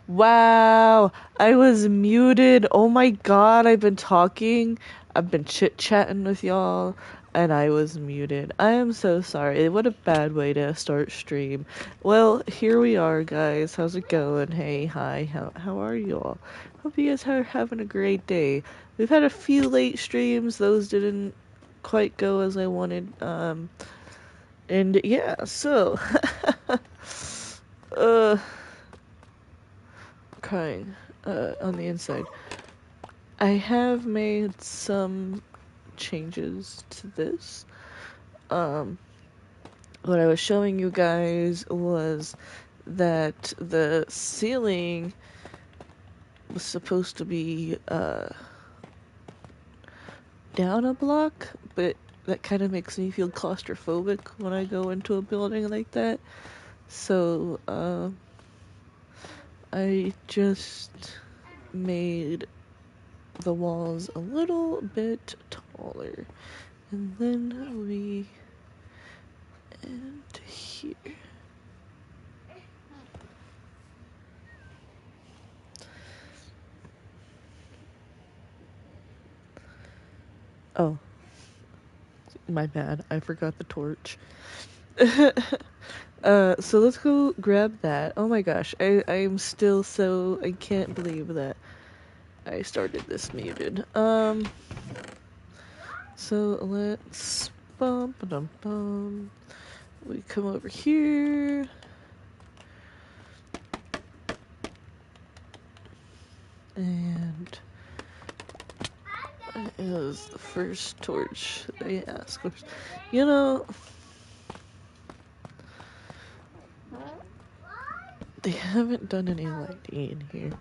Wow, I was muted. Oh my god, I've been talking. I've been chit-chatting with y'all, and I was muted. I am so sorry. What a bad way to start stream. Well, here we are, guys. How's it going? Hey, hi. How are y'all? Hope you guys are having a great day. We've had a few late streams. Those didn't quite go as I wanted. And yeah, so uh crying on the inside. I have made some changes to this. Um, what I was showing you guys was that the ceiling was supposed to be down a block, but that kind of makes me feel claustrophobic when I go into a building like that. So I just made the walls a little bit taller. And then we end here. Oh, my bad. I forgot the torch. So let's go grab that. Oh my gosh, I'm still so, I can't believe that I started this muted. So let's bum. We come over here. And it was the first torch they asked. You know, they haven't done any lighting in here.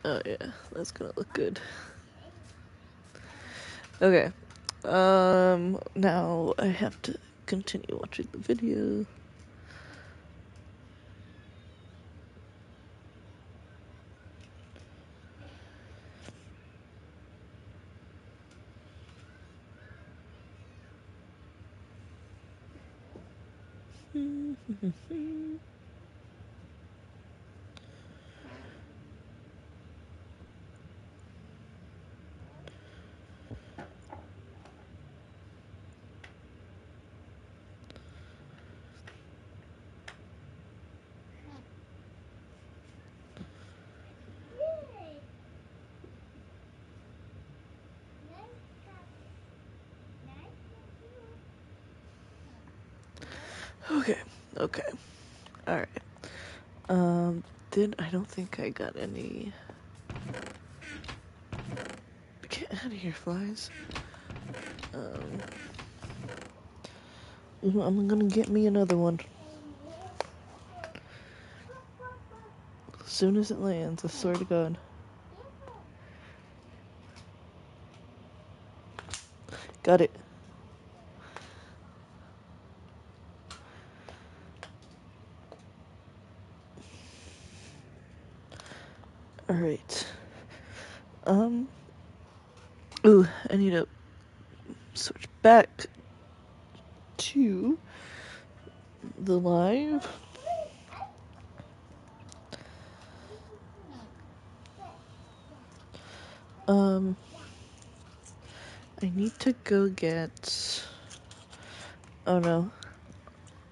Oh yeah, that's gonna look good. Okay. Now I have to continue watching the video. Okay. Alright. I don't think I got any. Get out of here, flies. I'm gonna get me another one. As soon as it lands, I swear to God. Got it. Alright. Ooh, I need to switch back to the live. I need to go get. Oh no.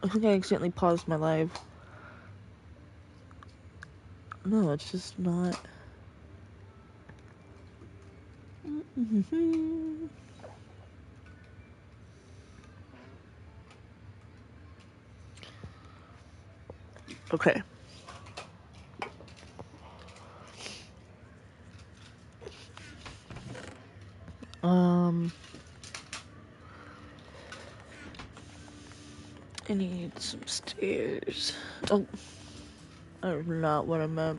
I think I accidentally paused my live. No, it's just not. Okay. I need some stairs. Oh, that's not what I meant.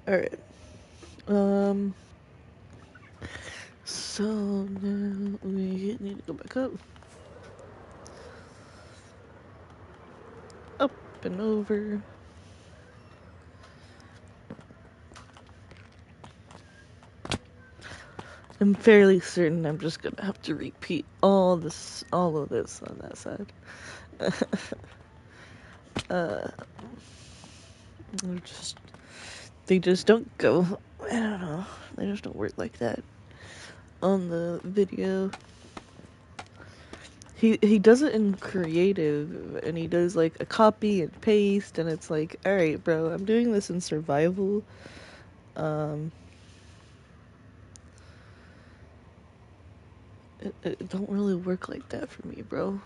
Alright. So now we need to go back up. Up and over. I'm fairly certain I'm just gonna have to repeat all of this on that side. They just don't go. I don't know. They just don't work like that on the video. he does it in creative, and he does like a copy and paste, and it's like, all right, bro, I'm doing this in survival. It don't really work like that for me, bro.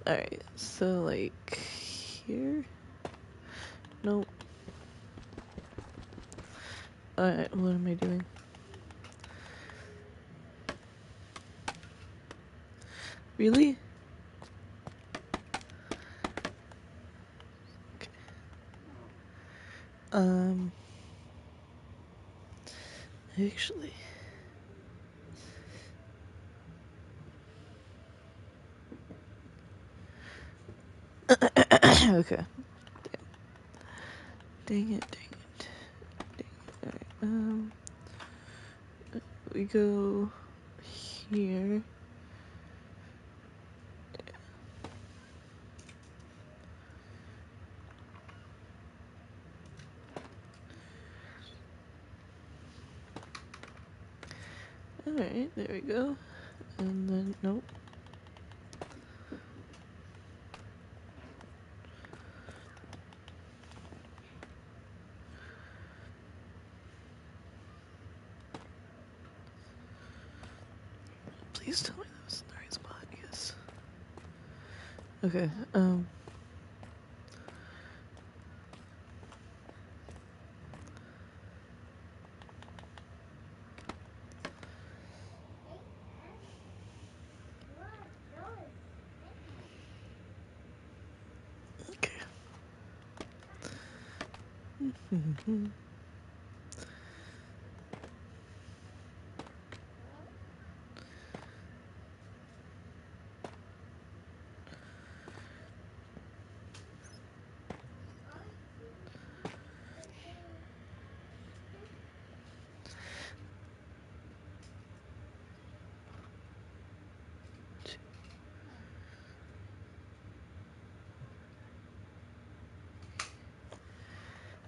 All right, so like here, nope. All right, what am I doing? Really? Okay. Actually. Okay. Dang it, dang it. Dang it. Alright, we go here. Alright, there we go. And then, nope. Please tell me that was the right spot, yes. Okay, okay.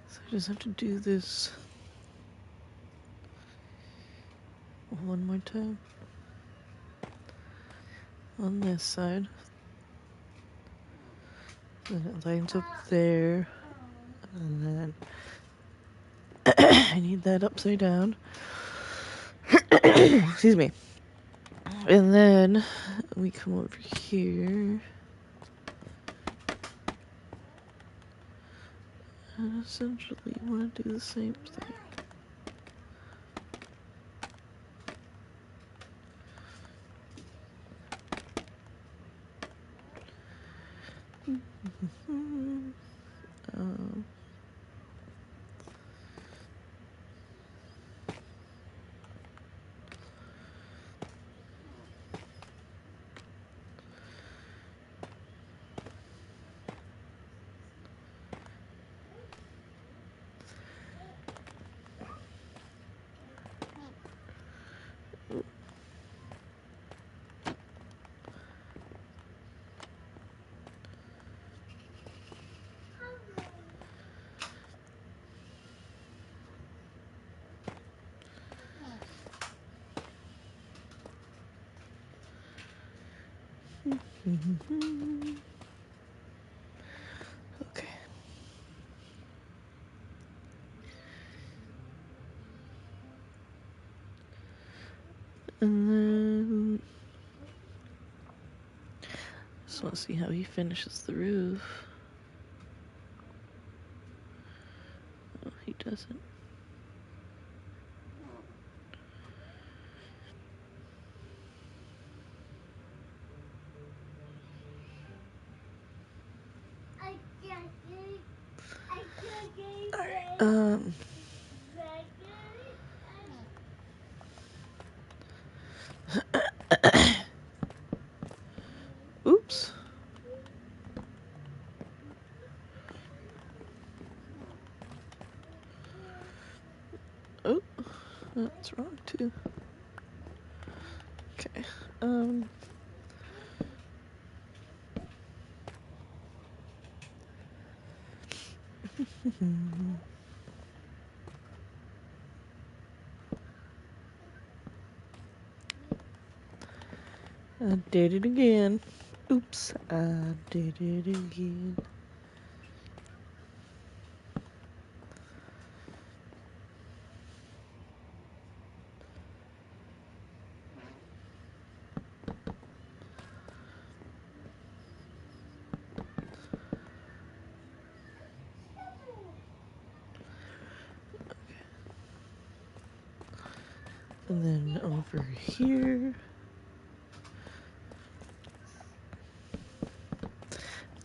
So I just have to do this one more time on this side. Then it lines up there, and then I need that upside down. Excuse me. And then we come over here. And essentially you want to do the same thing. Um, okay. And then just want to see how he finishes the roof. Oh, he doesn't. Alright, oops. Oh, that's wrong too. Okay, I did it again. Oops, I did it again. And then over here,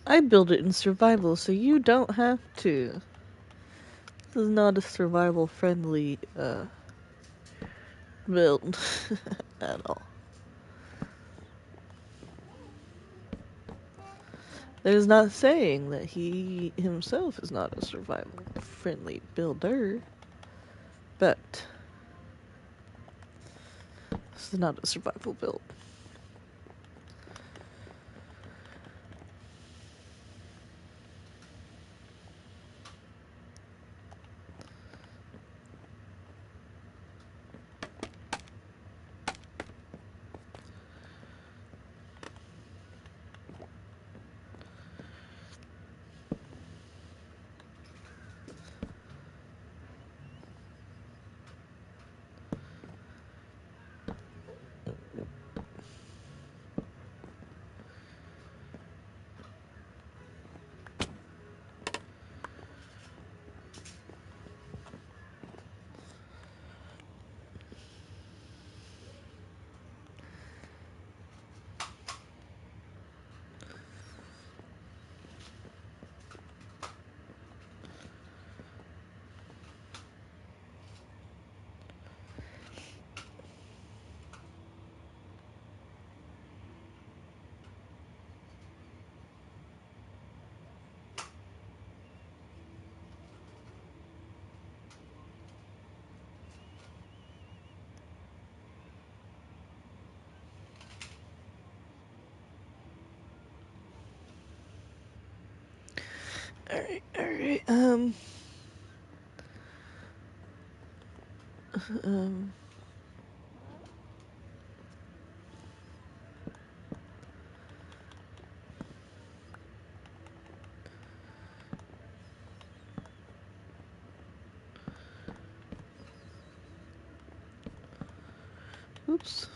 I build it in survival, so you don't have to. This is not a survival friendly build at all. That is not saying that he himself is not a survival friendly builder, but this is not a survival build. Alright. Um, oops.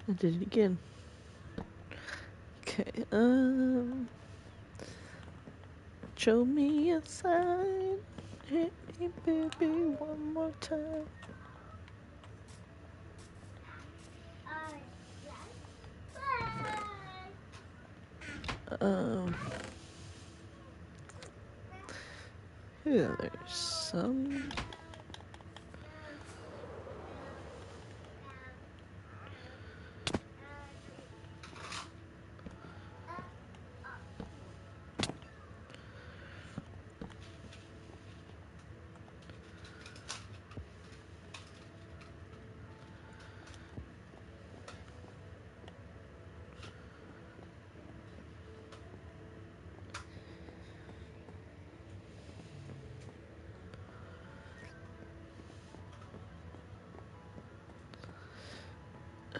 I did it again. Okay, show me a sign. Hit me, baby, one more time. Yeah, there's some.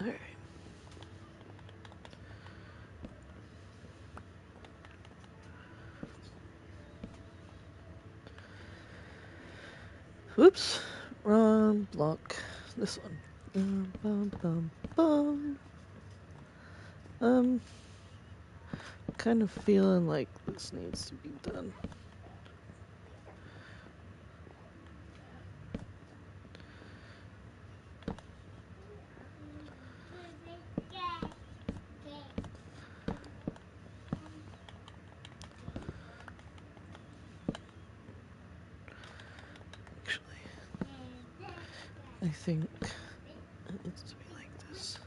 Alright. Whoops. Wrong block. This one. Bum, bum, bum. Kind of feeling like this needs to be done. Actually, I think it needs to be like this.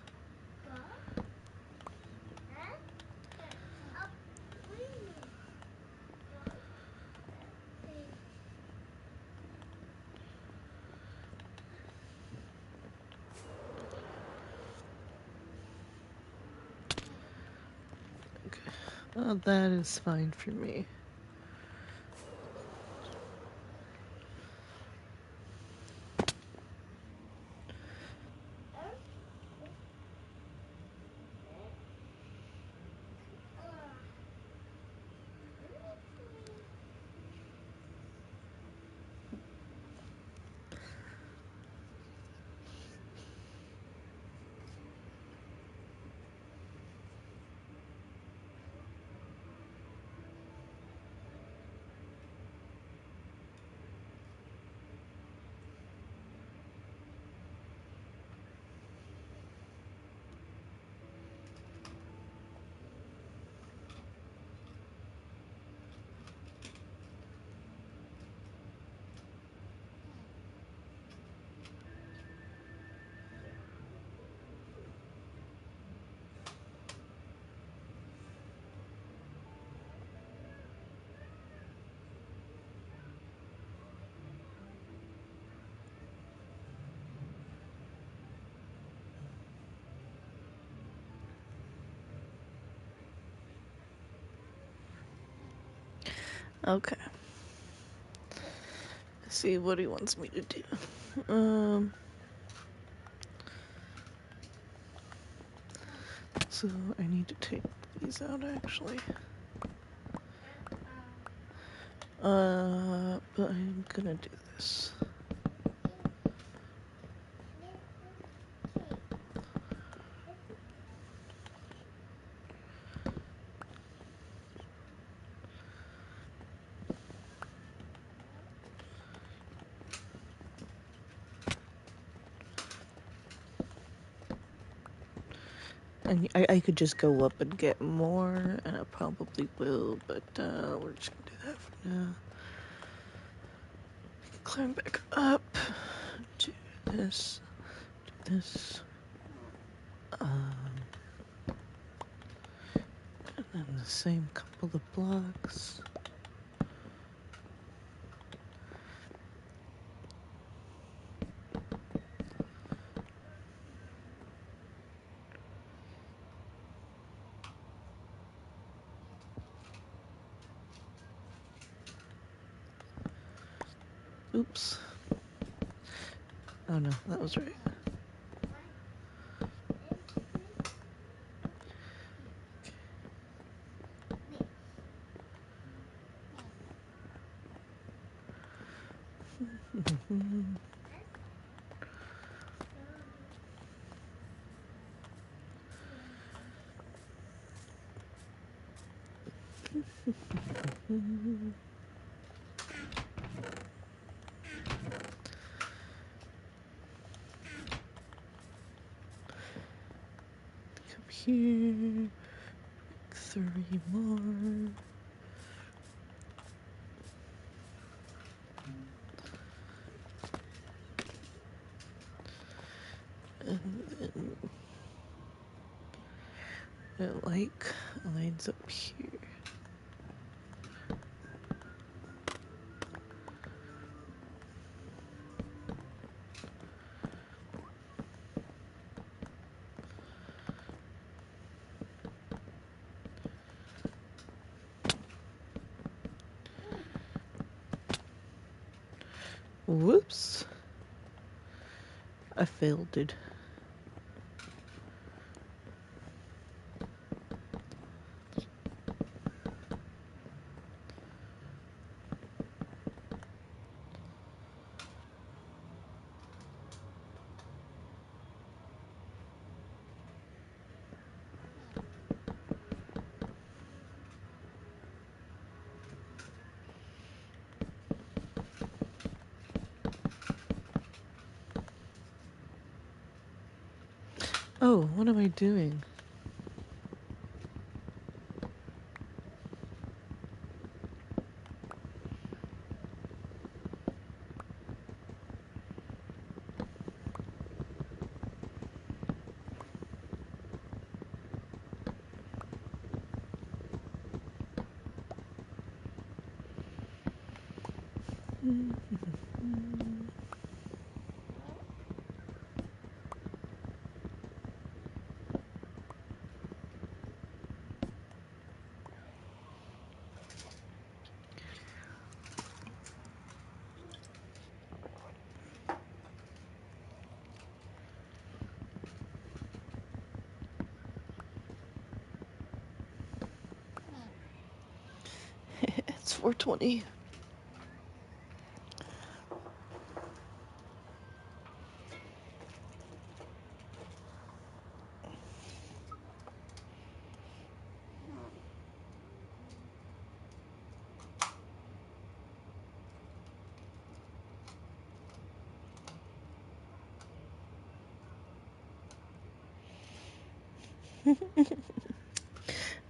Okay. Well, that is fine for me. Okay. Let's see what he wants me to do. So I need to take these out actually. But I'm gonna do this. And I could just go up and get more, and I probably will, but we're just gonna do that for now. Climb back up, do this, do this, and then the same couple of blocks. Oops. Oh no, that was right. Come here, 3 more. And then it like lines up here. Whoops. I failed it. Oh, what am I doing? It's 4:20.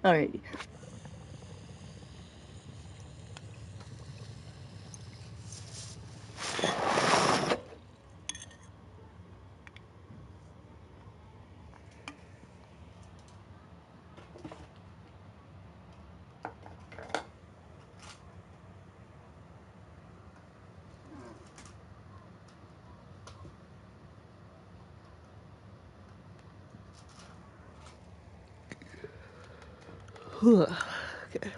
Alrighty. Okay.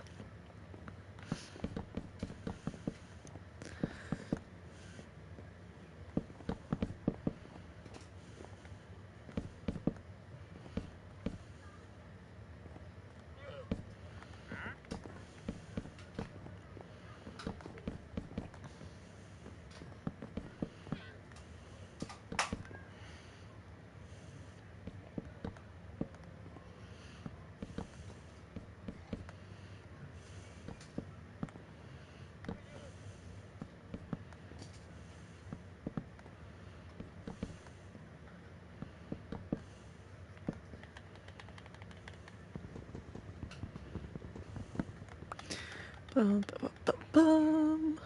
Bum, bum, bum, bum.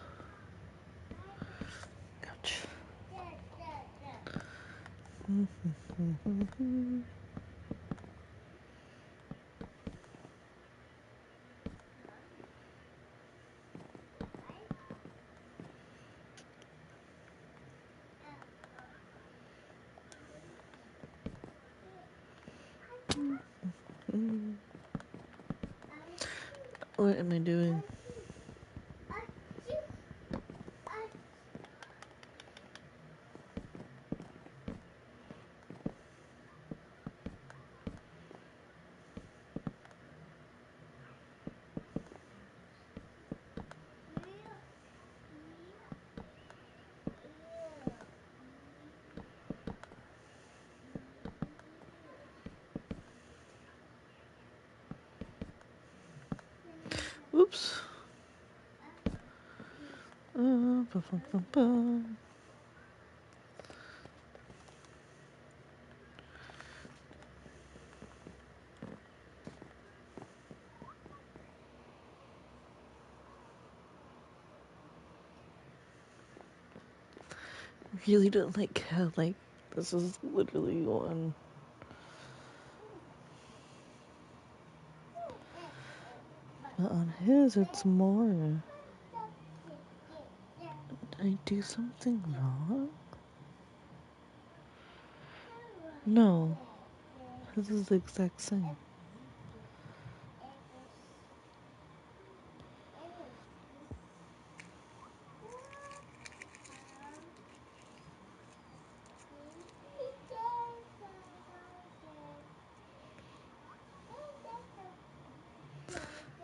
Ouch. What am I doing? Oops. Bum, bum, bum, bum. Really don't like cat. Like, this is literally one. But on his, it's more. Did I do something wrong? No. This is the exact same.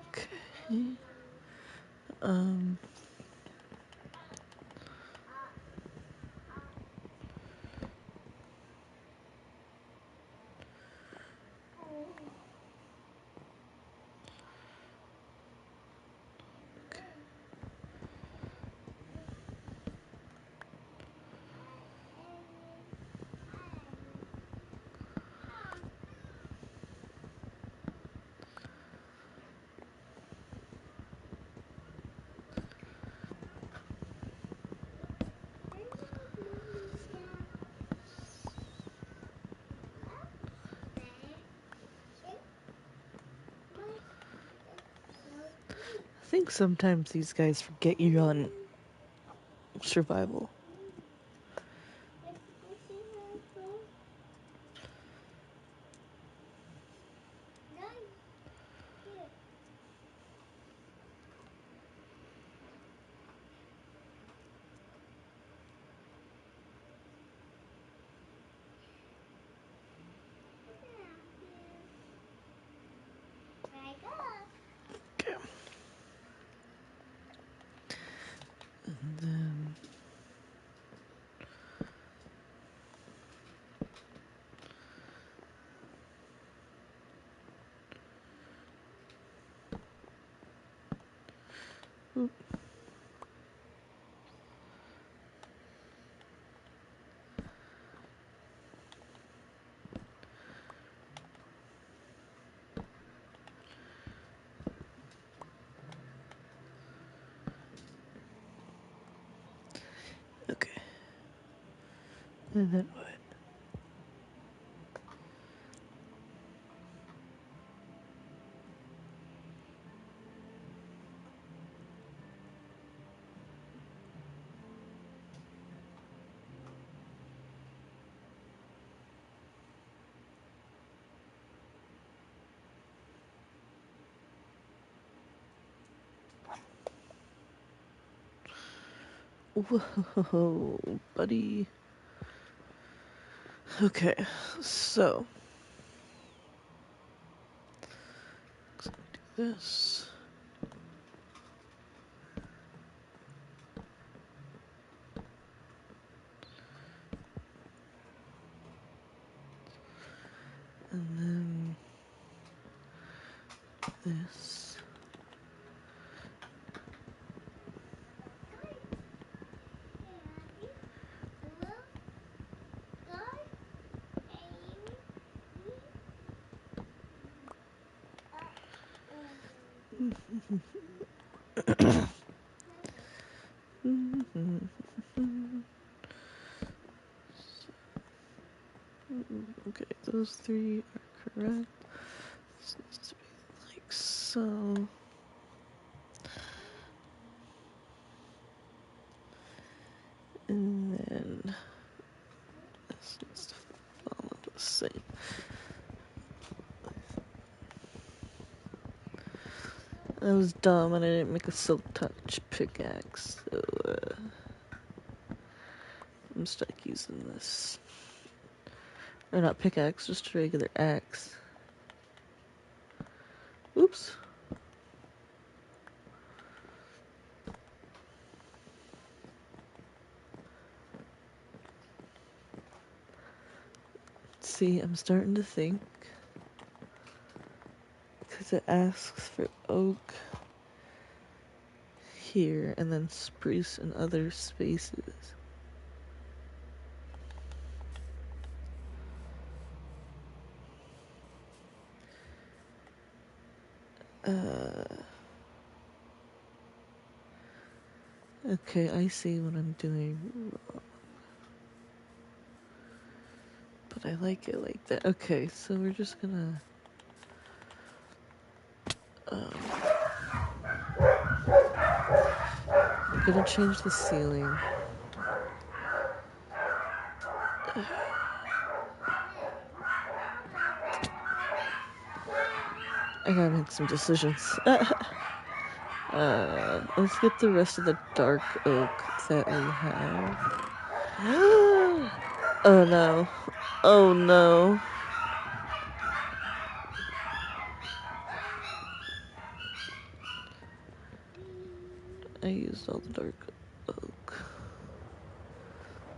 Okay. Um. I think sometimes these guys forget you're on survival. Okay. And then. Oop. Okay. And then what? Whoa, buddy. Okay, so. Let's do this. And then. This. those three are correct. This needs to be like so. And then this needs to follow the same. I was dumb and I didn't make a silk touch pickaxe, so I'm stuck using this. Or not pickaxe, just a regular axe. Oops. See, I'm starting to think. Because it asks for oak here and then spruce in other spaces. Okay, I see what I'm doing wrong. But I like it like that. Okay, so we're just gonna... I'm gonna change the ceiling. I gotta make some decisions. Let's get the rest of the dark oak that we have. Oh no. Oh no. I used all the dark oak.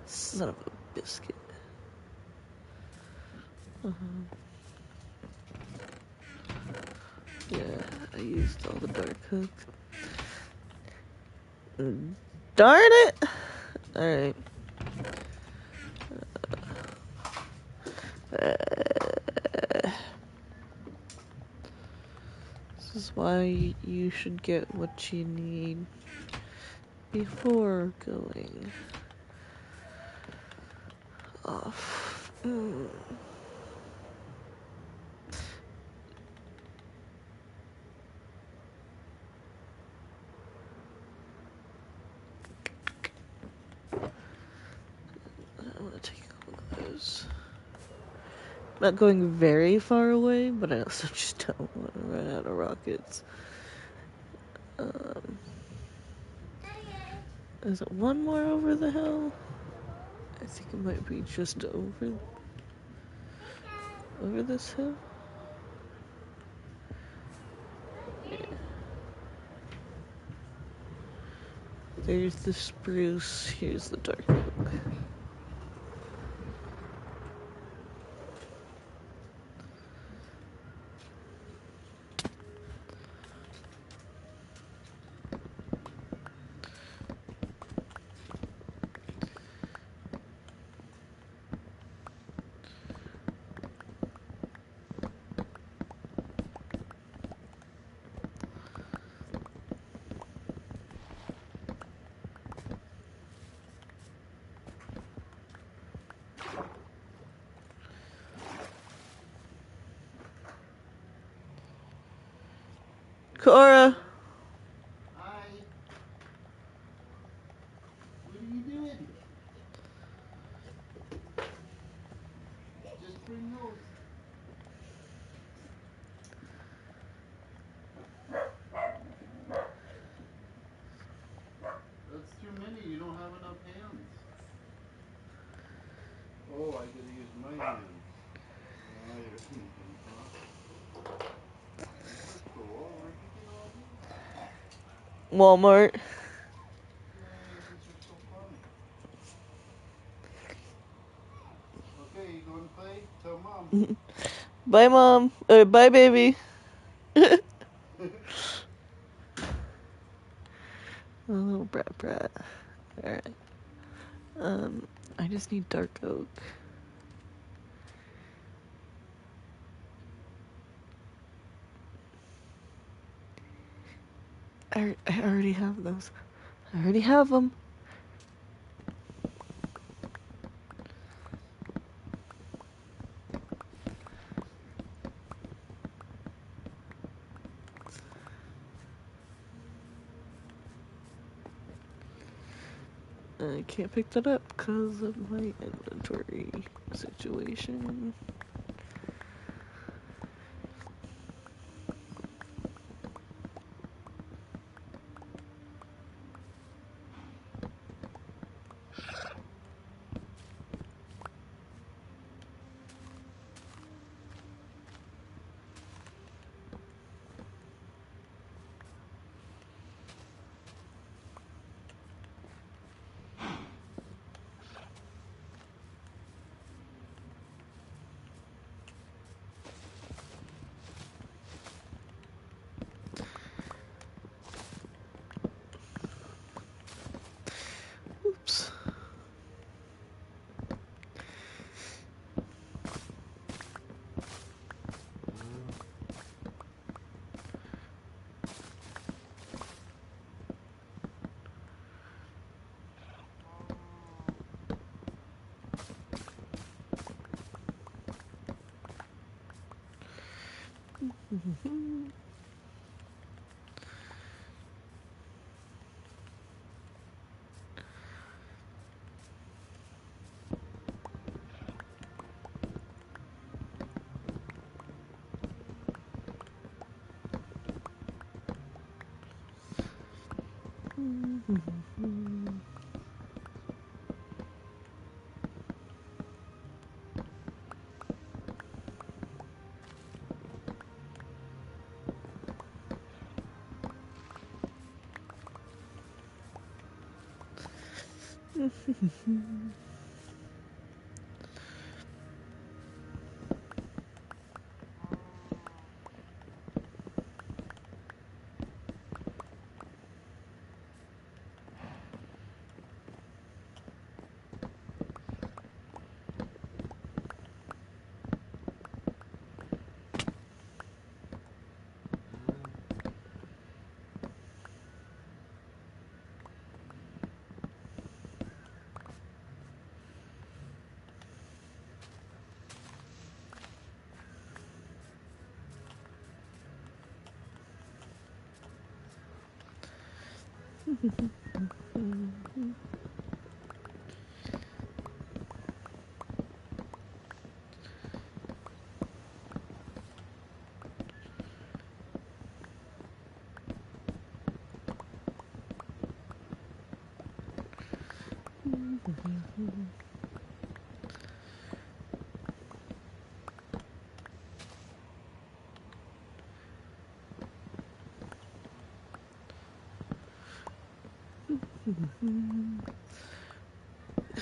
Son of a biscuit. Yeah, I used all the dark oak. Darn it! Alright. This is why you should get what you need before going off. I want to take one of those. Not going very far away, but I also just don't want to run out of rockets. Is it one more over the hill? I think it might be just over this hill. Yeah. There's the spruce. Here's the dark oak. Cora! Hi. What are you doing? Just bring those. That's too many. You don't have enough hands. Oh, I gotta use my hands. Oh, you're thinking, huh? These are cool. Where'd you get all these? Walmart. Yay, these are so fun. Okay, you going to play? Tell mom. Bye, Mom. Bye, baby. A little brat. Alright. I just need dark oak. I already have those. I already have them. I can't pick that up because of my inventory situation. Oops.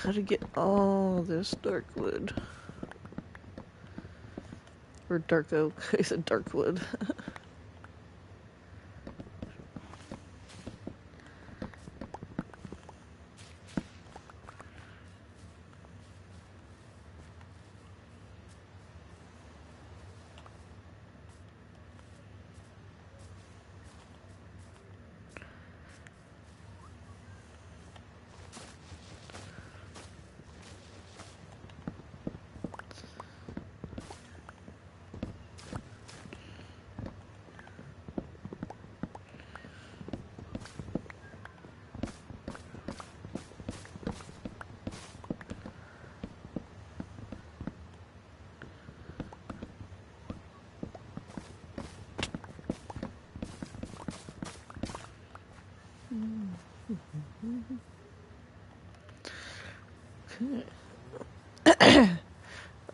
Gotta get all this dark wood. Or dark oak. I said dark wood.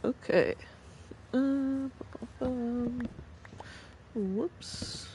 Okay. Whoops.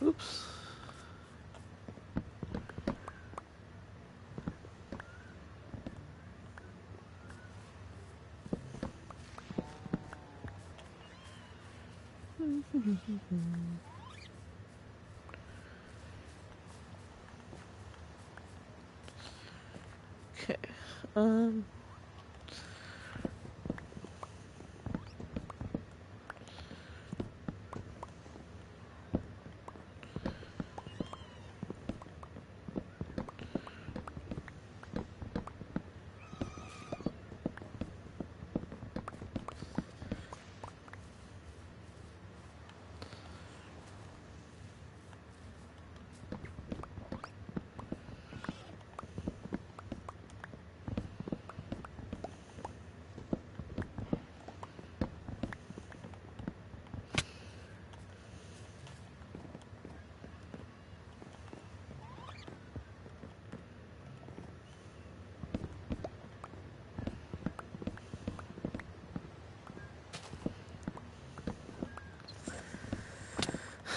Oops. Okay. Um.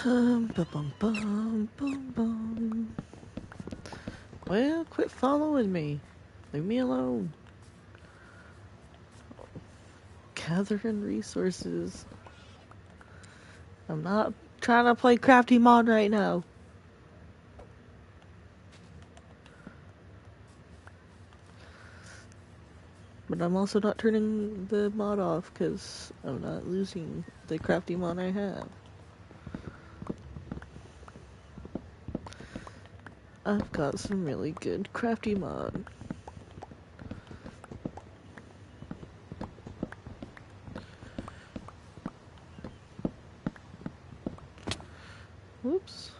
Bum, bum, bum, bum, bum. Well, quit following me. Leave me alone. Gathering resources. I'm not trying to play Crafty Mod right now. But I'm also not turning the mod off because I'm not losing the Crafty Mod I have. I've got some really good Crafty Mod. Whoops.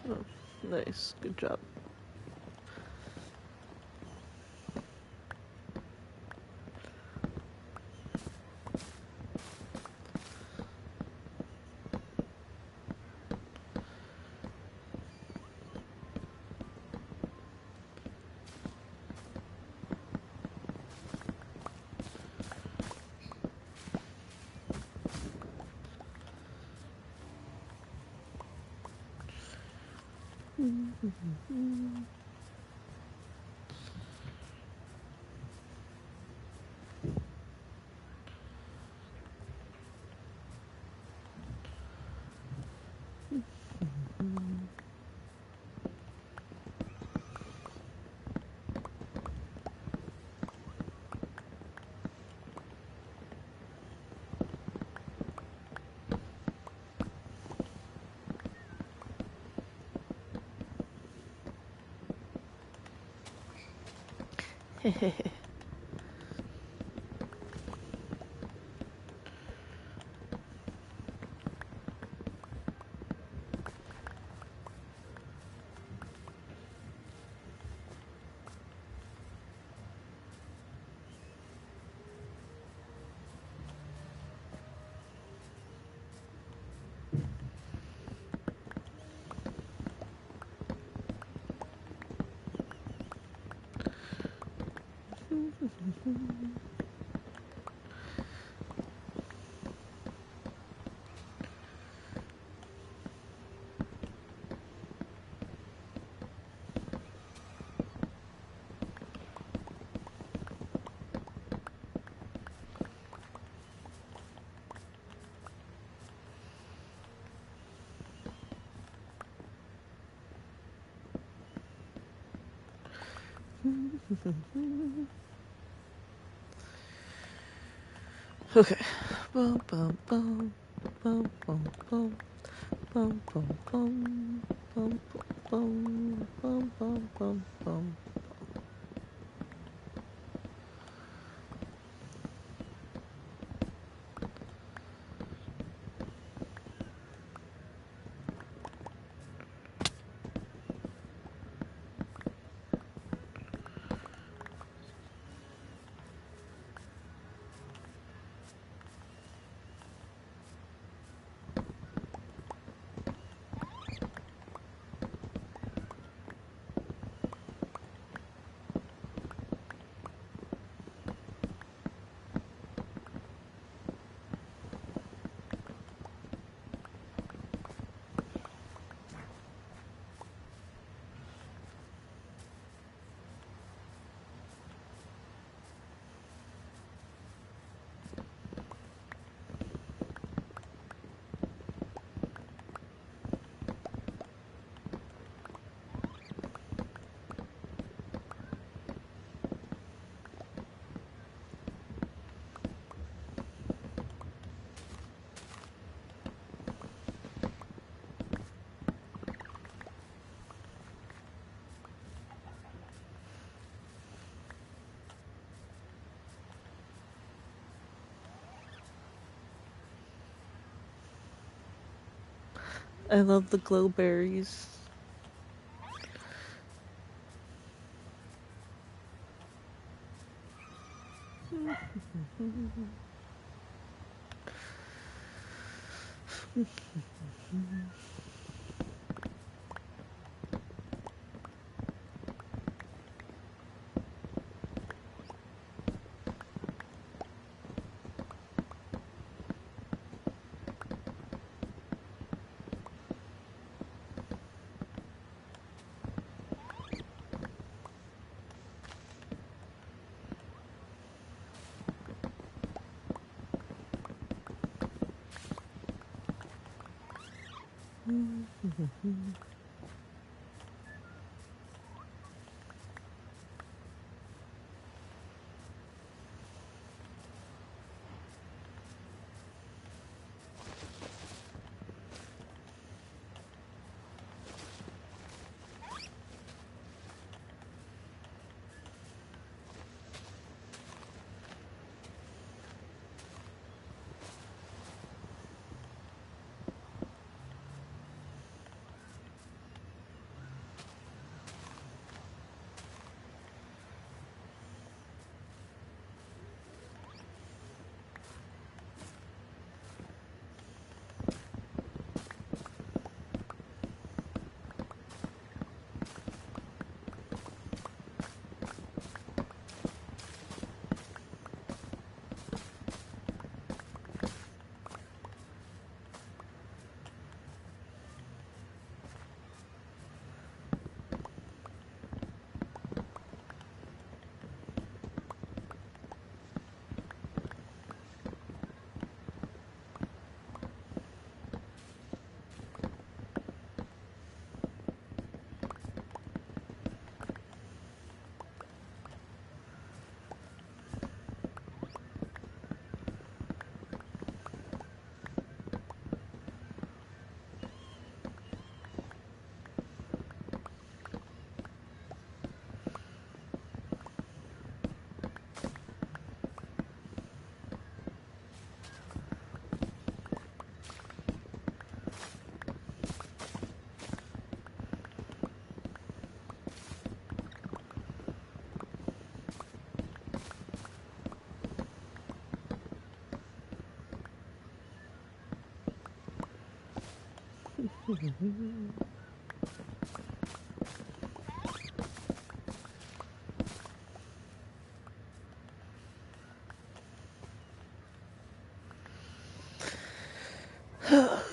Oh, nice. Good job. Okay. Bum, bum, bum. Bum, bum, bum. Bum, bum, bum. Bum, bum, bum. Bum, bum, bum. I love the glow berries.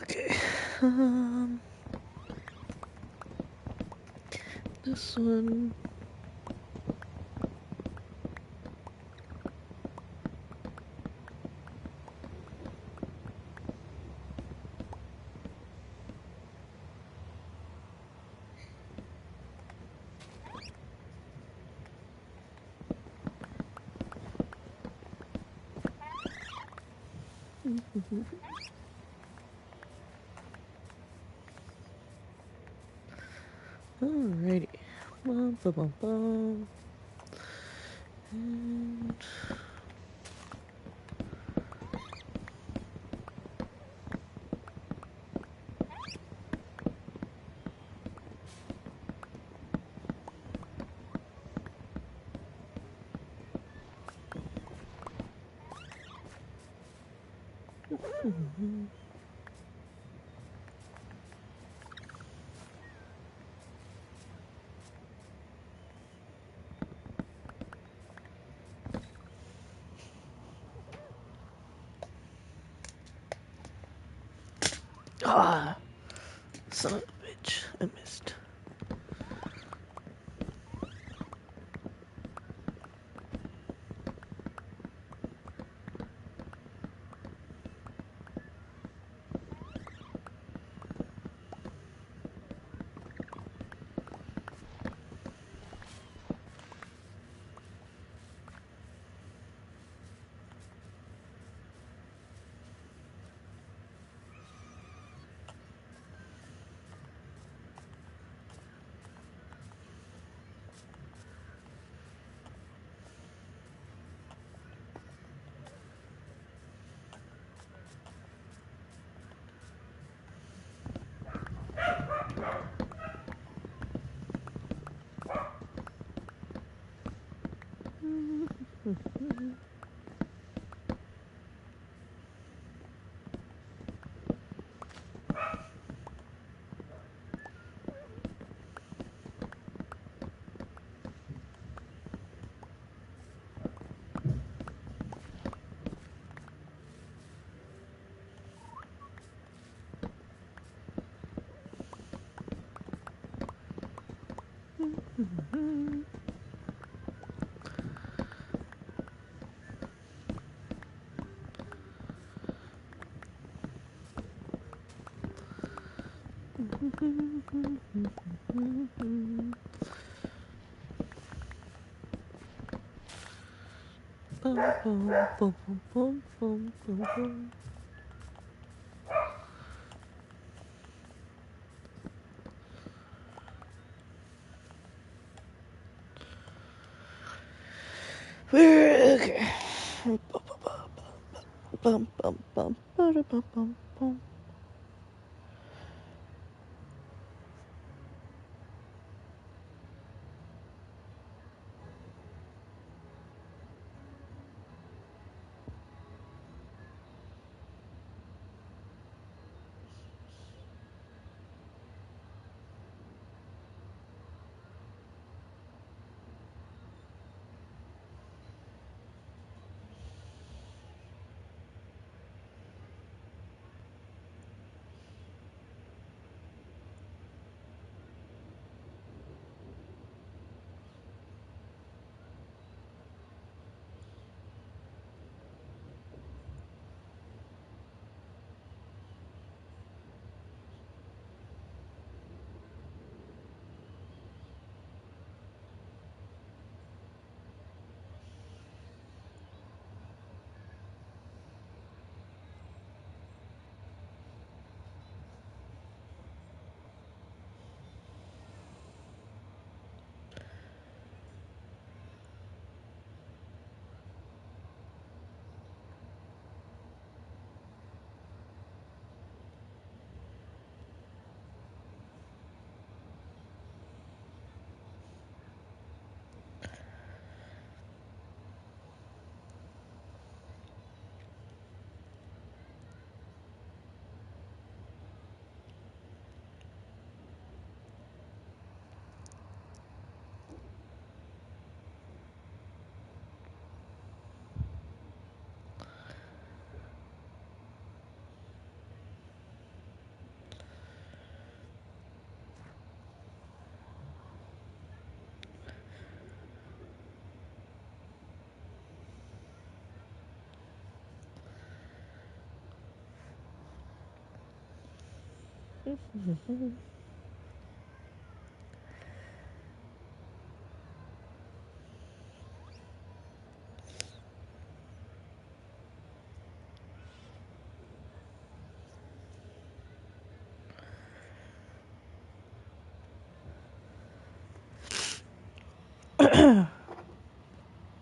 Okay. This one. Alrighty. Bum, bum, bum, bum. And ah, son of a bitch, I missed. Okay. Bum, bum, bum, bum, bum, bum.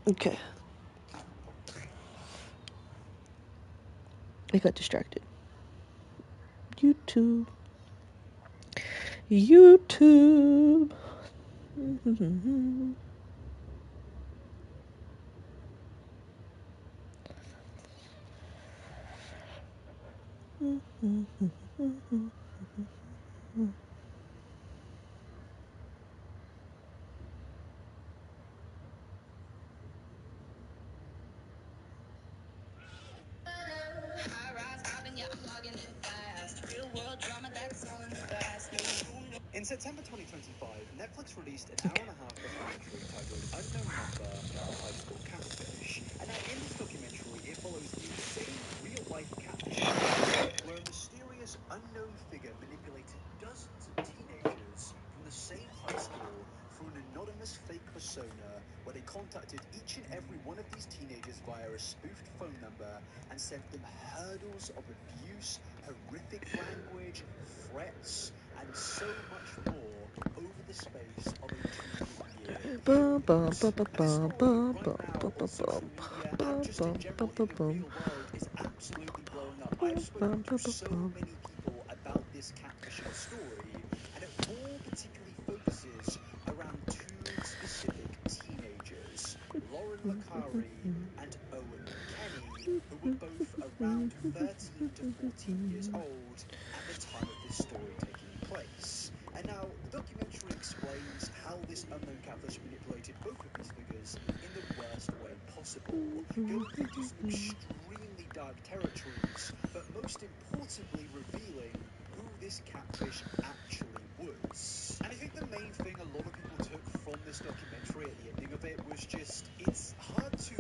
Okay. I got distracted. YouTube. YouTube. In September 2025, Netflix released an hour-and-a-half documentary titled Unknown Number, The High School Catfish. And now in this documentary, it follows the insane real-life catfish case where a mysterious unknown figure manipulated dozens of teenagers from the same high school through an anonymous fake persona where they contacted each and every one of these teenagers via a spoofed phone number and sent them hurdles of abuse, horrific language, threats, and so much more over the space of a 2-year Bum, bum, period. bum, bum, And this bum, story bum, right bum, now bum, on social bum, media and bum, just in bum, general bum, in bum, the bum. real world is absolutely blowing up. I have Bum, spoken to bum, bum, so bum. many people about this catfishing story, and it all particularly focuses around two specific teenagers, Lauren Lakari and Owen Kenny, who were both around 13 to 14 years old at the time of this story taking place. And now, the documentary explains how this unknown catfish manipulated both of these figures in the worst way possible, going into some extremely dark territories, but most importantly revealing who this catfish actually was. And I think the main thing a lot of people took from this documentary at the ending of it was just, it's hard to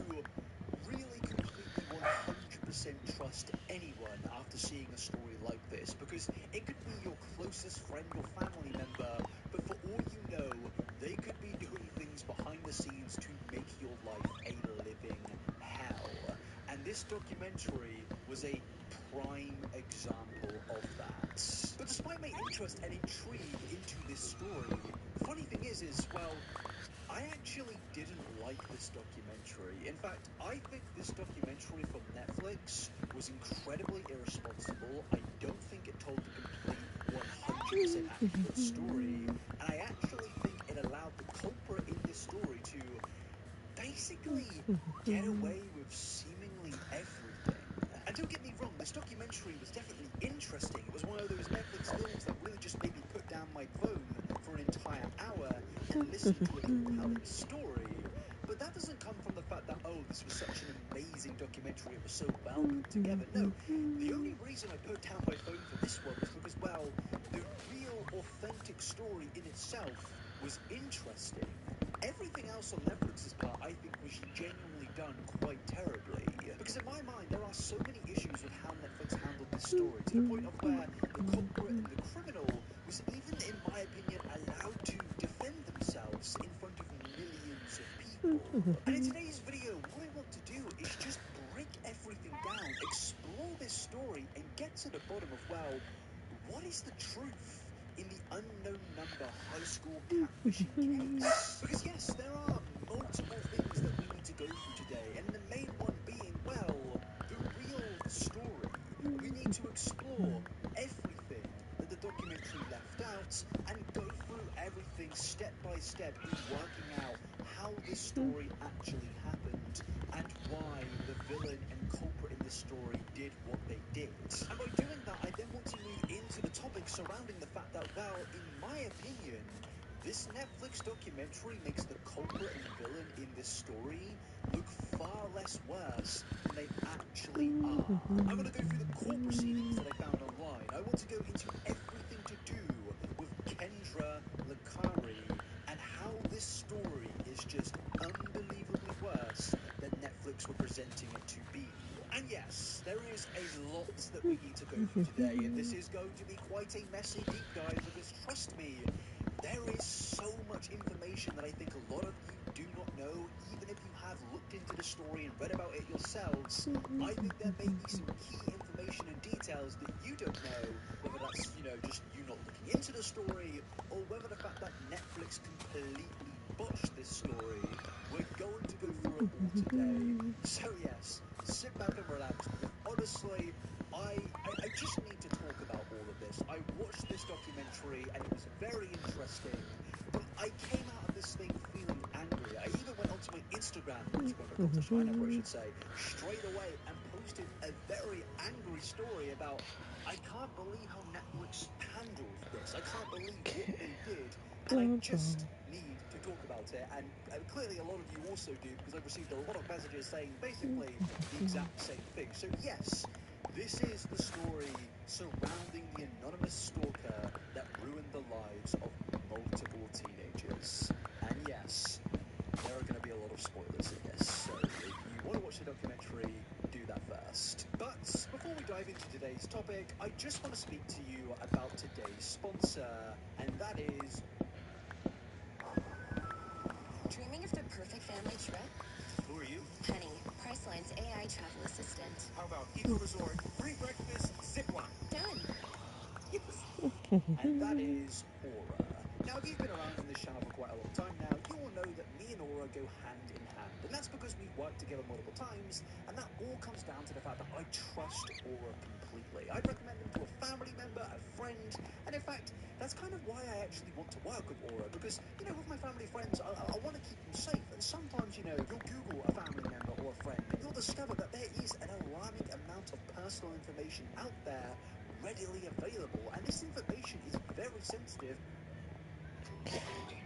really completely 100% 100% trust anyone after seeing a story like this, because it could be your closest friend or family member, but for all you know, they could be doing things behind the scenes to make your life a living hell. And this documentary was a prime example of that. But despite my interest and intrigue into this story, the funny thing is, well, I actually didn't like this documentary. In fact, I think this documentary from Netflix was incredibly irresponsible. I don't think it told the complete 100% accurate story, and I actually think it allowed the culprit in this story to basically get away with seemingly everything. And don't get me wrong, this documentary was definitely interesting. It was one of those Netflix films that really just made me put down my phone for an entire hour and listen to a compelling story. But that doesn't come from the fact that, oh, this was such an amazing documentary, it was so well put together. No, the only reason I put down my phone for this one was because, well, the real authentic story in itself was interesting. Everything else on Netflix's part, I think, was genuinely done quite terribly. Because in my mind, there are so many issues with how Netflix handled this story, to the point of where the culprit and the criminal was even, in my opinion, allowed to defend themselves in front of millions of people. And in today's video, what I want to do is just break everything down, explore this story, and get to the bottom of, well, what is the truth in the unknown number high school catfishing case? Because yes, there are multiple things that we need to go through today, and the main one being, well, the real story. We need to explore everything that the documentary left out and go through everything step by step in working out how this story actually happened and why the villain and culprit in this story did what they did. And by doing that, I then want to move into the topic surrounding the fact that, well, in my opinion, this Netflix documentary makes the culprit and villain in this story look far less worse than they actually are. I'm going to go through the court proceedings that I found online. I want to go into everything to do with Kendra Lakari and how this story is just unbelievably worse than Netflix were presenting it to be. And yes, there is a lot that we need to go through today, and this is going to be quite a messy deep dive because trust me, there is so much information that I think a lot of you do not know, even if you have looked into the story and read about it yourselves. I think there may be some key information and details that you don't know, whether that's, just you not looking into the story, or whether the fact that Netflix completely botched this story. We're going to go through it all today. So yes, sit back and relax, because honestly, I just need to talk about all of this. I watched this documentary and it was very interesting, but I came out of this thing feeling angry. I even went onto my Instagram account, I should say, straight away and posted a very angry story about, I can't believe how Netflix handled this. I can't believe what they did. And I just need to talk about it. And clearly a lot of you also do, because I've received a lot of messages saying basically the exact same thing. So yes, this is the story surrounding the anonymous stalker that ruined the lives of multiple teenagers. And yes, there are going to be a lot of spoilers in this, so if you want to watch the documentary, do that first. But before we dive into today's topic, I just want to speak to you about today's sponsor, and that is... Dreaming of the perfect family trip? Who are you? Honey, Priceline's AI travel assistant. How about Eco Resort, free breakfast, zip line? Done. Yes. And that is Aura. Now, if you've been around on this channel for quite a long time now, you will know that me and Aura go hand in hand. And that's because we've worked together multiple times, and that all comes down to the fact that I trust Aura completely. I'd recommend them to a family member, a friend, and in fact, that's kind of why I actually want to work with Aura, because, with my family friends, I want to keep them safe. And sometimes, you'll Google a family member or a friend, and you'll discover that there is an alarming amount of personal information out there readily available, and this information is very sensitive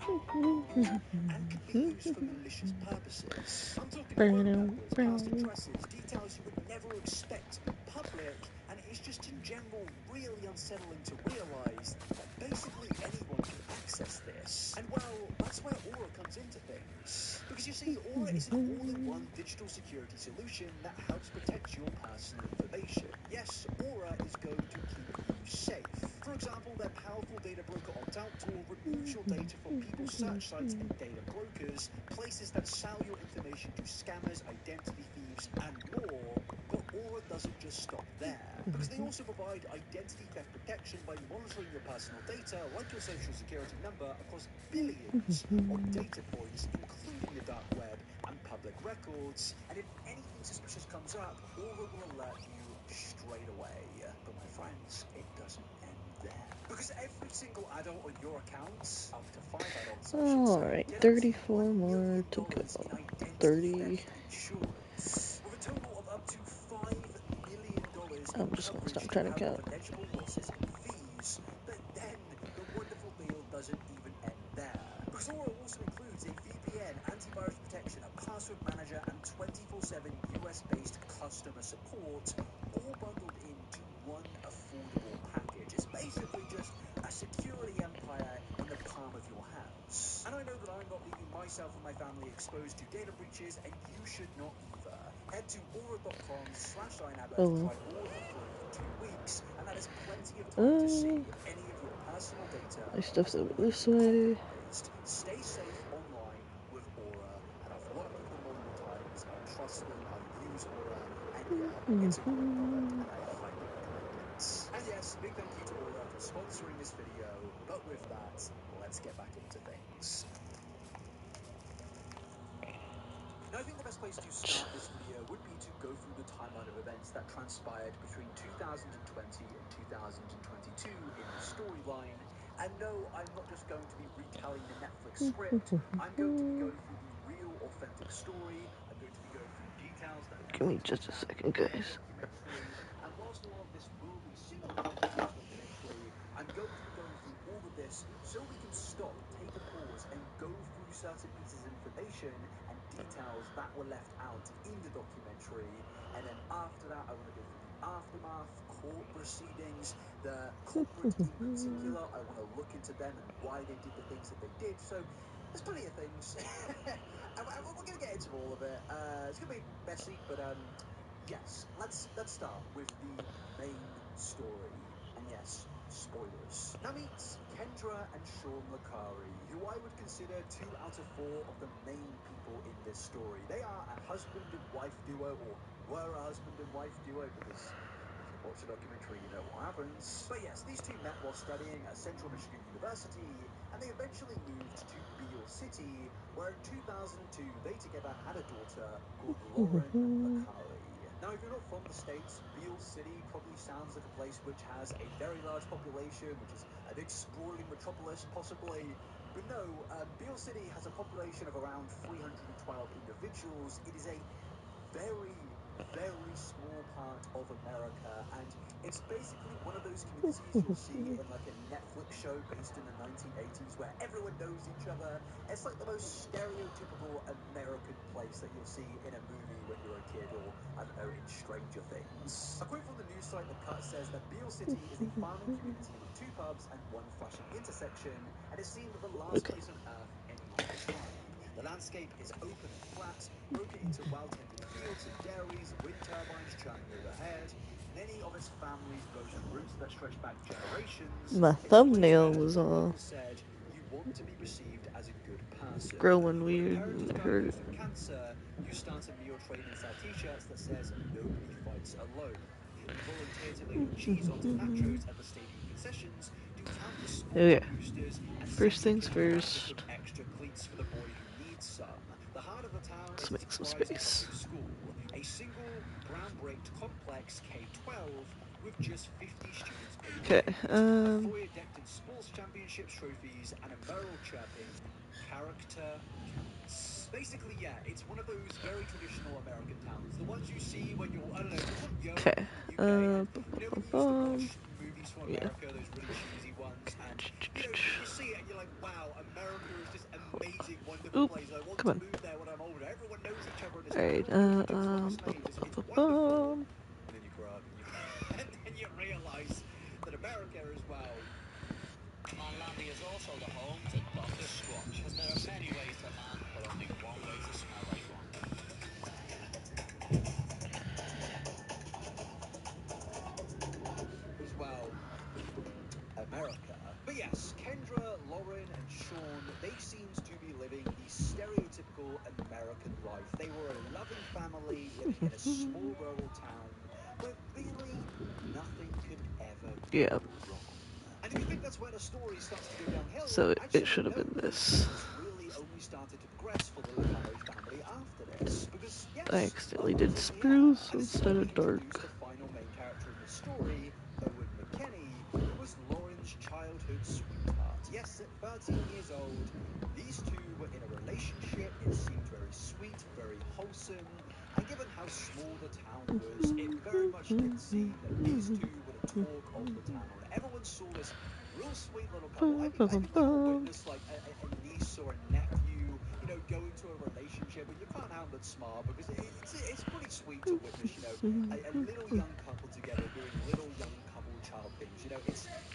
and can be used for malicious purposes. I'm talking phone numbers, past addresses, details you would never expect to be public, and it's just in general really unsettling to realise that basically anyone can access this. And well, that's where Aura comes into things. Because you see, Aura is an all-in-one digital security solution that helps protect your personal information. Yes, Aura is going to keep you safe. For example, their powerful data broker opt-out tool removes your data from people's search sites and data brokers, places that sell your information to scammers, identity thieves, and more. But Aura doesn't just stop there, because they also provide identity theft protection by monitoring your personal data, like your social security number, across billions of data points, including the dark web and public records. And if anything suspicious comes up, Aura will alert you straight away. But my friends, it doesn't end there. Because every single adult on your account, up to 5 adults, I should say, Alright, get up to 34 $1 more million to go. in identity 30. theft insurance, with a total of up to $5 million in I'm just gonna coverage stop to trying to cover count. for eligible losses and fees. But then the wonderful deal doesn't even end there. Because Aura also includes a VPN, antivirus protection, a password manager, and 24/7 US-based customer support, all bundled into one affordable package. It's basically just a security empire in the palm of your hands. And I know that I'm not leaving myself and my family exposed to data breaches, and you should not either. Head to aura.com/inabba Oh to well. try Aura for free for 2 weeks, and that is plenty of time to see if any of your personal data My stuff's has over already this been way. compromised. Stay safe online with Aura, and I've worked with them multiple times. I trust them. I use Aura, and yeah, it's a great product, and I highly recommend it. And yes, big thank you to Aura for sponsoring this video. But with that, let's get back into things. Now, I think the best place to start this video would be to go through the timeline of events that transpired between 2020 and 2022 in the storyline. And no, I'm not just going to be retelling the Netflix script. I'm going to be going through the real, authentic story. I'm going to be going through details that Give me need to be just a found second, in the guys. documentary. And whilst a lot of this will be similar to the documentary, I'm going to be going through all of this so we can stop, take a pause, and go through certain pieces of information and details that were left out in the documentary. And then after that, I want to go through the aftermath, court proceedings, the culprit in particular. I want to look into them and why they did the things that they did. So there's plenty of things. And we're going to get into all of it. It's going to be messy, but yes, let's start with the main story. And yes, spoilers. Now meet Kendra and Sean Lacari, who I would consider 2 out of 4 of the main people in this story. They are a husband and wife duo, or were a husband and wife duo, because if you watch the documentary, you know what happens. But yes, these two met while studying at Central Michigan University, and they eventually moved to Beale City, where in 2002 they together had a daughter called Lauren Lacari. Now, if you're not from the States, Beale City probably sounds like a place which has a very large population, which is a big sprawling metropolis, possibly. But no, Beale City has a population of around 312 individuals. It is a very, very small part of America, and it's basically one of those communities you'll see in like a Netflix show based in the 1980s where everyone knows each other. It's like the most stereotypical American place that you'll see in a movie when you're a kid, or I don't know, in Stranger Things. A quote from the news site The Cut says that Beale City is a farming community with 2 pubs and 1 fashion intersection, and is seen as the last place on earth anyone could find. The landscape is open and flat, broken into well-tended fields and dairies, wind turbines churning overhead. Many of its families boast roots that stretch back generations. My It's a place thumbnail where, as was one all local said, you want to be perceived as a good person. growing When a weird parent and is it hurt. diagnosed with cancer, you start a meal train and sell t-shirts that says, "Nobody fights alone." You volunteer to load cheese onto nachos at the stadium concessions, do countless sports Okay, boosters, and first send your things kid to practice first. with extra cleats for the boy who needs some. The heart of the town Let's is its make some prized space. public school, a single ground-bricked complex K-12 with just 50 students per Okay, unit. A foyer decked in sports championships trophies and a mural chirping, "Character counts." Basically, yeah, it's one of those very traditional American towns. The ones you see when you're, I don't know, if you're from Europe, okay. from the UK, and, Bum, you know, bum, when you used to bum. watch movies from Yeah. America, those really cheesy ones, and, you know, you see it and you're like, wow, America is this amazing, wonderful Oop, place. I want come to on. move there when I'm older. Everyone knows each other, and Alright, everyone knows each other's last bum, names. It's bum, wonderful. bum. And then you grow up and you, and then Manlandia is also the home to Dr. Squatch, as there are many ways to land, but only one way to smell like one. As well, America. But yes, Kendra, Lauren, and Sean, they seemed to be living the stereotypical American life. They were a loving family living in a small rural town where really nothing could ever go Yeah. wrong. And if you think that's where the story starts to go downhill, So it actually should have no, been this. things really only started to progress for the Licari family after this. Because I yes, accidentally did yeah, spruce and this is instead where we of introduce dark. the final main character in the story, Owen McKenney, who was Lauren's childhood sweetheart. Yes, at 13 years old, these two were in a relationship. It seemed very sweet, very wholesome, and given how small the town was, it very much did seem that these two were the talk of the town. Everyone saw this real sweet little couple. I think we all witnessed like a niece or a nephew, go into a relationship, and you can't help but smile because it's pretty sweet to witness, a little young couple together doing little young couple child things.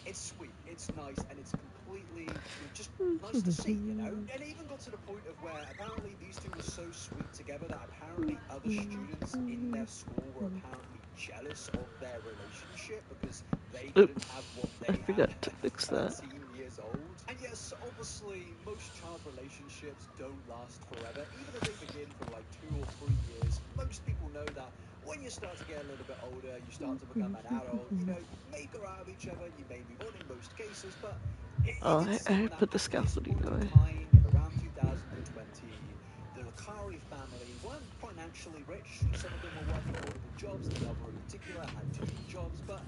It's sweet, it's nice, and it's completely just nice to see. And it even got to the point of where apparently these two were so sweet together that apparently other students in their school were apparently jealous of their relationship because they couldn't Oops. have what I they had forgot to at fix that. 13 years old. And yes, obviously, most child relationships don't last forever. Even if they begin for like 2 or 3 years, most people know that when you start to get a little bit older, you start to become an adult, you may grow out of each other, you may move on in most cases, but it Oh, did I seem that put the at this scaffolding point of away. time, around 2020, the Licari family weren't financially rich. Some of them were working multiple jobs. The other in particular had 2 jobs, but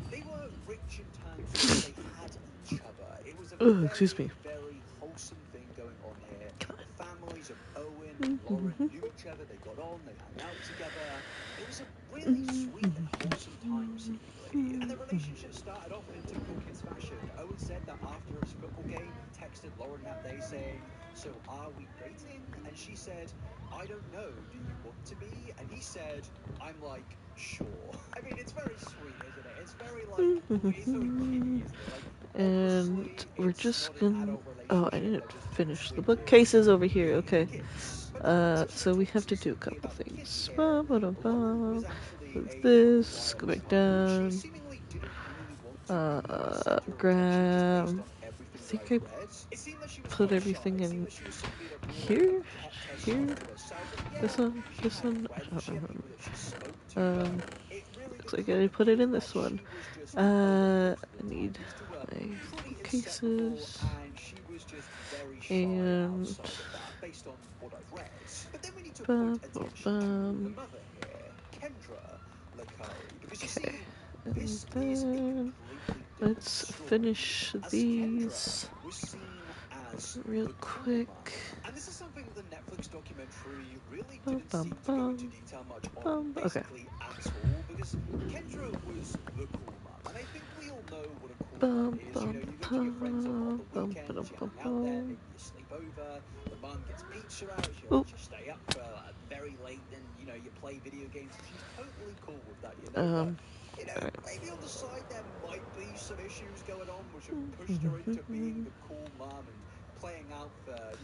they were rich in terms of they had each other. It was a Oh, excuse very, me. very wholesome thing going on here. The families of Owen and Lauren knew each other. They got on. They hung out together. It was a really sweet and wholesome time, seemingly. And the relationship started off in typical kids fashion. Owen said that after his football game, he texted Lauren that day saying, "So are we dating?" And she said, "I don't know. Do you want to be?" And he said, "I'm like, sure." I mean, it's very sweet, isn't it? It's very like, it's very kiddie, isn't it? Like, And obviously, we're it's just not an gonna. adult Oh, I relationship. didn't They're just two finish the sweet kids bookcases over here. being Okay. kids. But now, I just want So to we talk have to do a specifically couple about the kids things. here. Ba, ba, da, Lauren was ba. actually Put a very this. quiet Go back child. She down. seemingly didn't really want to be the center of attention, just based Grab. on I everything that think I've I read. It seemed that she was put quite shy. everything It seemed in that she was somebody that really kind here. of kept herself Here. to herself. And This yeah, one. she This had one. I friends, don't she had remember. people that she spoke to, but it really Looks did like kind I of put it appear in that this she one. was just Owen I most of the time. need These two were my pretty inseparable, bookcases and she was just very shy and outside of that, based on what I've read. But then we need to point bum, bum, attention to the bum. mother here, Kendra Licari, because you Okay, see, and this is a then completely different let's story. finish As Kendra these was seen as real the cool quick. mom. And this is something that the Netflix documentary really Bum, didn't bum, seem to go into bum, detail much on, bum. Okay. basically at all, because Kendra was the cool mom. And I think we all know what a cool mom Bum, is. bum, You go to your friends on bum, the bum, weekends, bum, you bum, hang out there, bum. maybe you sleep over, the mom gets pizza out, she Oh, lets you stay up for very late, and you play video games, and she's totally cool with that, but alright. maybe on the side there might be some issues going on which have pushed her into being the cool mom and playing out for,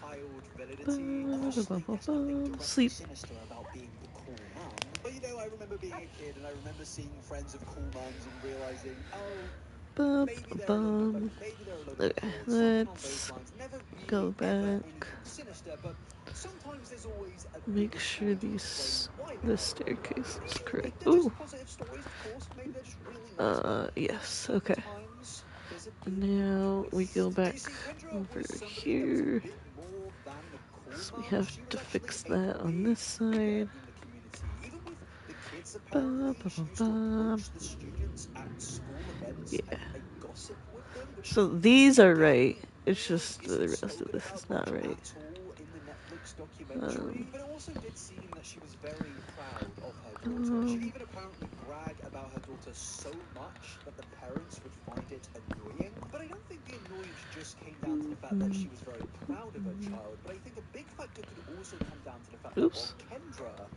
child validity. Obviously, there's nothing directly Sleep. sinister about being the cool mom. But, I remember being a kid and I remember seeing friends of cool moms and realizing, oh, Bum, maybe bum, they're a little bit bum. funny, maybe they're a little bit Okay, weird, something on those let's lines. Never go really ever back. anything sinister, but sometimes there's always a Make bigger sure story to explain these why they this are the cool mom. staircase is Maybe correct. they're just Ooh. positive stories, of course. Maybe they're just really nice, but Yes. Okay. sometimes there's a And big now we go twist. And you back see, Kendra over was somebody that was a here. bit more than the cool So we mom. have She was to actually fix a that on big this figure side. in the community. Even with the kids, Ba, apparently, ba, she ba, used to ba. approach the students at school events Yeah. and gossip with them, which So these are again, right. It's really just isn't the rest of spoken this about is not much right. at all in the Netflix documentary. But it also did seem that she was very proud of her daughter. She'd even apparently brag about her daughter so much that the parents would find it annoying. But I don't think the annoyance just came down to the fact that she was very proud of her child. But I think a big factor could also come down to the fact that while Oops. Kendra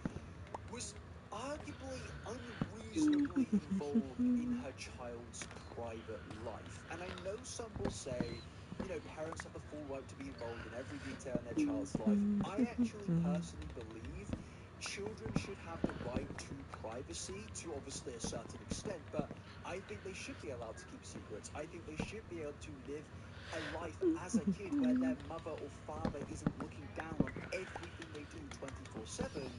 was arguably unreasonably reasonably involved in her child's private life. And I know some will say, you know, parents have the full right to be involved in every detail in their child's life. I actually personally believe children should have the right to privacy to obviously a certain extent, but I think they should be allowed to keep secrets. I think they should be able to live a life as a kid where their mother or father isn't looking down on everything they do 24/7.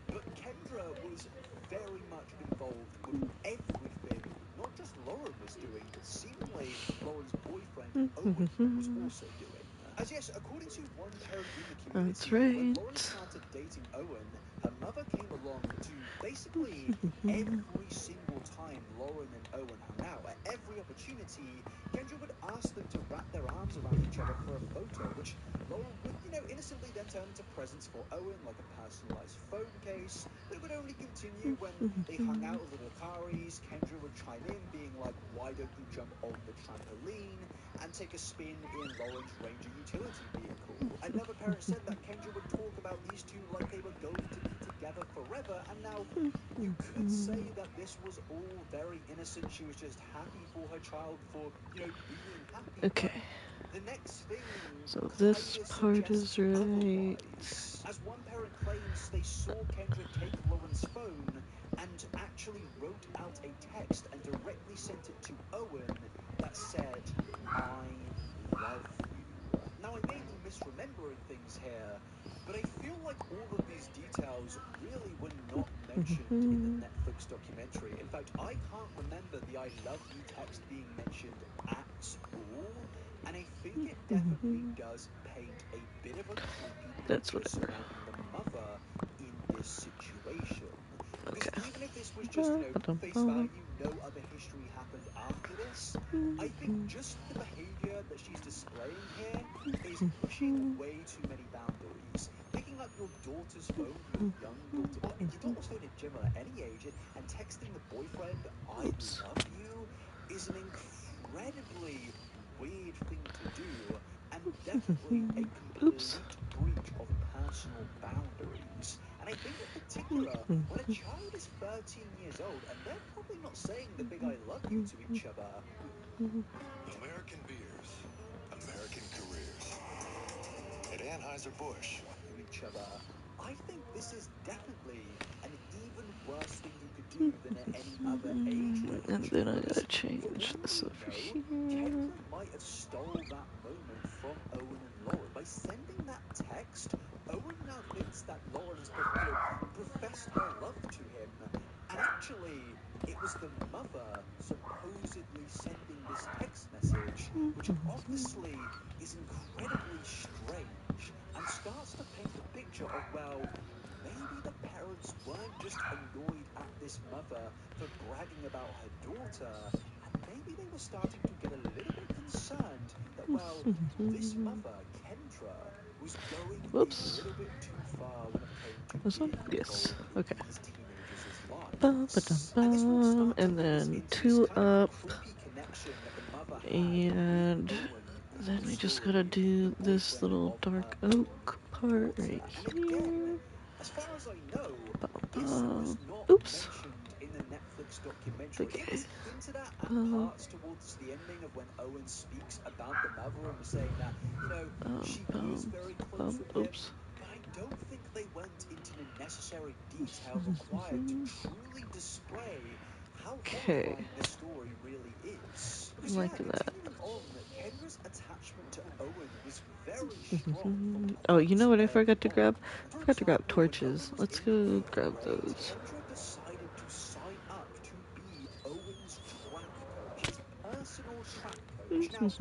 But Kendra was very much involved with everything, not just Lauren was doing, but seemingly Lauren's boyfriend Owen was also doing. As yes, according to one parent in the That's community, when Lauren right. started dating Owen, her mother came along to basically every single time Lauren and Owen hung out. At every opportunity, Kendra would ask them to wrap their arms around each other for a photo, which Lauren would, you know, innocently then turn into presents for Owen, like a personalized phone case. But it would only continue when they hung out with the Lucaris. Kendra would chime in, being like, why don't you jump on the trampoline and take a spin in Lauren's Ranger utility vehicle? Another parent said that Kendra would talk about these two like they were going to be together forever, and now you could say that this was all very innocent. She was just happy for her child for, you know, being happy. Okay. But the next thing So kind this of part suggests is right. otherwise. As one parent claims, they saw Kendra take Lauren's phone and actually wrote out a text and directly sent it to Owen that said, I love you. Now, I may be misremembering things here, but I feel like all of these details really were not mentioned in the Netflix documentary. In fact, I can't remember the I love you text being mentioned at all, and I think it definitely does paint a bit of a creepy That's picture whatever. surrounding the mother in this situation. Because Okay. even if this was just, you know, face value, no other history happened after this, I think just the behavior that she's displaying here is pushing way too many boundaries. Picking up your daughter's phone, your young daughter, or your daughter's phone in general at any age, and texting the boyfriend, I Oops. love you, is an incredibly weird thing to do, and definitely a Oops. complete breach of personal boundaries. And I think in particular, when a child is 13 years old and they're probably not saying the big I love you to each other. American beers, American careers. At Anheuser-Busch. To each other, I think this is definitely an even worse thing you could do than at any other age And range. then I Because gotta for change all this we over know, here. Kendra might have stole that moment from Owen and Lauren. By sending that text, Owen now thinks that Lauren has professed her love to him. And actually, it was the mother supposedly sending this text message, which obviously is incredibly strange and starts to paint the picture of, well, maybe the parents weren't just annoyed at this mother for bragging about her daughter, and maybe they were starting to get a little bit concerned that, well, this mother, Kendra, was going a Whoops. little bit too far when it came to This one? being Yes. involved Okay. in these teenagers' Bum, ba-dum, lives. And this will bum. start to And lead us then into this two kind of up. creepy connection that the mother had with And Owen in then the we just story, gotta the do this boyfriend little of her dark own oak part daughter. right And again, here. as far as I know, Bum, this was bum. not Oops. mentioned in the Netflix documentary. It Okay. was hinted at Bum, parts towards the ending of when Owen speaks about the mother and was saying that, you know, she was bum, very close bum. with him, Oops. but I don't think they went into the necessary detail required to truly display how Okay. horrifying this story really is. Because yeah, Like that. continuing on, Kendra's attachment to Owen was very strong from Oh, you quite know what I early forgot to on. grab? I For forgot to grab example, when torches. Owen was Let's in go 5th grab grade, those. Kendra decided to sign up to be Owen's track coach, his personal track coach. Now,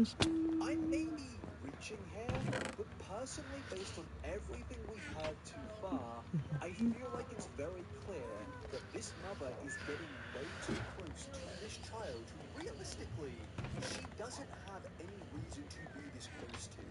I may be reaching here, but personally, based on everything we've heard too far, I feel like it's very clear that this mother is getting way too close to this child who realistically she doesn't have any reason to be this close to.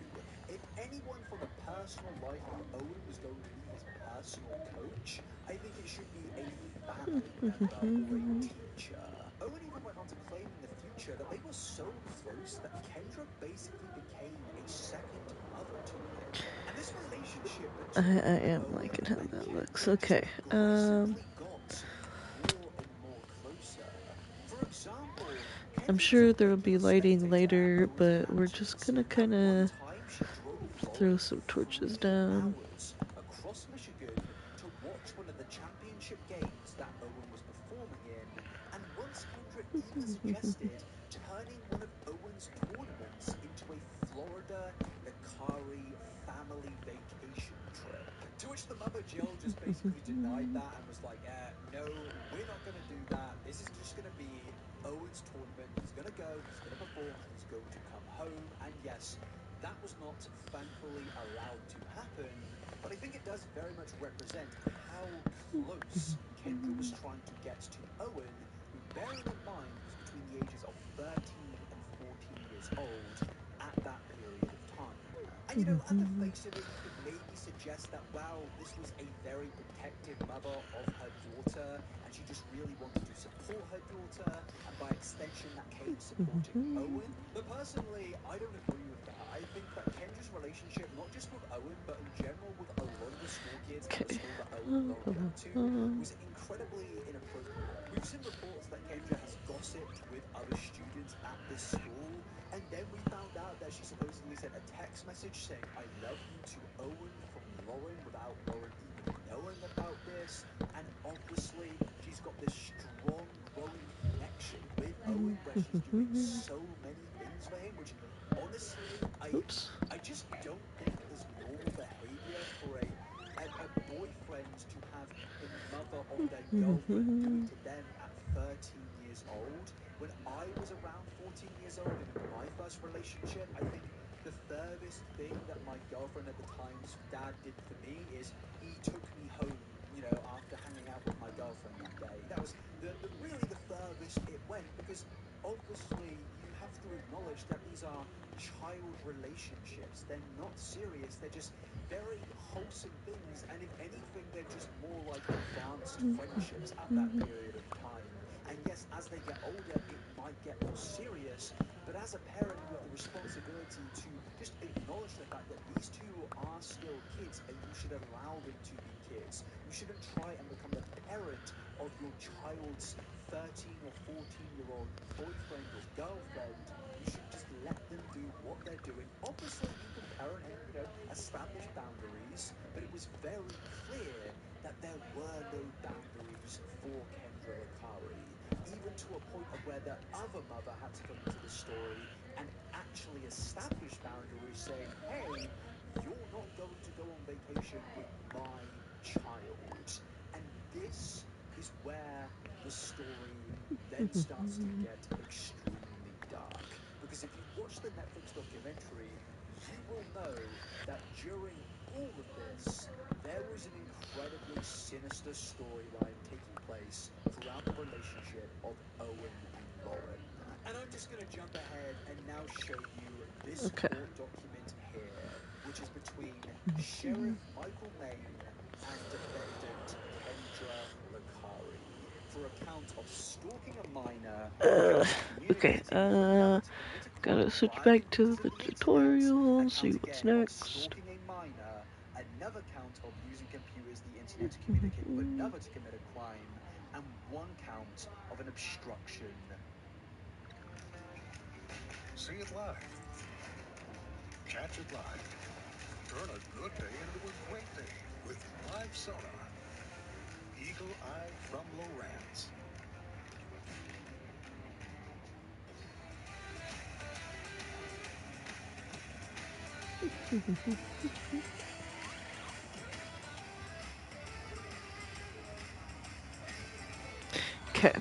If anyone from the personal life of Owen was going to be his personal coach, I think it should be a family member or a teacher. Owen even went on to claim in the future that they were so close that Kendra basically became a second mother to him. And this relationship I between am Owen liking how and that looks. Kendra just Okay. progressively got more and more I'm sure there will be lighting later, but we're just gonna kind of throw some torches down. Across Michigan to watch one of the championship games that Owen was performing in, and once Kendra even suggested turning one of Owen's tournaments into a Florida Lakari family vacation trip. To which the mother Jill just basically denied that and was like, no, we're not going to do that. This is just going to be Owen's tournament. He's going to go, he's going to perform, and he's going to come home. And yes, that was not thankfully allowed to happen, but I think it does very much represent how close Kendra was trying to get to Owen, who, bearing in mind, was between the ages of 13 and 14 years old at that period of time. And at the face of it, you could maybe suggest that, wow, this was a very protective mother of her daughter, and she just really wanted to support her daughter, and by extension, that came supporting Owen. But personally, I don't agree with that. I think that Kendra's relationship, not just with Owen, but in general with a lot of the school kids at the school that Owen and Lauren went to, was incredibly inappropriate. We've seen reports that Kendra has gossiped with other students at this school, and then we found out that she supposedly sent a text message saying, I love you to Owen from Lauren without Lauren even knowing about this. And obviously, she's got this strong, growing connection with Owen where she's doing so many things for him, which honestly, Oops. I just don't think is normal behavior for a boyfriend to have the mother of their girlfriend do it to them at 13 years old. When I was around 14 years old and in my first relationship, I think the furthest thing that my girlfriend at the time's dad did for me is he took me home, after hanging out with my girlfriend that day. That was really the furthest it went, because obviously you have to acknowledge that these are child relationships. They're not serious. They're just very wholesome things, and if anything, they're just more like advanced friendships at that period of time. And yes, as they get older, it might get more serious, but as a parent, you have the responsibility to just acknowledge the fact that these two are still kids, and you should allow them to be kids. You shouldn't try and become the parent of your child's 13 or 14-year-old boyfriend or girlfriend. You should just let them do what they're doing. Obviously, you can parent and, establish boundaries, but it was very clear that there were no boundaries for Kendra Lakari, even to a point of where the other mother had to come into the story and actually establish boundaries, saying, hey, you're not going to go on vacation with my child. And this is where the story then starts to get extremely dark. Because if you watch the Netflix documentary, you will know that during all of this, there was an incredibly sinister storyline taking place throughout the relationship of Owen and Lauren. And I'm just going to jump ahead and now show you this Okay. court document here, which is between Sheriff Michael Maine and defendant Kendra Lakari for a count of stalking a minor, Okay, communicating with another to commit a gotta crime switch via the back to use of the the internet, a tutorial, see count what's again of next. stalking a minor, another count of using computers, the internet to communicate with another to commit a crime, and one count of an obstruction. See it live. Catch it live. Turn a good day into a great day with live sonar. Eagle Eye from Lowrance. Okay.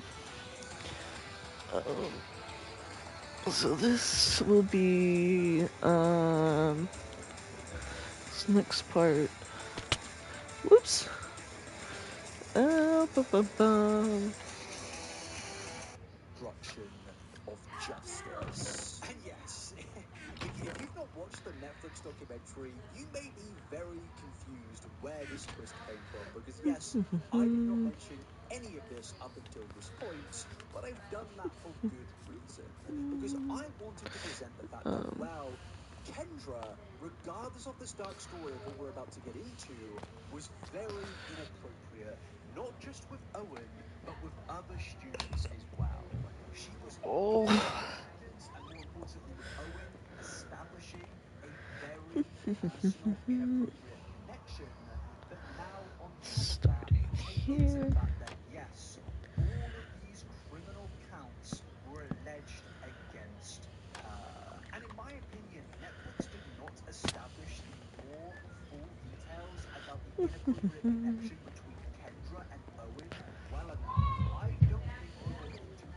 So this will be this next part. Whoops. Ba-ba-bum. Obstruction of justice. And yes, if you've not watched the Netflix documentary, you may be very confused where this twist came from, because yes, I did not mention any of this up until this point, but I've done that for good reason. Because I wanted to present the fact that, wow, Kendra, regardless of this dark story of what we're about to get into, was very inappropriate, not just with Owen, but with other students as well. She was Oh. personal inappropriate connection. But now, on top of that, Starting take into the here. fact that yes, all of these criminal counts were alleged against her. And in my opinion, Netflix did not establish the more full details about the inappropriate connection between Kendra and Owen well enough. I don't think they went into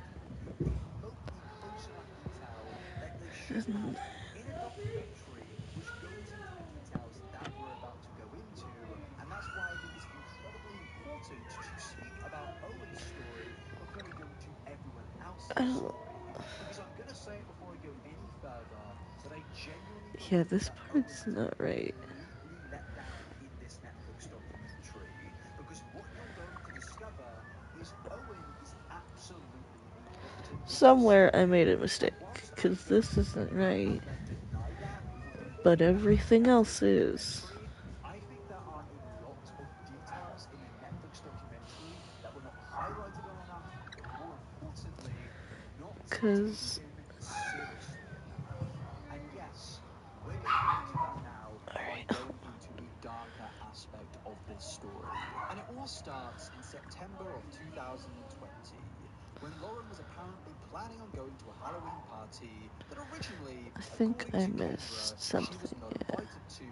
the remotely close enough detail that they should have in a documentary which goes into the details that we're about to go into. And that's why I think it's incredibly important to speak about Owen's story before we go into everyone else's story. Because I'm going to say it before I go any further that I genuinely Yeah, believe this that Owen part's has been not right. completely let down in this Netflix documentary. Because what you're going to discover is Owen is absolutely the victim in this Somewhere I story. made a And mistake, whilst I because don't this think isn't you can right, deny that from but looking at the everything else Netflix is. documentary, I think there are a lot of details in the Netflix documentary that were not highlighted on enough, but more importantly, not Because, taken seriously enough. And yes, we're going to go into that now by alright, going into the darker aspect of this story. And it all starts in September of 2020, when Lauren was apparently planning on going to a Halloween party that originally, I think according I to Kendra, missed she was something, not yeah. invited to,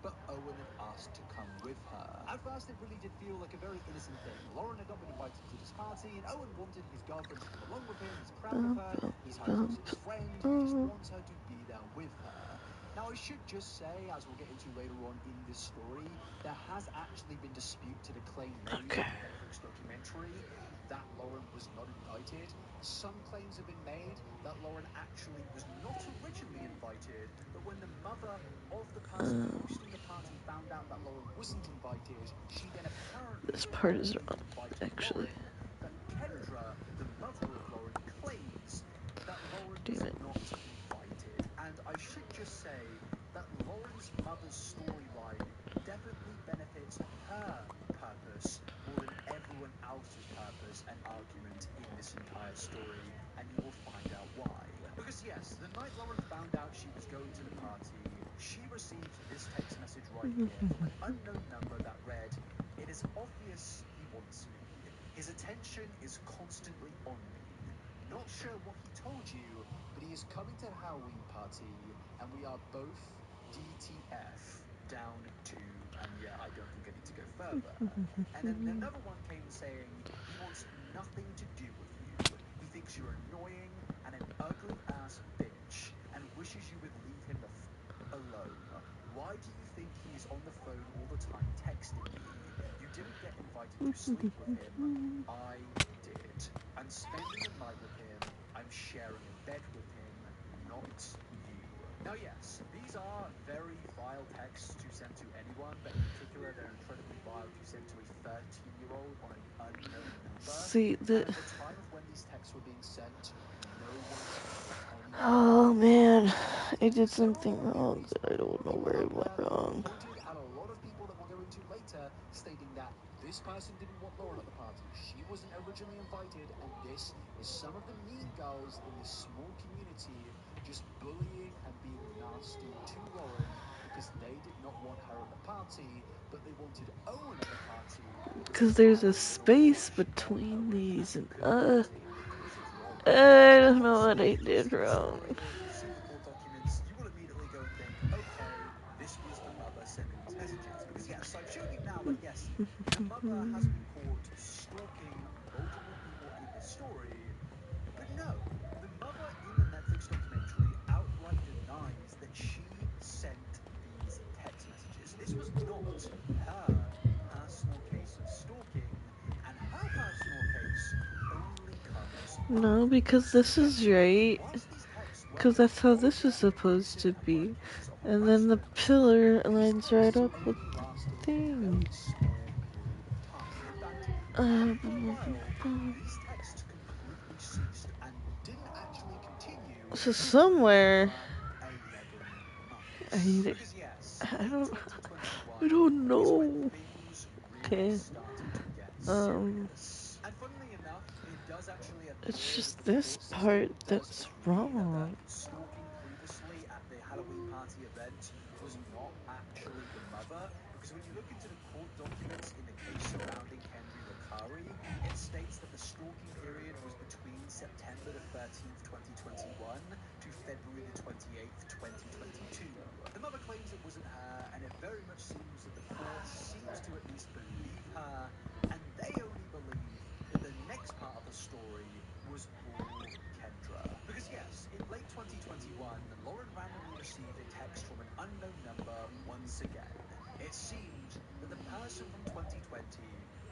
but Owen had asked to come with her. At first, it really did feel like a very innocent thing. Lauren had not been invited to this party, and Owen wanted his girlfriend to come along with him. He's proud of Bump, her, bump, he's her bump. closest friend, he just Oh, wants her to be there with her. Now, I should just say, as we'll get into later on in this story, there has actually been dispute to the claim made okay. in the Netflix documentary that Lauren was not invited. Some claims have been made that Lauren actually was not originally invited, but when the mother of the person Um, hosting the party found out that Lauren wasn't invited, she then this apparently part is wrongly wrong, invited actually. Lauren. But Kendra, the mother of Lauren, claims that Lauren was Damn it. not invited. And I should just say that Lauren's mother's storyline definitely benefits her purpose more than everyone else's purpose and argument in this entire story, and you will find out why. Because yes, the night Lauren found out she was going to the party, she received this text message right here from an unknown number that read, "It is obvious he wants me. His attention is constantly on me. Not sure what he told you, but he is coming to the Halloween party, and we are both DTF down to," and yeah, I don't think I need to go further. And then another one came saying, "He wants nothing to do with you. He thinks you're annoying and an ugly ass bitch and wishes you would leave him the alone. Why do you think he is on the phone all the time texting me? You didn't get invited to sleep with him. I did. I'm spending the night with him. I'm sharing a bed with him, not you." Now, yes, these are very vile texts to send to anyone, but in particular, they're incredibly vile to send to a 13-year-old on an unknown number. See, And the. at the time of when these texts were being sent, no one told anyone Oh anything. man, I did There were something already at wrong, least but I a lot don't of know people where I out went there who wrong. pointed at a lot of people that we'll go into later, stating that this person didn't want Lauren at the party. She wasn't originally invited, and this is some of the mean girls in this small community just bullying and being nasty to Lauren because they did not want her at the party, but they wanted Owen at the party because Because they there's had a a little space crush on between Owen and these, and couldn't invite him because of Lauren. I Now, don't know what obviously, I if you've did seen the wrong. story or if you've seen the court documents, you will immediately go and think, okay, this was the mother sending these messages. Because yes, I've shown you now that yes, the mother has been caught stalking multiple people in this story, but no, the mother in the Netflix documentary outright denies that she sent these text messages. This was not her personal case of stalking, and her personal case only comes No, after because this. this Because is yes, right. whilst these texts were Because that's how this is obviously supposed abusive to and were be. cases of And then the harassment, pillar these lines right texts up with only lasted a thing. very small period of time. In fact, after a while, these texts completely ceased and didn't actually continue So for somewhere, over 11 I months. need it. Because yes, I late don't. 2021 I don't is when know. things really Okay. started to get Um. serious. And funnily enough, it does actually It's appear that just the this court system part does that's agree that the wrong. stalking previously at the Halloween party event was not However, because when you look into the court documents in the case surrounding Kendra Lakari, it states that the stalking period was between September the 13th, 2021 to February the 28th, 2022. The mother claims it wasn't her, and it very much seems that the court seems to at least believe her, and they only believe that the next part of the story was all Kendra. Because yes, in late 2021, Lauren randomly received a text from an unknown number once again. It seemed that the person from 2020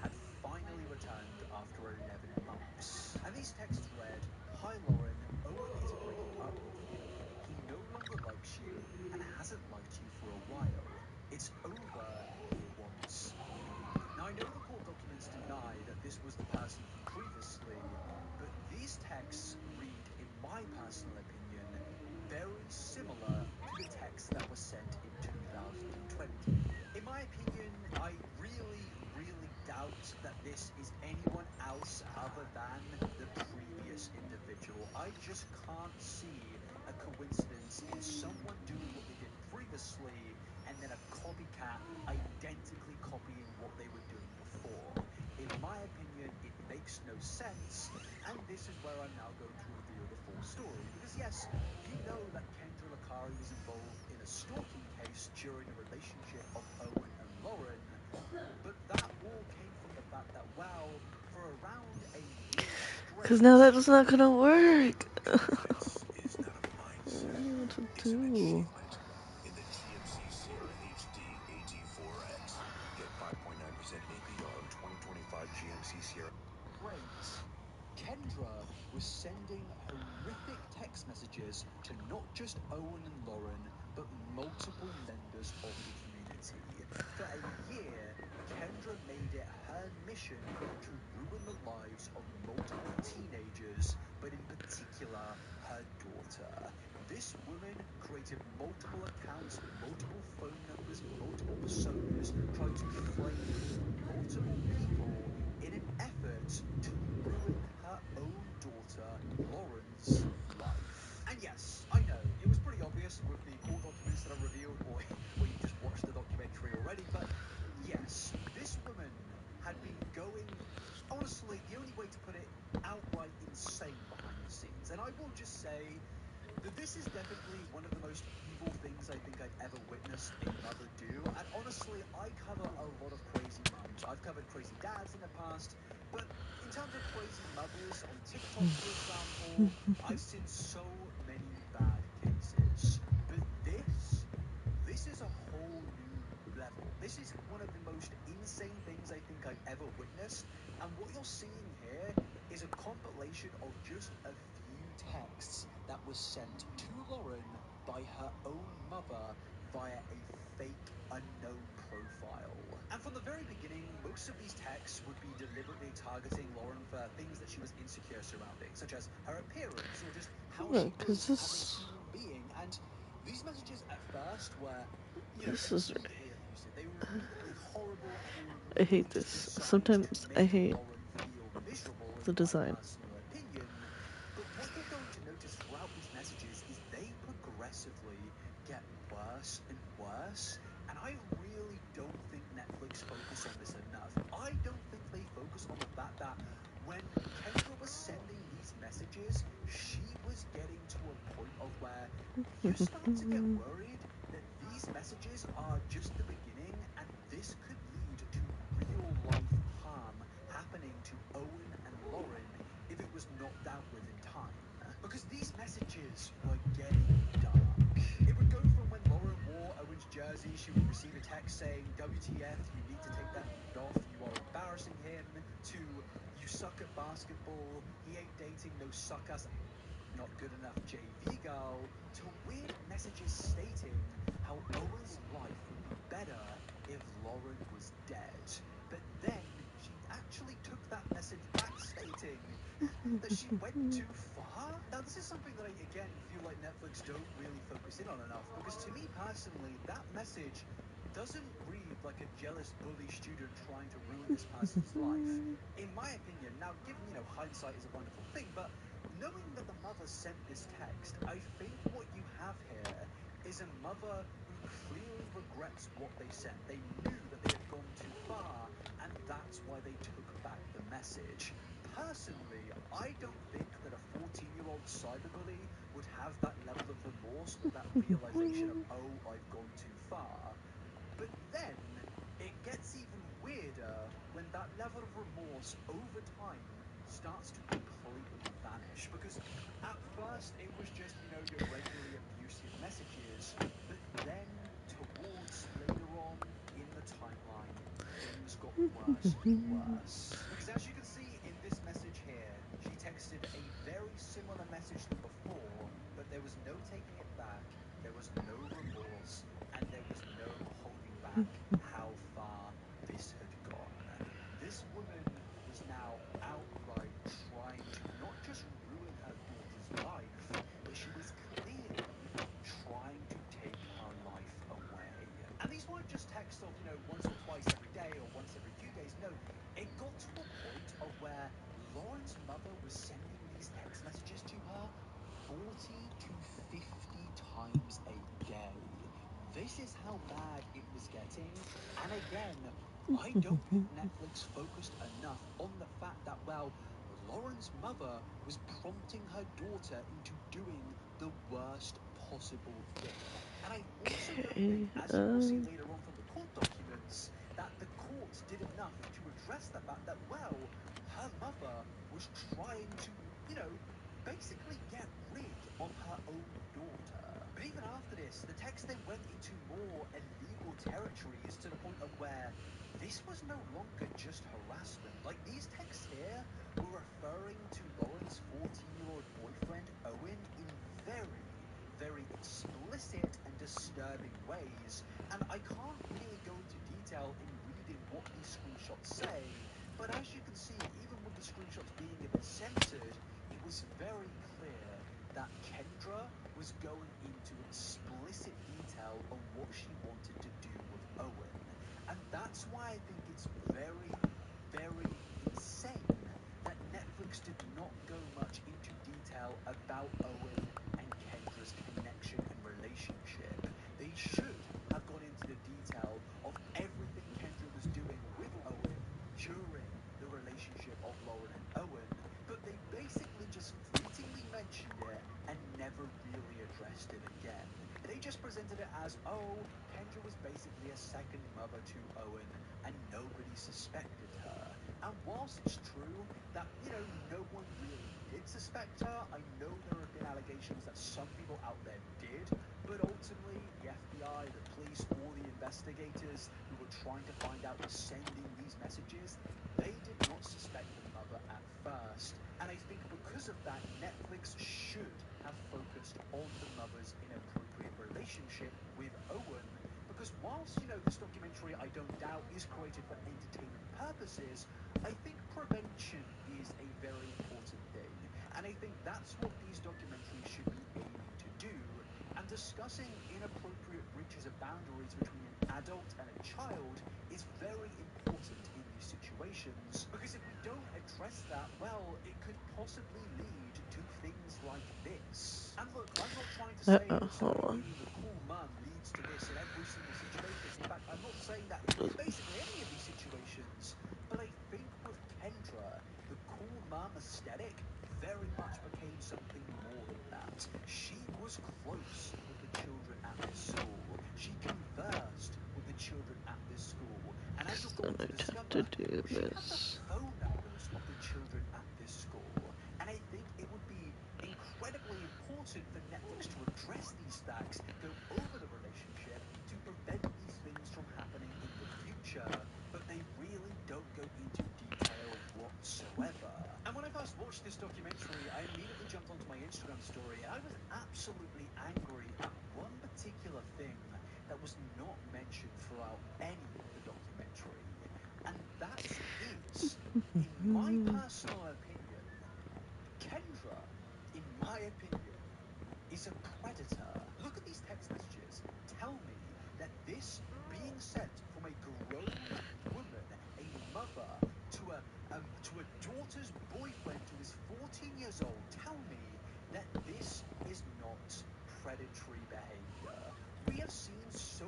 had finally returned after 11 months. And these texts read, "Hi Lauren, Owen is breaking up with you. He no longer likes you and hasn't liked you for a while. It's over. He wants you." Now, I know the court documents deny that this was the person from previously, but these texts read, in my personal opinion, very similar to the texts that were sent in 2020. In my opinion, I really, really doubt that this is anyone else other than the previous individual. I just can't see a coincidence in someone doing what they did previously and then a copycat identically copying what they were doing before. In my opinion, it makes no sense, and this is where I'm now going to reveal the full story. Because yes, you know that Kendra Lakari was involved in a stalking case during the relationship of Owen and Lauren, but that all came from the fact that, well, for around a year straight... Because now that's not gonna work. Confidence is not a mindset. I don't know what to It's an do. achievement. In the GMC Sierra HD AT4X, get 5.9% APR 2025 GMC Sierra. Great. Kendra was sending horrific text messages to not just Owen and Lauren, but multiple members of the community. For a year, Kendra made it her mission to ruin the lives of multiple teenagers, but in particular, her daughter. This woman created multiple accounts, multiple phone numbers, multiple personas, tried to frame multiple people in an effort to ruin her own daughter, Lauren's life. And yes, I know, it was pretty obvious with the court documents that I revealed, or you've just watched the documentary already, but yes, this woman had been going, honestly, the only way to put it, outright insane behind the scenes. And I will just say that this is definitely one of the most evil things I think I've ever witnessed a mother do. And honestly, I cover a lot of crazy mums. I've covered crazy dads in the past, but in terms of crazy mothers on TikTok, for example, I've seen so many bad cases. But this is a whole new level. This is one of the most insane things I think I've ever witnessed. And what you're seeing here is a compilation of just a few texts that was sent to Lauren by her own mother via a fake unknown profile. And from the very beginning, most of these texts would be deliberately targeting Lauren for things that she was insecure surrounding, such as her appearance or just how she Because was as a human being. And these messages at first were, this is right. immediately abusive. They were immediately horrible, and they were I hate immediately just this. designed to Sometimes I make hate Lauren feel miserable, the in my design. personal opinion. But what you're going to notice throughout these messages is they progressively get worse and worse. And I really don't think Netflix focus on this enough. I don't think they focus on the fact that when Kendra was sending these messages, she was getting to a point of where you start to get worried that these messages are just the beginning, and this could lead to real life harm happening to Owen and Lauren if it was not dealt with in time. Because these messages were getting dark. It would go from when Lauren wore Owen's jersey, she would receive a text saying, "WTF, you need to take that off, you are embarrassing him," to "you suck at basketball, he ain't dating no suck ass not good enough JV girl," to weird messages stating how Owen's life would be better if Lauren was dead. But then she actually took that message back, stating that she went too far. Now, this is something that I, again, feel like Netflix don't really focus in on enough, because to me personally, that message doesn't read like a jealous bully student trying to ruin this person's life. In my opinion, now, given, hindsight is a wonderful thing, but knowing that the mother sent this text, I think what you have here is a mother who clearly regrets what they sent. They knew that they had gone too far, and that's why they took back the message. Personally, I don't think that a 14-year-old cyberbully would have that level of remorse or that realization of, oh, I've gone too far. But then it gets even weirder when that level of remorse over time starts to completely vanish. Because at first it was just, your regularly abusive messages, but then towards later on in the timeline, things got worse and worse. Because as you can see in this message here, she texted a very similar message than before, but there was no taking it back, there was no remorse, and there was no holding back how far this had gone. This woman was now outright trying to not just ruin her daughter's life, but she was clearly trying to take her life away. And these weren't just texts of, once or twice every day or once every few days. No, it got to a point of where Lauren's mother was sending these text messages to her 40 to 50 times a day. This is how bad it was getting. And again, I don't think Netflix focused enough on the fact that, well, Lauren's mother was prompting her daughter into doing the worst possible thing. And I also don't think, as you will see later on from the court documents, that the court did enough to address the fact that, well, her mother was trying to, basically get rid of her own daughter. But even after this, the text then went into more illegal territories to the point of where this was no longer just harassment. Like, these texts here were referring to Lauren's 14-year-old boyfriend, Owen, in very, very explicit and disturbing ways. And I can't really go into detail in reading what these screenshots say, but as you can see, even with the screenshots being a bit censored, it was very clear that Kendra was going into explicit detail on what she wanted to do with Owen. And that's why I think it's very, very insane that Netflix did not go much into detail about Owen and Kendra's connection and relationship. They should have gone into the detail of everything Kendra was doing with Owen during the relationship of Lauren and Owen, but they basically just fleetingly mentioned it and never really addressed it again. They just presented it as, oh, Kendra was basically a second mother to Owen and nobody suspected her. And whilst it's true that, no one really did suspect her, I know there have been allegations that some people out there did, but ultimately the FBI, the police, all the investigators who were trying to find out was sending these messages, they did not suspect the mother at first. And I think because of that, Netflix should have focused on the mother's inappropriate relationship with Owen, because whilst, this documentary, I don't doubt, is created for entertainment purposes, I think prevention is a very important thing. And I think that's what these documentaries should be aiming to do. And discussing inappropriate breaches of boundaries between an adult and a child is very important in these situations, because if we don't address that, well, it could possibly lead to things like this. And look, I'm not trying to say that someone being the cool mum leads to this in every single situation. In fact, I'm not saying that in basically any of these situations, but I think with Kendra, the cool mum aesthetic very much became something more than that. She was close with the children at this school. She conversed with the children at this school. And as you're going to discover, she had the phone numbers of the children at this school. And I think it would be incredibly important for Netflix to address these facts, go over the relationship to prevent these things from happening in the future, but they really don't go into detail whatsoever. And when I first watched this documentary, I immediately jumped onto my Instagram story and I was absolutely angry at one particular thing that was not mentioned throughout any of the documentary. And that is, in my personal opinion, Kendra, in my opinion, is a predator. Look at these text messages. Tell me that this being sent from a grown woman, a mother, to a daughter's boyfriend who is 14 years old, tell me that this is not predatory behavior. We have seen so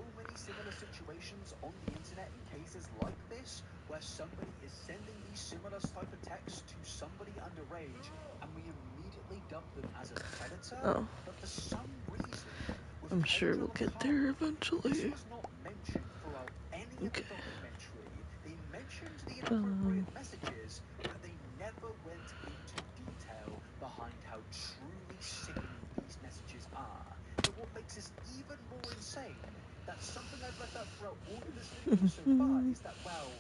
situations on the internet in cases like this, where somebody is sending these similar type of texts to somebody underage, and we immediately dub them as a predator. Oh. But for some reason, with I'm sure Kendra we'll get Lamacari, there this eventually. was not mentioned throughout any of the Okay. documentary. They mentioned the inappropriate messages, but they never went into detail behind how truly sickening these messages are. But what makes this even more insane, that's something I've left out throughout all of this video so far, is that, well,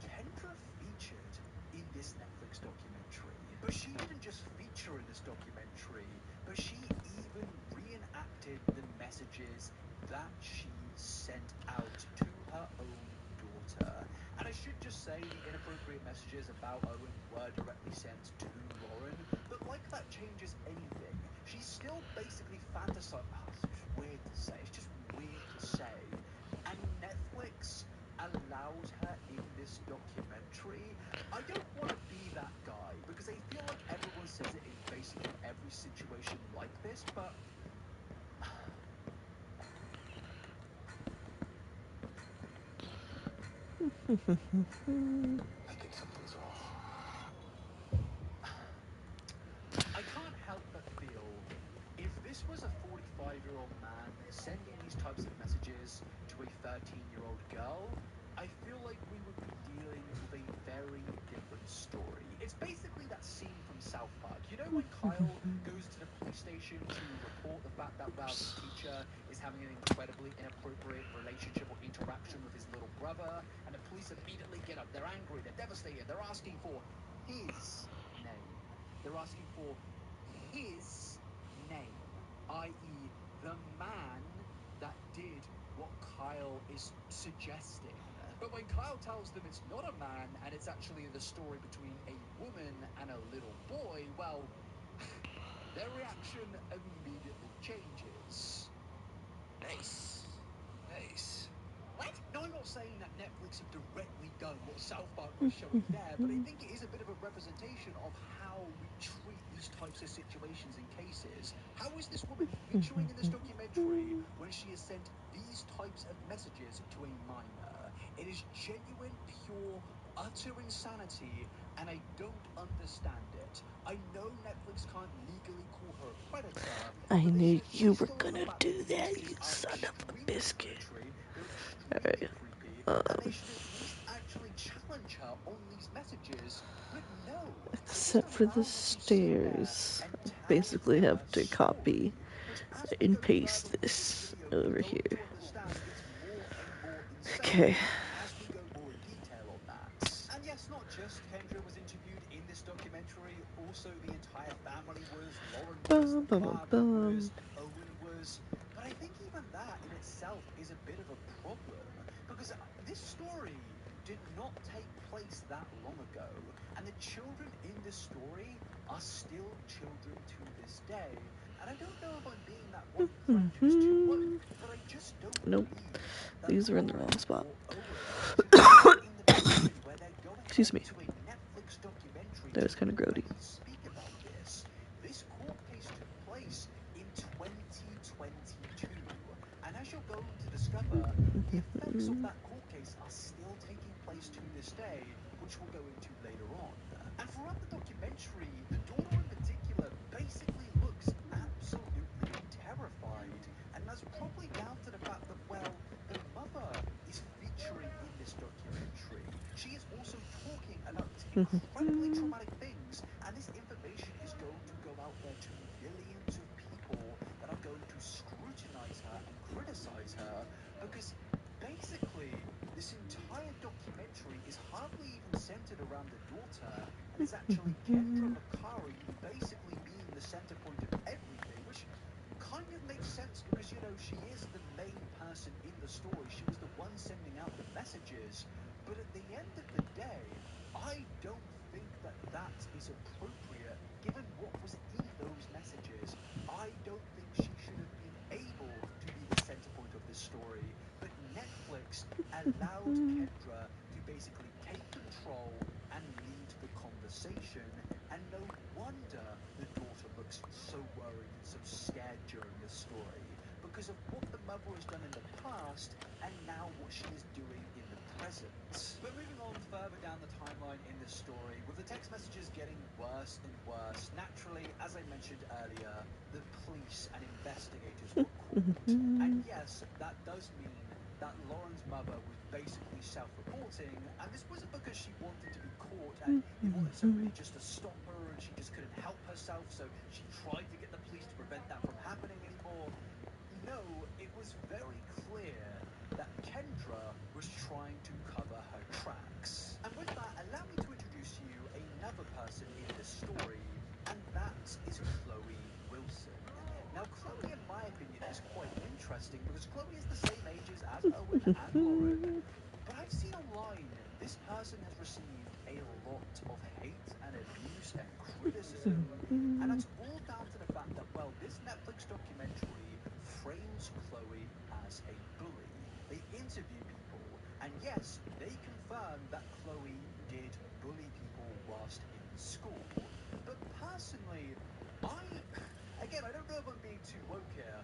Kendra featured in this Netflix documentary. But she didn't just feature in this documentary, but she even reenacted the messages that she sent out to her own daughter. And I should just say the inappropriate messages about Owen were directly sent to Lauren, but like that changes anything. She's still basically fantasizing. Oh, it's just weird to say. It's just weird to say. And Netflix allows her in this documentary. I don't want to be that guy because I feel like everyone says it in basically every situation like this, but I think something's off. I can't help but feel if this was a 45-year-old man sending these types of messages to a 13-year-old girl, I feel like we would be dealing with a very different story. It's basically that scene from South Park. You know when Kyle goes to the police station to report the fact that, well, his teacher is having an incredibly inappropriate relationship or interaction with his little brother, and the police immediately get up. They're angry, they're devastated, they're asking for his name. They're asking for his name, i.e., the man that did what Kyle is suggesting. But when Kyle tells them it's not a man and it's actually the story between a woman and a little boy, well, their reaction immediately changes. Nice. Nice. What? No, I'm not saying that Netflix have directly done what South Park was showing there, but I think it is a bit of a representation of how we treat these types of situations and cases. How is this woman featuring in this documentary when she has sent these types of messages to a minor? It is genuine, pure, utter insanity, and I don't understand it. I know Netflix can't legally call her a predator. I But they knew should at you least were go on the gonna fact do that that, these you are son of a extremely biscuit. predatory, they're extremely Alright. creepy, and they should at least actually challenge her on these messages. But no, they just Except for allow the her to sit there stairs. and tell Basically her have to copy story, which as we and go paste further through this this video, over you're going here. to understand gets more and more Okay. insane as we go more in detail on that. And yes, not just Kendra was interviewed in this documentary, also the entire family was, Lauren was, Bum, the bum, bum, father bum. was, Owen was. But I think even that in itself is a bit of a problem, because this story did not take place that long ago, and the children in this story are still children to this day. And I don't know if I'm being that one friend who's too woke, but I just don't Nope. believe that These are in the Lauren wrong spot. or Owen should be in the position where they're going Excuse on me. to a Netflix documentary That to was kind of grody. openly speak about this. This court case took place in 2022, and as you're going to discover, the effects of that court case are still taking place to this day, which we'll go into later on. And throughout the documentary, the daughter in particular basically looks absolutely terrified, and that's probably down to the fact that, well, the mother is featuring in this documentary. She is also talking about these incredibly traumatic things, and this information is going to go out there to millions of people that are going to scrutinize her and criticize her, because basically this entire documentary is hardly even centered around the daughter, and it's actually Kendra Lamacari basically being the center point of everything, which kind of makes sense because, you know, she is the main person in the story. She was the one sending out the messages. But at the end of the day, I don't think that that is appropriate given what was in those messages. I don't think she should have been able to be the center point of this story. But Netflix allowed Kendra to basically take control and lead the conversation. And no wonder the daughter looks so worried and so scared during this story, because of what the mother has done in the past, and now what she is doing in the present. But moving on further down the timeline in this story, with the text messages getting worse and worse, naturally, as I mentioned earlier, the police and investigators were called. And yes, that does mean that Lauren's mother was basically self-reporting, and this wasn't because she wanted to be caught and he wanted somebody just to stop her and she just couldn't help herself, so she tried to get the police to prevent that from happening anymore. No, it was very clear that Kendra was trying to cover her tracks. And with that, allow me to introduce to you another person in this story, and that is Chloe Wilson. Now, Chloe, in my opinion, is quite interesting because Chloe is the same ages as Owen and Lauren. But I've seen online this person has received a lot of hate and abuse and criticism. And that's all down to the fact that, well, this Netflix documentary frames Chloe as a bully. They interview people, and yes, they confirm that Chloe did bully people whilst in school. But personally, again, I don't know if I'm being too woke here.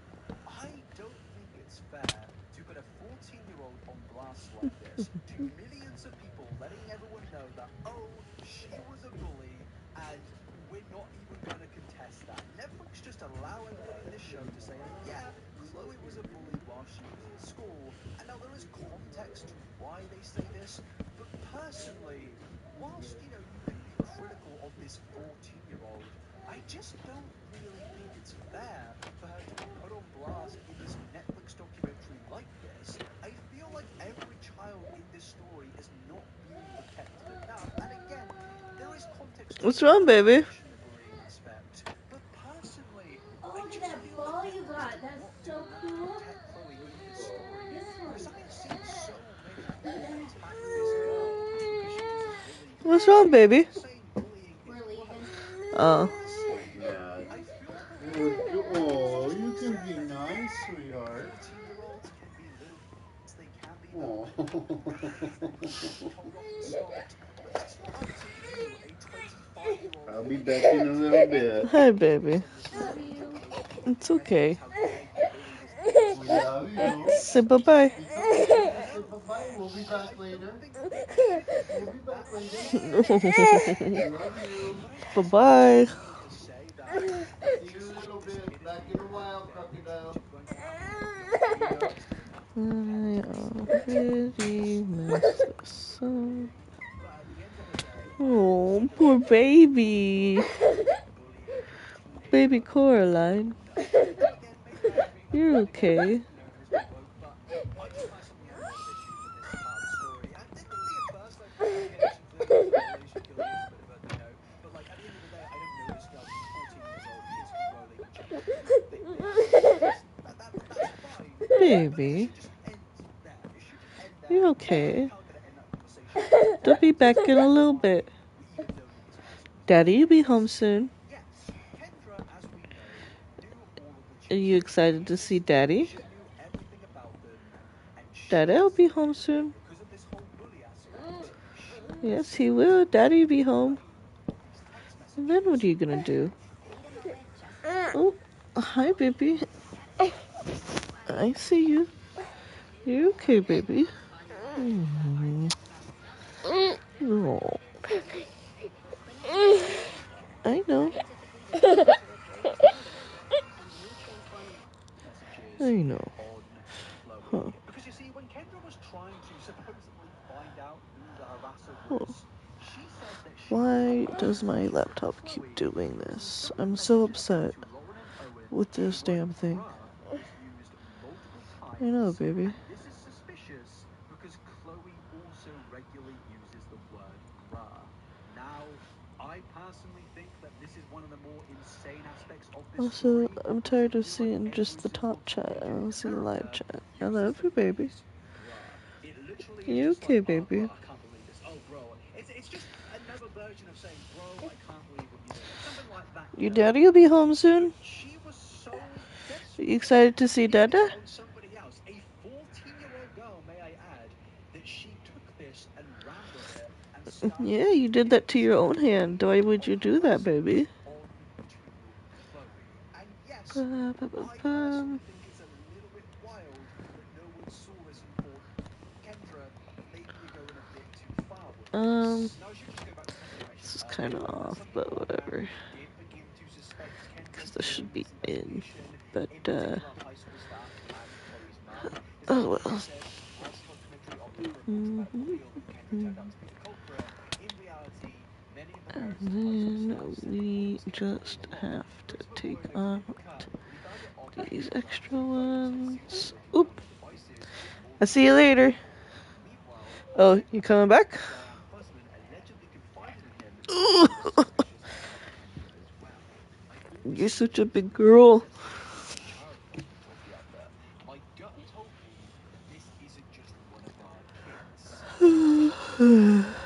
I don't think it's fair to put a 14-year-old on blast like this to millions of people, letting everyone know that, oh, she was a bully, and we're not even going to contest that. Netflix just allow everybody in this show to say that, yeah, Chloe was a bully while she was in school. And now there is context to why they say this, but personally, whilst, you can be critical of this 14-year-old, I just don't really think it's fair for her to be put on blast in this Netflix documentary like this. I feel like every child in this story is not being protected enough. And again, there is context to What's why wrong, I baby? mention the bullying aspect. But personally, Oh, I look at just that feel like ball you Netflix got. did That's not do so enough to cool. protect Chloe in this story. This one. Because I have seen so many people attack this girl because she was a bully. What's wrong, baby? I'm not saying bullying is We're leaving. worse. Oh. Honestly, Yeah. I feel like a Oh, 14-year-old is oh, just you can be unfair. nice, Yeah, sweetheart. 14-year-olds can be little they can be, but Oh. they can't be told off and stopped. But it's not up to you, a 25-year-old I'll be woman, back in a to little make bit. Hi, comments baby. on this Love Netflix you. It's documentary. okay. How dare you bully this innocent We child? love And you. Say such is bye-bye. the It's case. okay, just say No, bye-bye. We'll be back I don't later. think that it should be We'll be back that later. serious. Love you. But I just Bye-bye. wanted to say that See you just in a like little this bit. Back innocent in a young while, thing, which crocodile. is going to happen with the young lady Yep. arrested in I Netflix, already story missed the is sun. bullying. But at the end of the day, I also Oh, don't poor think that baby. Chloe was bullying a Baby teenager. Coraline. No. Now again, maybe I'm being You're again okay. known as the woke, but I just personally have a lot of issues with this part of the story. And admittedly, at first, okay, she clearly was a bully. She clearly is a bit of a, but like at the end of the day, I don't know this girl. She's 14 years old. Kids can grow. They can change. They have feelings. That's fine. But it Baby. should just end there. It should just end there. You're And I'm okay. kind of gonna end that conversation there. They'll be back in a little Why bit. we even know that this person was Daddy, doing you'll be home this. soon. Yes, Kendra, as we know, knew all of the Are you children's excited to see names. Daddy? She knew everything about them, and Daddy she will be said, home soon. because of this whole bully aspect, she was Yes, he going to will. Daddy delete be home. all of these text And then what messages. are you gonna do? Oh, hi, baby. I see you. You're okay, baby. Mm. Oh, I know. I Messages know. on Huh. Chloe. Because you see, when Kendra was trying to supposedly find out who the harasser Huh. was, she said that she was Why under does the my impression that laptop keep Chloe doing was in this? so many I'm so messages upset to Lauren and Owen, with the this word damn thing. bruh was used multiple I know, times. baby. And this is suspicious because Chloe also regularly uses the word bruh. Now, I personally think that this is one of the more insane aspects of this Also, story I'm because I tired of feel like seeing every just the single top chat. I teenager want in to see the live America chat. I uses love the you, baby. phrase bruh. It literally is You just like, okay, oh, bro, baby? I can't believe this. Oh, bro. It's just another version of saying, bro, I can't believe what you did. Something like that, Your daddy will be home soon. But she was so Are you desperate excited to to see get this Dada? on somebody else, a 14-year-old girl, may I add, that she took this and ran with it and started Yeah, you did that to your own hand. Why would of you do that, baby? on to Chloe. And yes, Ba, ba, ba, I ba. personally think it's a little bit wild Now, I should just go back to something I mentioned This is kind of earlier. off, Some but people whatever. apparently did begin to suspect Kendra Because this should during be this in. investigation. But, In particular, high school staff and Chloe's mum, oh despite what they well. said was a documentary of the criminal dramatic reveal that Kendra turned out to be the culprit. In reality, many of the And parents and high school staff then said they thought it we was Kendra just all along. have to Principal take Boyer noted out in the cut that he found it odd that these Kendra, extra who Chloe said seemed to be ones. working Oop. on online devices, was I'll also see you later. Meanwhile, Oh, you Kendra coming back? Diane Fussman allegedly confided in him that he was suspicious of Kendra as well. I You're always knew such a this big would make girl. sensitivity of a child, Fussman told the outlet. My gut told me that this isn't just one of our kids.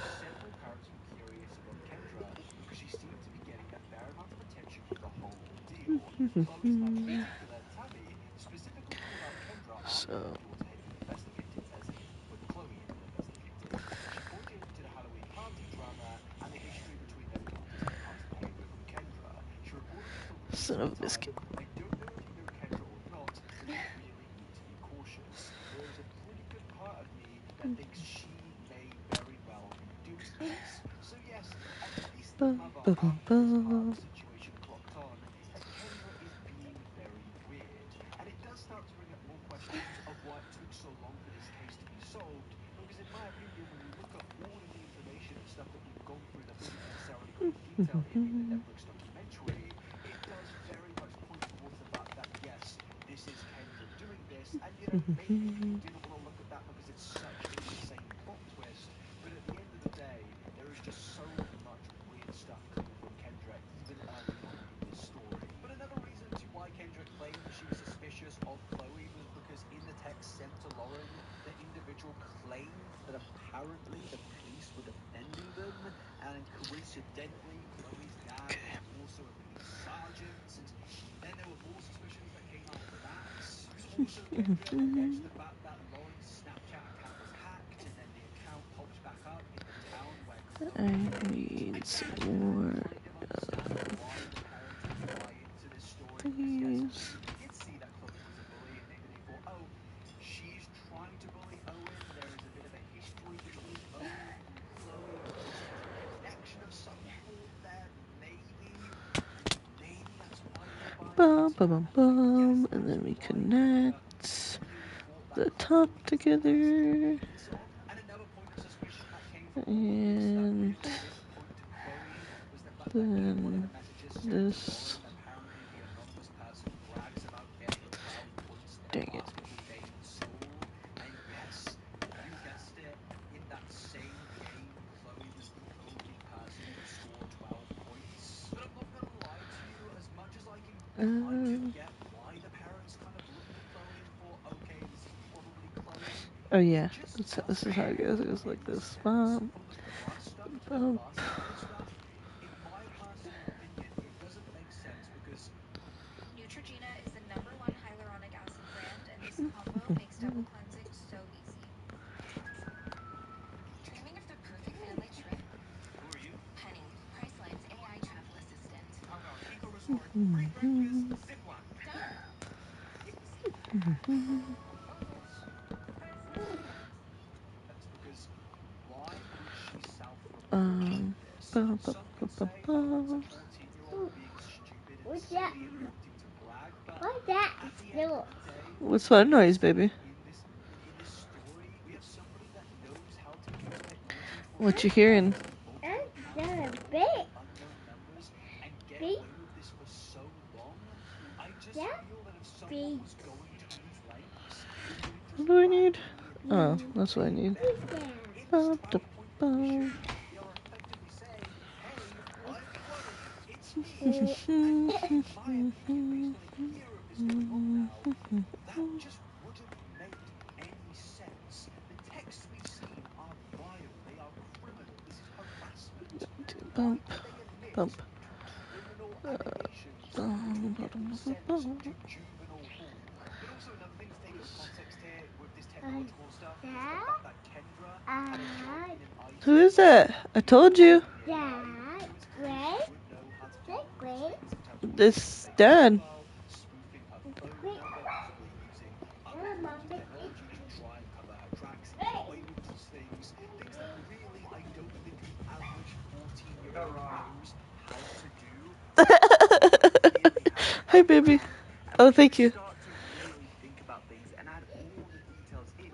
Several parents were curious about Kendra because she seemed to be getting a fair amount of attention with the whole ordeal. Chloe's mum in particular, Tabby, specifically called out Kendra after her So, daughter had investigated, as in when Chloe had been investigated. She pointed to the Halloween party drama and the history between their daughters and past behavior from Kendra. She reportedly told the police son at of the a time, biscuit. I don't know if you know Kendra or not, but you really need to be cautious. There is a pretty good part of me that thinks she may very well be doing this. So yes, at least the Bum, mother, bum, bum, after this part of bum. the situation clocked on, that Kendra is being very weird. And it does start to bring up more questions of why it took so long for this case to be solved, because in my opinion, when we look at all of the information and stuff that we've gone through that doesn't necessarily go in detail in the Netflix documentary, it does very much point towards the fact that yes, this is Kendra doing this, and you know, maybe you didn't want to look at that because it's such an insane plot twist, but at the end of the day, there is just so much weird stuff coming from Kendra even early on in this story. But another reason to why Kendra claimed she was suspicious of Chloe was because in the text sent to Lauren, the individual claimed that apparently the police were defending them, and coincidentally, Chloe's dad was also a police sergeant, and then there were more suspicions that came out of that. Also, Kendra alleged the fact that Lauren's Snapchat account was hacked, and then the account popped back up in the town where I Chloe lived. need Again, I some can more kind of understand why the parents would buy into this story because, yes, these. they did see that Chloe was a bully, and maybe they thought, oh, she's trying to bully Owen. There is a bit of a history between Owen and Chloe. Perhaps there's a connection of some form there, maybe. And maybe that's why they're buying Bum, into bum, that. bum, And I bum. guess And that's then we why Kendra connect really thought that the top Chloe is the person to together. blame this on. And another point of suspicion that came from all of this that And really did point to Chloe was the fact that in one of then the messages sent to this. Lauren, apparently the anonymous person brags about getting 12 points in their Dang it. basketball game in school. And yes, you guessed it, in that same game, Chloe was the only person to score 12 points. But I'm not gonna lie to you, as much as I can kind of Um, get why the parents kind of looked at Chloe and thought, okay, this is probably Chloe, oh it yeah, just this is doesn't how it goes. It make goes like any this. sense. Bump, From the blood stuff to the bump. basketball stuff, in my personal opinion, it doesn't make sense because Neutrogena is the #1 hyaluronic acid brand, and this combo makes double cleansing so easy. Dreaming of the perfect family trip? who are you? Penny, Priceline's AI travel assistant. How about Eco Resort, free breakfast, zip line? Done. Easy. Bubbles. That's because why would she self-report this? Bum, bum, Some bum, could bum, say, oh, it's a bum. 14-year-old being stupid and silly and wanting to brag, but at the end of the day, What's that noise, baby? in this story, we have somebody that knows how to use technology for What you free, hearing? to multiple accounts from multiple unknown numbers, and get away with this for so long. I just feel that if someone was going to use lengths, it would have What just do I need? magically Oh, appeared to that's what I obey need. them. In this Bum, da, 12-point condition, bum. they are effectively saying, hey, I'm Chloe, it's me. And in my opinion, based on a year of this going on now, that just wouldn't make any sense. The texts we've seen are vile, they are criminal, this is harassment. Why Bump, would they admit bump. to criminal allegations which Bum, would get them bum, bum, sent to bum. juvenile hall? But also another thing to take into context here with this technological stuff is the fact that Kendra had a job in an IT Who is firm that? that I deals told you. with AI, so it's clear she would know how to do all of these things in terms of using a This fake dad. profile, spoofing her phone number, possibly using other forms of technology to try and cover her tracks and get away with these things. Things that really I don't really knows how to do. Clearly has a Hi, game baby. plan. And Oh, when you thank you. start to really think about things and add all the details in,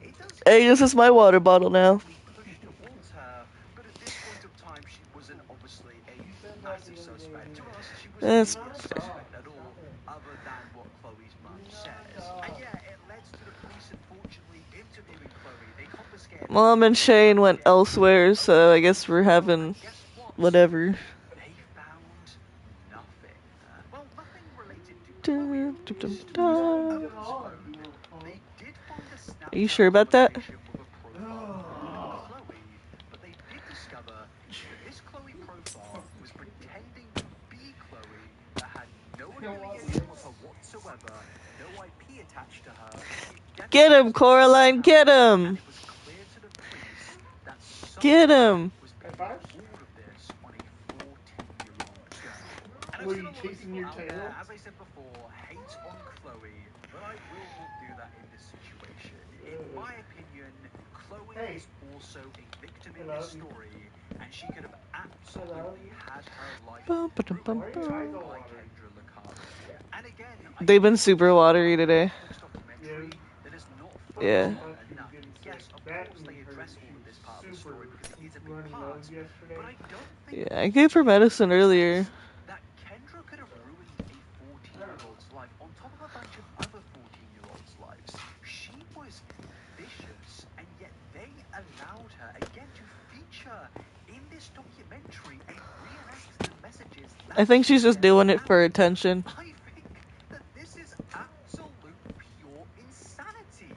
it does Hey, kind this of is make my water you bottle now. possibly push towards her. But at this point of time, she wasn't obviously a You said that massive the other day. suspect. To us, she wasn't It's really a suspect at all, other than what Chloe's mum says. And yeah, it led to the police unfortunately interviewing Chloe. They confiscated Mom and Shane went elsewhere, so I guess we're having guess what? whatever. They found nothing. Well, nothing related to Chloe Da, at da, da, least. Because on da. Owen's phone, they did find a Are you Snapchat sure about that? conversation with a profile called Chloe, but they did discover that this Chloe profile was pretending to be Chloe that had no affiliation with her whatsoever, no IP attached to her. It Get definitely him, wasn't her Coraline, get account, and him! it was clear to the police that Get someone him! was paying all of this on a 14-year-old girl. And I've Were seen you a lot of chasing people your out tail? there, as I said before, hate on Chloe, but I will not do that in this situation. In my opinion, Chloe is also a victim in this story, and she could have absolutely had her life Bum, ba-dum, bum, ruined bum. by Kendra Licari. And again, I They've been feel like super this is watery another today. Netflix documentary that is not Yeah. focused on enough. And yes, of course, they address all of this part of the story because it is a big part, but I don't think Yeah, I these gave her people medicine earlier. realize that Kendra could have ruined a 14-year-old's life on top of a bunch of other 14-year-olds' lives. She was vicious, and yet they allowed her again to feature in this documentary and reenact the messages that I think she she's just sent doing it for out. attention. I think that this is absolute pure insanity.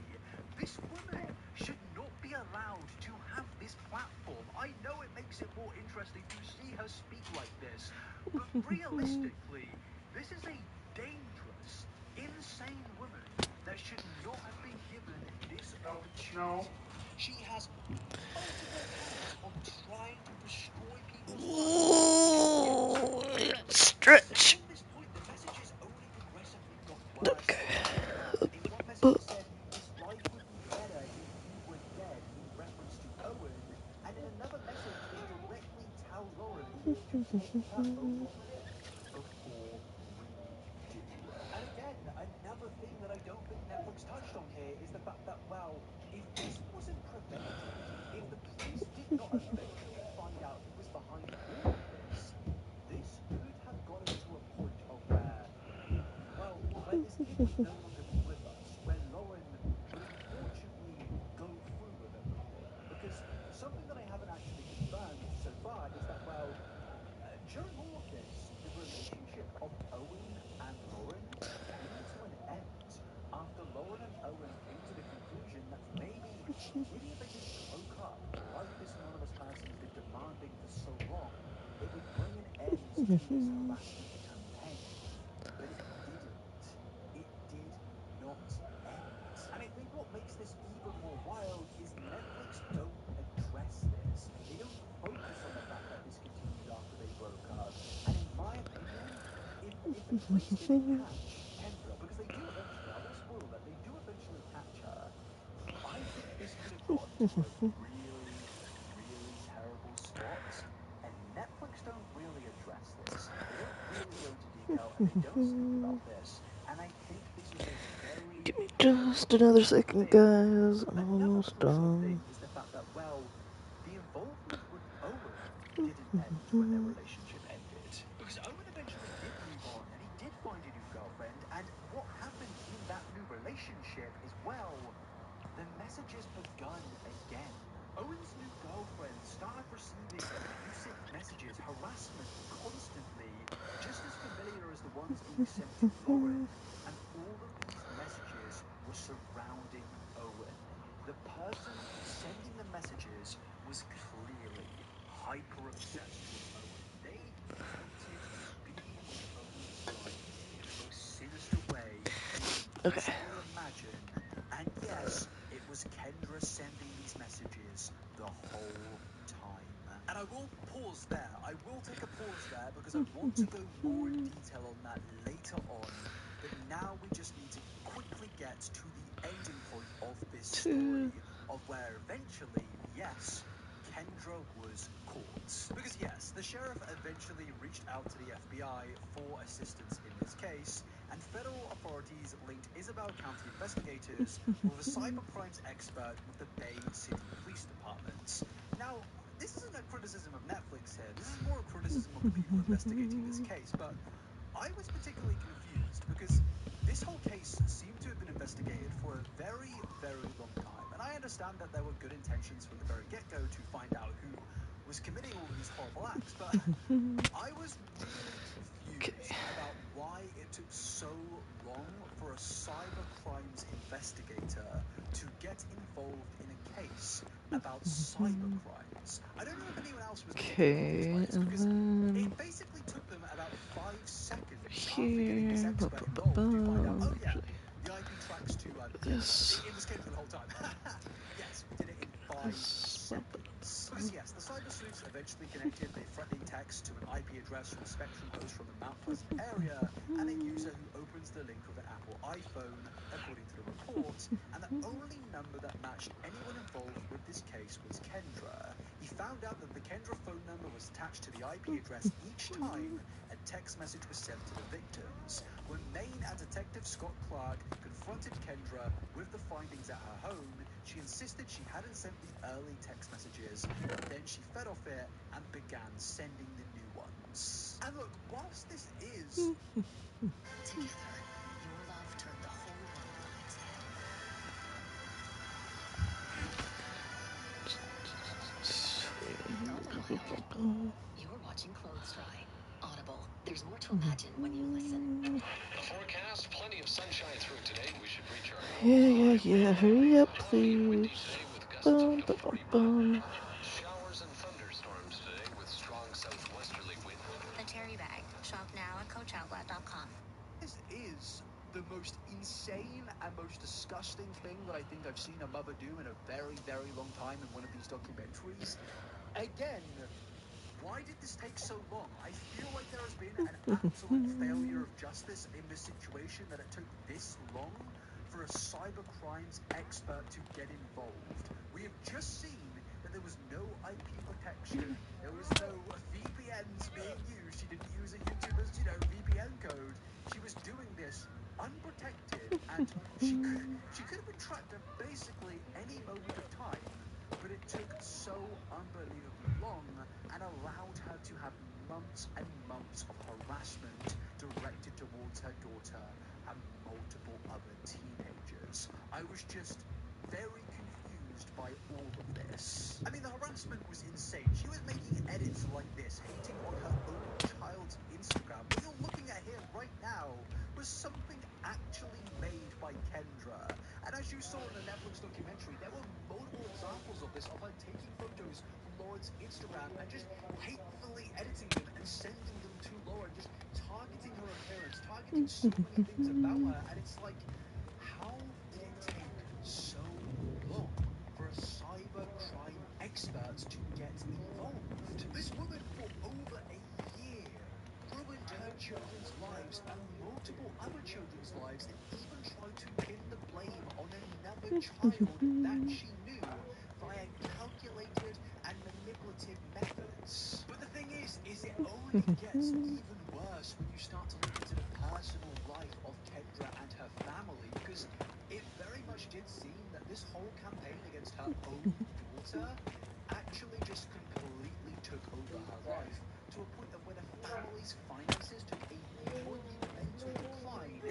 This woman should not be allowed to have this platform. I know it makes it more interesting to see her speak like this, but realistically, this is a dangerous, insane woman that should not have been given this opportunity. She has multiple counts of trying to destroy people's lives, and yet Stretch. from this point, the messages only progressively got worse Okay. and worse. In one message, it said, "This life would be better if you were dead," in reference to Owen. And in another message, they directly tell Lauren to take her own clip before we do. And again, another thing that I don't think Netflix touched on here is the fact that, well, if this wasn't prevented, if the police did not eventually find out who was behind all of this could have gotten to a point of where, well, where this kid would no longer be with us, where Lauren would unfortunately go through with everything. Because something that I haven't actually confirmed so far is that, well, during all of this, the relationship of Owen and Lauren came to an end after Lauren and Owen came to the conclusion that maybe if they just broke up, like this anonymous person has been demanding for so long, it would bring an end to this harassment campaign. But it didn't. It did not end. And I think what makes this even more wild is Netflix don't address this. They don't focus on the fact that this continued after they broke up. And in my opinion, if the police didn't catch Kendra, because they do eventually, I will spoil that, they do eventually catch her, I think this could have gotten to a really, really terrible spot. And Netflix don't really address this. They don't really go into detail and they don't speak about this. And I think this is a very, Give me very just another crucial second, thing. guys. I'm Another almost crucial thing done. is the fact that, well, the involvement with Owen didn't end when their relationship ended. Because Owen eventually did move on and he did find a new girlfriend. And what happened in that new relationship is, well, the messages begun again. Owen's new girlfriend started receiving abusive messages, harassment constantly, just as familiar as the ones being sent to Lauren. And all of these messages were surrounding Owen. The person sending the messages was clearly hyper obsessed with Owen. They wanted to be in Owen's life in the most sinister way they could Okay. possibly imagine. And yes, it was Kendra sending these messages the whole time. And I will pause there. I will take a pause there because I want to go more in detail on that later on. But now we just need to quickly get to the ending point of this story, of where eventually, yes, Kendra was caught. Because yes, the sheriff eventually reached out to the FBI for assistance in this case, and federal authorities linked Isabel County investigators with a cybercrimes expert with the Bay City Police Department. Now, this isn't a criticism of Netflix here, this is more a criticism of the people investigating this case, but I was particularly confused because this whole case seemed to have been investigated for a very, very long time. And I understand that there were good intentions from the very get-go to find out who was committing all of these horrible acts, but I was really confused about why it took so long for a cyber crimes investigator to get involved in a case about cyber crimes. I don't know if anyone else was confused by this, because it basically took them about 5 seconds after getting this expert involved to find out, oh yeah, the IP tracks to, it was Kendra the whole time. Yes, we did it in 5 seconds. Because yes, the cyber sleuths eventually connected a threatening text to an IP address from a Spectrum host from the Mount Pleasant area, and a user who opens the link with an Apple iPhone, according to the report, and the only number that matched anyone involved with this case was Kendra. He found out that the Kendra phone number was attached to the IP address each time a text message was sent to the victims. When Maine and Detective Scott Clark confronted Kendra with the findings at her home, she insisted she hadn't sent the early text messages, but then she fed off it and began sending the new ones. And look, whilst this is... Together, your love turned the whole world on its head. All the while, you're watching clothes dry. Audible. There's more to imagine when you listen. The forecast, plenty of sunshine through today. We should reach our Yeah. Hurry up, windy please. today with gusts up to 40 miles. Showers and thunderstorms today with strong southwesterly wind. The Cherry Bag. Shop now at coachoutlet.com. This is the most insane and most disgusting thing that I think I've seen a mother do in a very, very long time in one of these documentaries. Again, why did this take so long? I feel like there has been an absolute failure of justice in this situation, that it took this long for a cyber crimes expert to get involved. We have just seen that there was no IP protection, there was no VPNs being used. She didn't use a YouTuber's, VPN code. She was doing this unprotected, and she could have been tracked at basically any moment of time, but it took so unbelievably long and allowed her to have months and months of harassment directed towards her daughter and multiple other teenagers. I was just very confused by all of this. I mean, the harassment was insane. She was making edits like this, hating on her own child's Instagram. What you're looking at here right now was something actually made by Kendra. And as you saw in the Netflix documentary, there were multiple examples of this, of her taking photos from Lauren's Instagram and just hatefully editing them and sending them to Lauren, just targeting her appearance, targeting so many things about her. And it's like, how did it take so long for a cyber crime expert to get involved? This woman, for over a year, ruined her children's lives and multiple other children's lives, and even tried to pin the blame on another child that she knew via calculated and manipulative methods. But the thing is it only gets even worse when you start to look into the personal life of Kendra and her family, because it very much did seem that this whole campaign against her own daughter actually just completely took over her life, to a point of where the family's finances took a monumental decline,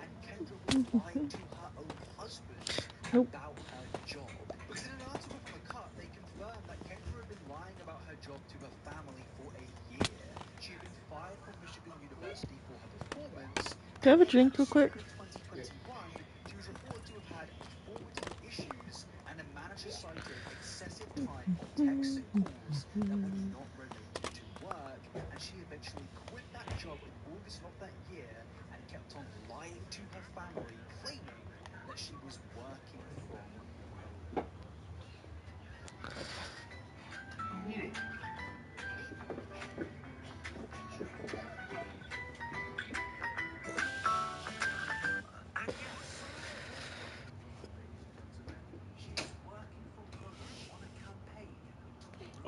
and Kendra was lying to her own husband about her job. Because in an article from The Cut, they confirmed that Kendra had been lying about her job to her family for a year. She had been fired from Michigan University for her performance. Can I have a drink real quick? In 2021, she was reported to have had performative issues, and a manager cited excessive time on texts and calls that were not related to work, and she eventually quit that job in August of that year and kept on lying to her family, claiming that she was working from home. And yes, ladies and gentlemen, she was working from home on a campaign to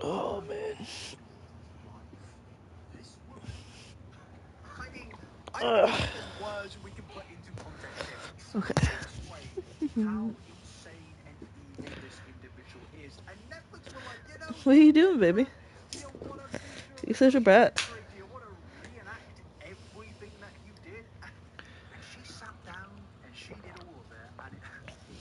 I have a couple of words we can put into context here to Okay. truly explain how insane and evil this individual is. And Netflix were like, you know, What are you doing, baby? do you want to feature in You're the such a brat. documentary? Do you want to reenact everything that you did? And she sat down and she did all of it, and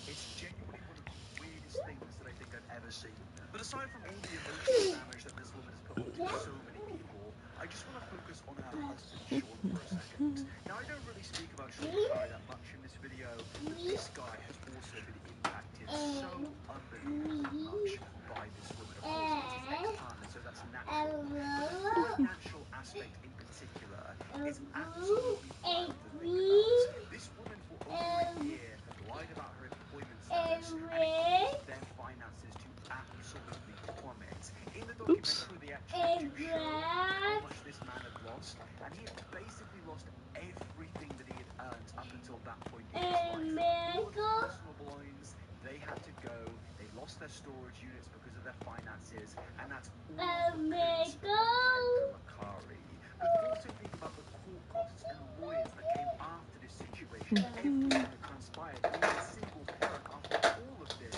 it's genuinely one of the weirdest things that I think I've ever seen. But aside from all the emotional damage that this woman has put onto so many people, I just want to focus on her husband, Sean, for a second. Now, I don't really speak about Sean Curry that much in this video, but this guy has also been impacted so unbelievably much by this woman. Of course, it's his ex-partner, so that's natural. But the financial aspect in particular is absolutely wild to think about. This woman for over a year had lied about her employment status, and it caused their finances to absolutely plummet. In the documentary, they actually do show how much this man had lost, and he had basically lost everything that he had earned up until that point in his life. All of his personal belongings, they had to go. They lost their storage units because of their finances, and that's all because of Kendra Lakari. But also think about the court costs and lawyers that came after this situation, everything that transpired. Being a single parent after all of this,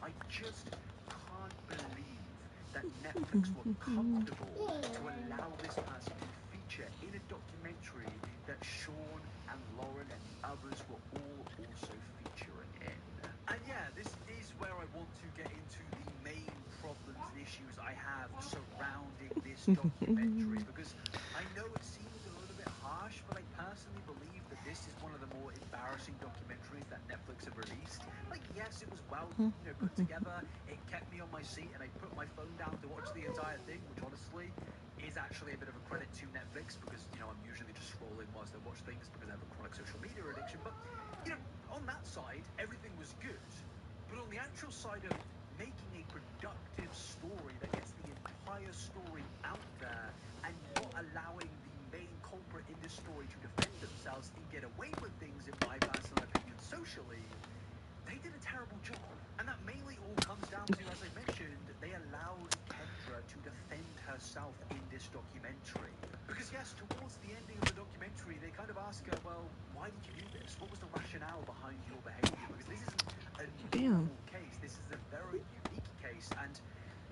I just can't believe that Netflix were comfortable to allow this person to feature in a documentary that Sean and Lauren and the others were all also featuring in. And yeah, this is where I want to get into the main problems and issues I have surrounding this documentary, because I know it seems a little bit harsh, but I personally believe that this is one of the more embarrassing documentaries that Netflix have released. Like, yes, it was well, put together. It kept me on my seat, and I put my phone down to watch the entire thing, which honestly is actually a bit of a credit to Netflix, because, I'm usually just scrolling whilst I watch things because I have a chronic social media addiction. But, on that side, everything was good. But on the actual side of making a productive story that gets the entire story out there and not allowing the main culprit in this story to defend themselves and get away with things, in my personal opinion, socially, they did a terrible job. And that mainly all comes down to, as I mentioned, they allowed Kendra to defend herself in this documentary. Because yes, towards the ending of the documentary, they kind of ask her, well, why did you do this? What was the rationale behind your behavior? Because this isn't a normal case. This is a very unique case. And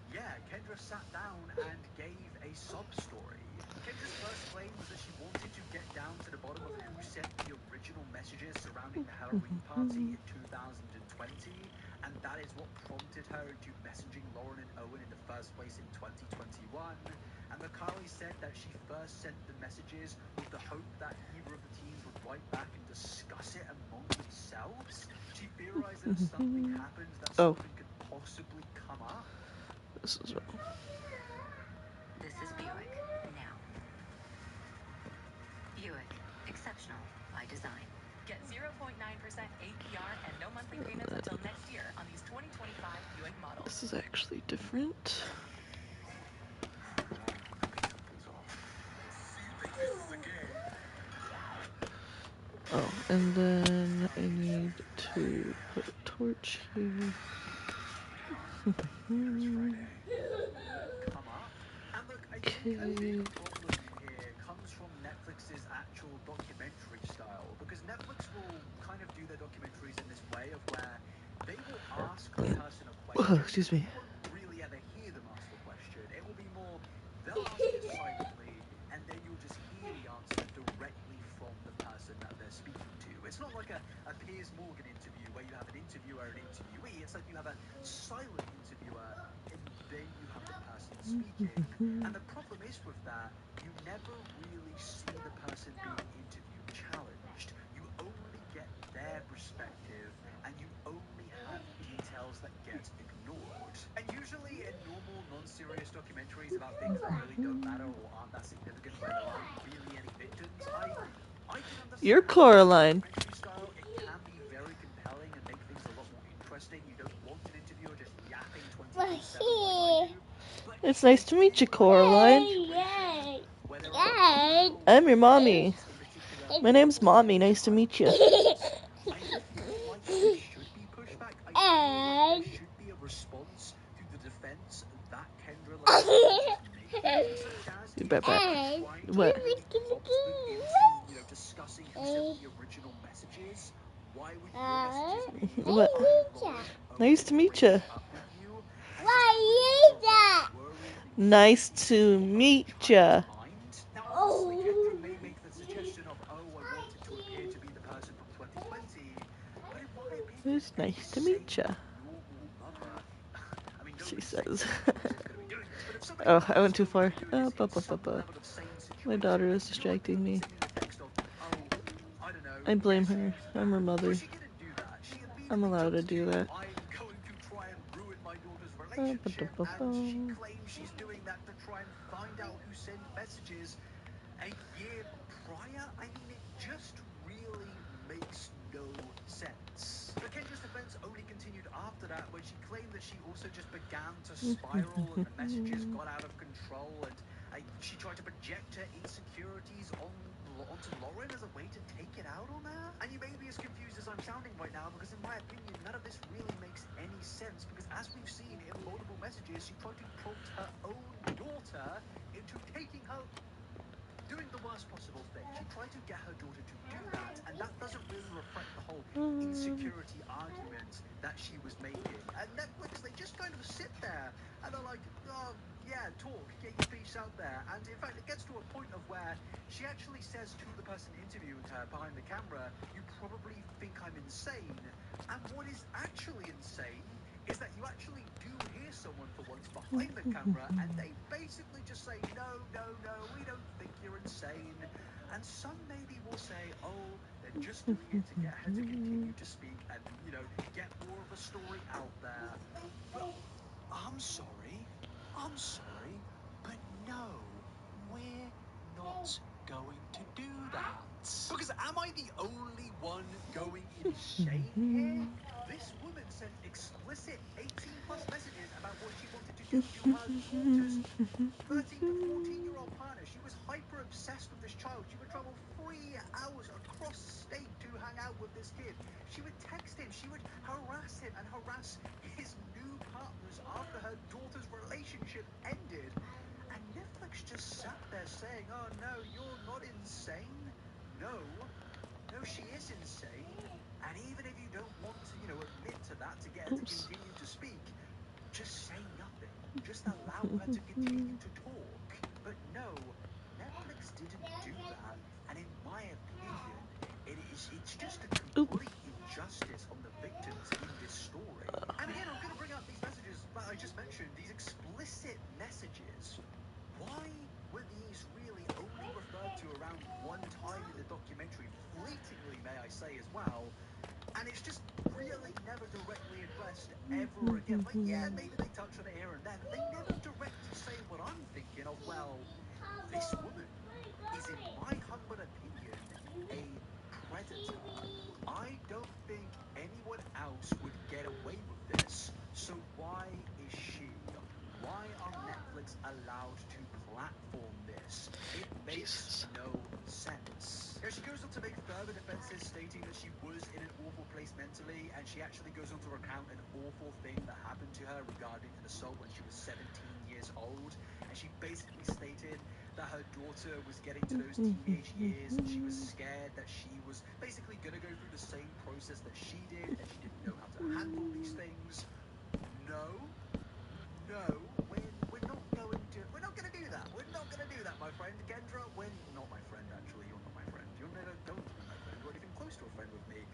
yeah, Kendra sat down and gave a sob story. Kendra's first claim was that she wanted to get down to the bottom of who sent the original messages surrounding the Halloween party in 2020, and that is what prompted her into messaging Lauren and Owen in the first place in 2021. And Makari said that she first sent the messages with the hope that either of the teens would write back and discuss it among themselves. She theorized that if something happens, that something could possibly come up. This is wrong. This is Buick now. Buick, exceptional by design. Get 0.9% APR and no monthly payments until next year on these 2025 Buick models. This is actually different. Oh, and then I need to put a torch here. Come up. And look, I think a big problem here comes from Netflix's actual documentary style, because Netflix will kind of do their documentaries in this way of where they will ask the person a question. Excuse me. You won't really ever hear them ask the question. It will be more, they'll ask it silently, and then you'll just hear the answer directly from the person that they're speaking to. It's not like a Piers Morgan interview where you have an interviewer and interviewee. It's like you have a silent interviewer and then you have the person speaking. And the problem is with that, you never really see the person being interviewed challenged. You only get their perspective, and you only have details that get ignored. And usually in normal, non-serious documentaries about things that really don't matter or aren't that significant, where there aren't really any victims, I can understand You're how Coraline. documentary style, it can be very compelling and make things a lot more interesting. You don't want an interviewer just yapping 24/7 like I do. But It's nice to meet you, Coraline. I'm your mommy. My name's Mommy. Nice to meet you. I feel like there should be pushback. I feel like there should be a response to the defense that Kendra Lakari is making, such as You bet back. trying to What? really prompt them into, you sent the original messages? Why would your messages be What? Lauren Nice to meet ya. breaking up with you? And just putting direct worrying Nice things to into meet China's ya. mind. Now, obviously, Kendra may make the suggestion of, oh, I wanted to appear to be the person from 2020, but in my opinion, It's any nice to meet sane, ya, normal mother, I mean, she nobody sane says. in 2020 is going to be doing this, but if somebody Oh, I was went too going to far. be doing this in some Ba. level of sane My situation, daughter I is feel like they distracting would be me. sending the text of, oh, I don't know, I blame yes, she her. was I'm her bad. mother. But she didn't do that. She I'm immediately allowed to jumps to, do that. I'm going to try and ruin my daughter's Ba relationship, and she ba. claims she's doing that to try and find out who sent messages a year prior. I mean, it just really makes no sense. But Kendra's defense only continued after that, when she claimed that she also just began to spiral and the messages got out of control, and she tried to project her insecurities onto Lauren as a way to take it out on her. And you may be as confused as I'm sounding right now, because in my opinion, none of this really makes any sense, because as we've seen in multiple messages, she tried to prompt her own daughter into taking her doing the worst possible thing. She tried to get her daughter to do that, and that doesn't really reflect the whole insecurity argument that she was making. And Netflix, they just kind of sit there and they're like, oh, yeah, talk, get your piece out there. And in fact, it gets to a point of where she actually says to the person interviewing her behind the camera, you probably think I'm insane. And what is actually insane is that you actually do hear someone for once behind the camera, and they basically just say, no, we don't think you're insane. And some maybe will say, oh, they're just doing it to get her to continue to speak and, get more of a story out there. But I'm sorry, but no, we're not going to do that. Because am I the only one going insane here? This woman sent explicit 18-plus messages about what she wanted to do to her daughter's 13 to 14-year-old partner. She was hyper obsessed with this child. She would travel 3 hours across state to hang out with this kid. She would text him. She would harass him and harass his new partners after her daughter's relationship ended. And Netflix just sat there saying, oh, no, you're not insane. No, she is insane. And even if you don't want to, admit to that to get her to continue to speak, just say nothing. Just allow her to continue to talk. But no, Netflix didn't do that. And in my opinion, it's just a complete injustice on the victims in this story. And again, I'm going to bring up these messages that I just mentioned, these explicit messages. Why were these really only referred to around one time in the documentary, fleetingly, may I say, as well? And it's just really never directly addressed ever again. Like, yeah, maybe they touch on it here and there, but they never directly say what I'm thinking of. Well, this woman is, in my humble opinion, a predator. I don't think anyone else would get away with this. So why is she? Why are Netflix allowed to platform this? It makes no sense. She goes on to make further defenses, stating that she was in an awful place mentally, and she actually goes on to recount an awful thing that happened to her regarding an assault when she was 17 years old. And she basically stated that her daughter was getting to those teenage years, and she was scared that she was basically going to go through the same process that she did, and she didn't know how to handle these things. No, we're not going to do that. We're not going to do that, my friend. Kendra, we're not my friend, actually. You're not my friend. You're never going to be my friend or anything close to a friend with me.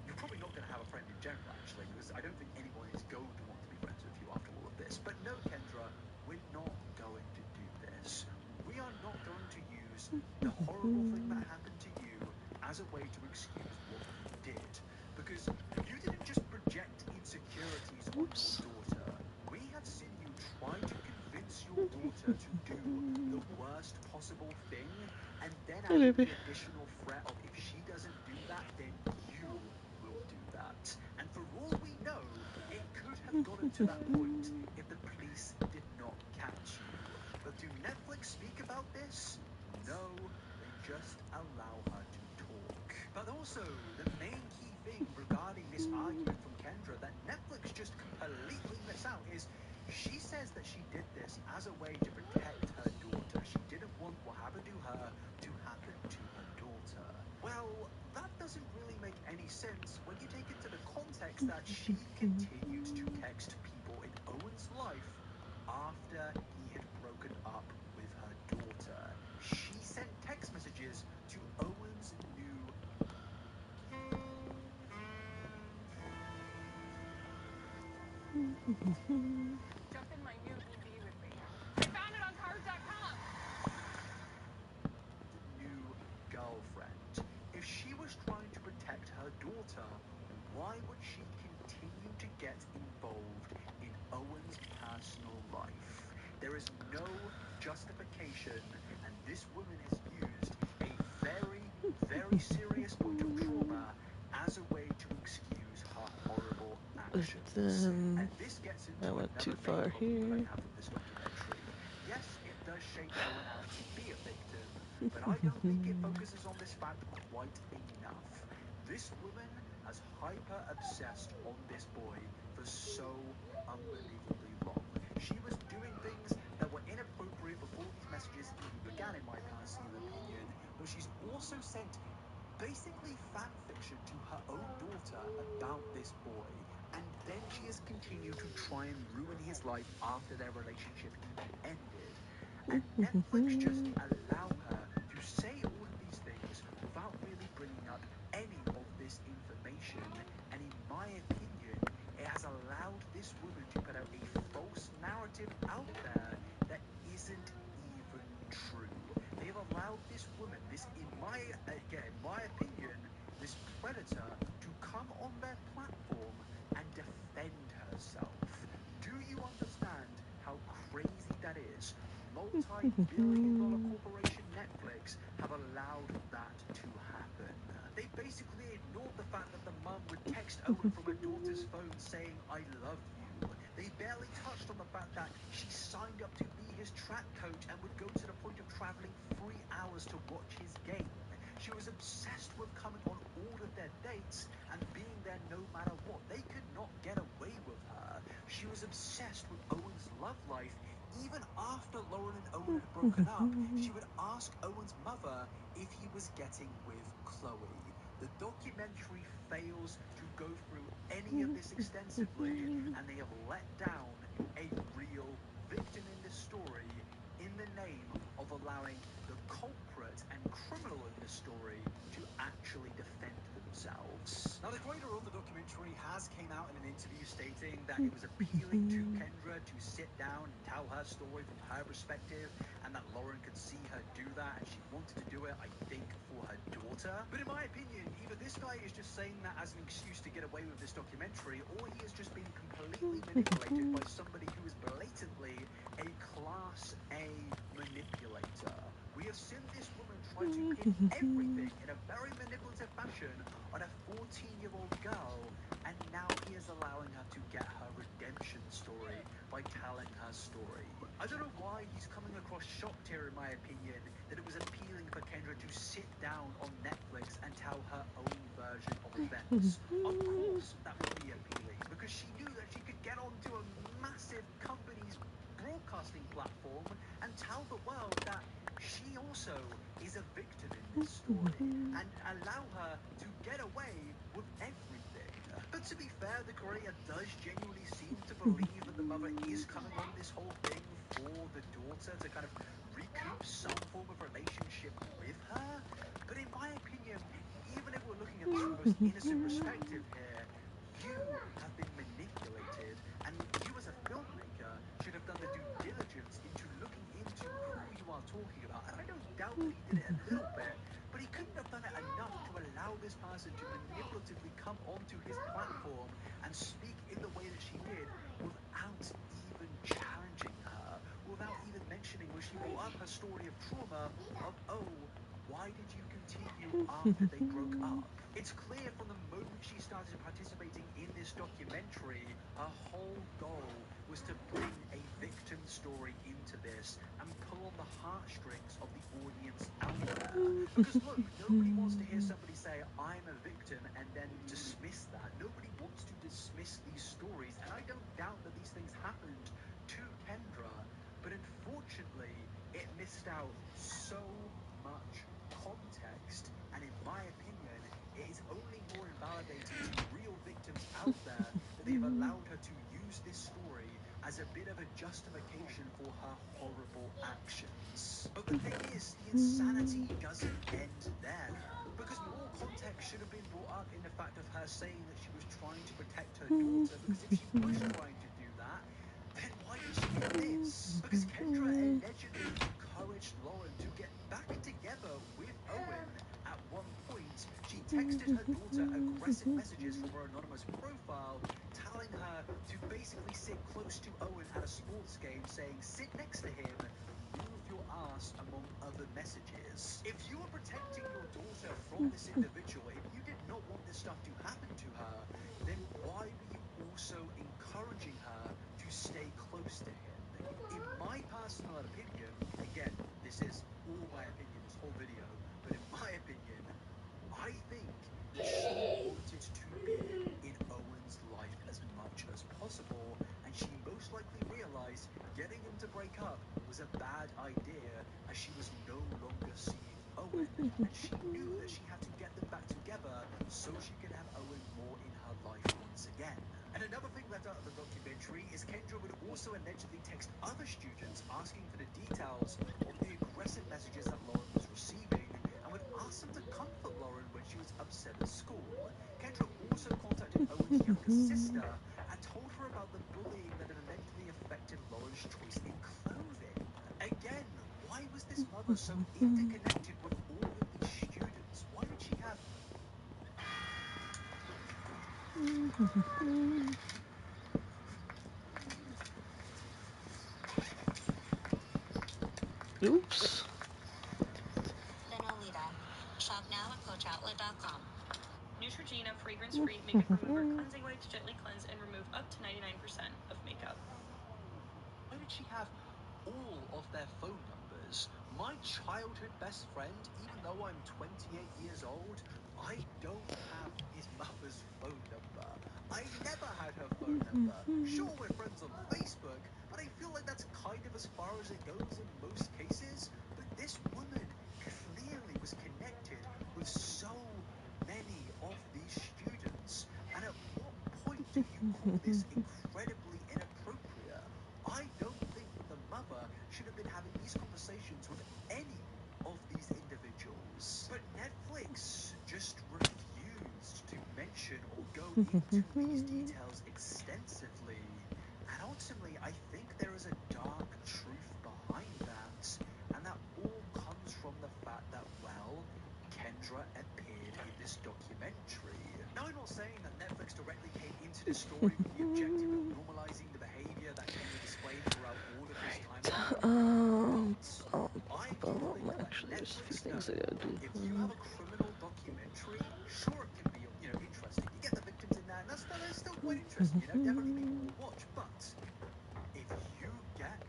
You're probably not going to have a friend in general, actually, because I don't think anyone is going to want to be friends with you after all of this. But no, Kendra, we're not going to do this. We are not going to use the horrible thing that happened to you as a way to excuse what you did. Because you didn't just project insecurities on your daughter. We have seen you try to convince your daughter to do the worst possible thing, and then add in the additional threat of, if she doesn't do that, then you will do that. And for all we know, it could have gotten to that point if the police did not catch you. But do Netflix speak about this? No, they just allow her to talk. But also, the main key thing regarding this argument from Kendra that Netflix just completely miss out is, she says that she did this as a way to protect her daughter. She didn't want what happened to her to happen to her daughter. Well, sense when you take into the context that she continued to text people in Owen's life after he had broken up with her daughter. She sent text messages to Owen's new Jump in my new EV with me. I found it on cars.com. new girlfriend. If she was trying to protect her daughter, why would she continue to get involved in Owen's personal life? There is no justification, and this woman has used a very, very serious point of trauma as a way to excuse her horrible actions. Then And this gets into I went another too main far problem that I here. have with this documentary. Yes, it does shape Owen out to be a victim, but I don't think it focuses on this fact quite enough. This woman has hyper obsessed on this boy for so unbelievably long. She was doing things that were inappropriate before these messages even began, in my personal opinion, but she's also sent basically fan fiction to her own daughter about this boy, and then she has continued to try and ruin his life after their relationship even ended. And Netflix just allow her to say all of these things without really bringing up any of this information. And in my opinion, it has allowed this woman to put out a false narrative out there that isn't even true. They have allowed this woman, in my opinion, this predator, to come on their platform and defend herself. Do you understand how crazy that is? Multi-billion-dollar corporation Netflix have allowed that to happen. They basically ignored the fact that the mum would text Owen from her daughter's phone saying, "I love you." They barely touched on the fact that she signed up to be his track coach and would go to the point of traveling 3 hours to watch his game. She was obsessed with coming on all of their dates and being there no matter what. They could not get away with her. She was obsessed with Owen's love life. Even after Lauren and Owen had broken up, she would ask Owen's mother if he was getting with Chloe. The documentary fails to go through any of this extensively, and they have let down a real victim in this story in the name of allowing the culprit and criminal in this story to actually defend themselves. Now, the creator of the documentary has came out in an interview stating that it was appealing to Kendra to sit down and tell her story from her perspective, and that Lauren could see her do that, and she wanted to do it, I think, for her daughter. But in my opinion, either this guy is just saying that as an excuse to get away with this documentary, or he has just been completely manipulated by somebody who is blatantly a Class A manipulator. We have seen this woman try to pin everything in a very manipulative fashion on a 14-year-old girl, and now he is allowing her to get her redemption story by telling her story. I don't know why he's coming across shocked here, in my opinion, that it was appealing for Kendra to sit down on Netflix and tell her own version of events. Of course that would be appealing, because she knew that she could get onto a massive company's broadcasting platform and tell the world that she also is a victim in this story and allow her to get away with everything. But to be fair, the creator does genuinely seem to believe that the mother is coming on this whole thing for the daughter to kind of recoup some form of relationship with her. But in my opinion, even if we're looking at this from the most innocent perspective here, you have been manipulated, and you as a filmmaker should have done the due diligence into looking into who you are talking about. And I don't doubt that he did it a little bit, but he couldn't have done it enough to allow this person to manipulatively come onto his platform and speak in the way that she did without even challenging her, without even mentioning when she brought up her story of trauma of, oh, why did you continue after they broke up? It's clear from the moment she started participating in this documentary, her whole goal was to bring a victim story into this and pull on the heartstrings of the audience out there. Because look, nobody wants to hear somebody say, I'm a victim, and then dismiss that. Nobody wants to dismiss these stories, and I don't doubt that these things happened to Kendra, but unfortunately, it missed out so much context, and in my opinion, it is only more invalidating they've allowed her to use this story as a bit of a justification for her horrible actions. But the thing is, the insanity doesn't end there, because more context should have been brought up in the fact of her saying that she was trying to protect her daughter, because if she was trying to do that, then why did she get this? Because Kendra allegedly encouraged Lauren to get back together with Owen. At one point, she texted her daughter aggressive messages from her anonymous profile, telling her to basically sit close to Owen at a sports game, saying, "Sit next to him, move your ass," among other messages. If you were protecting your daughter from this individual, if you did not want this stuff to happen to her, then why were you also encouraging her to stay close to him? In my personal opinion, again, this is all my opinion, this whole video, but in my opinion, I think that she wanted to be in Owen's life as much as possible, and she most likely realized getting him to break up was a bad idea, as she was no longer seeing Owen, and she knew that she had to get them back together so she could have Owen more in her life once again. And another thing left out of the documentary is Kendra would also allegedly text other students asking for the details of the aggressive messages that Lauren was receiving, and would ask them to comfort Lauren when she was upset at school. Kendra also contacted Owen's younger sister and told her about the bullying that had allegedly affected Lauren's choice in clothing. Again, why was this mother so interconnected with all of these students? Why did she have... Oops. Linolita. Shop now at coachoutlet.com. Neutrogena fragrance-free makeup remover cleansing wipes gently cleanse and remove up to 99% of makeup. Why did she have all of their phone numbers? My childhood best friend, even though I'm 28 years old, I don't have his mother's phone number. I never had her phone number. Sure, we're friends on Facebook, but I feel like that's kind of as far as it goes in most cases. But this woman clearly was connected with so many of these students. And at what point do you call this incredibly inappropriate? I don't think that the mother should have been having these conversations with any of these individuals. But Netflix just refused to mention or go into these details extensively. And ultimately, I think there is a dark truth behind that. And that all comes from the fact that, well, Kendra appeared in this documentary. Now, I'm not saying that Netflix directly came into this story with the objective of normalizing the behavior that Kendra displayed throughout all of his time on. I do think that Actually, there's a few Netflix things I know gotta do. if you have a criminal documentary, sure it can be, interesting. You get the victims in there, and that's still quite interesting. Definitely people will watch. But if you get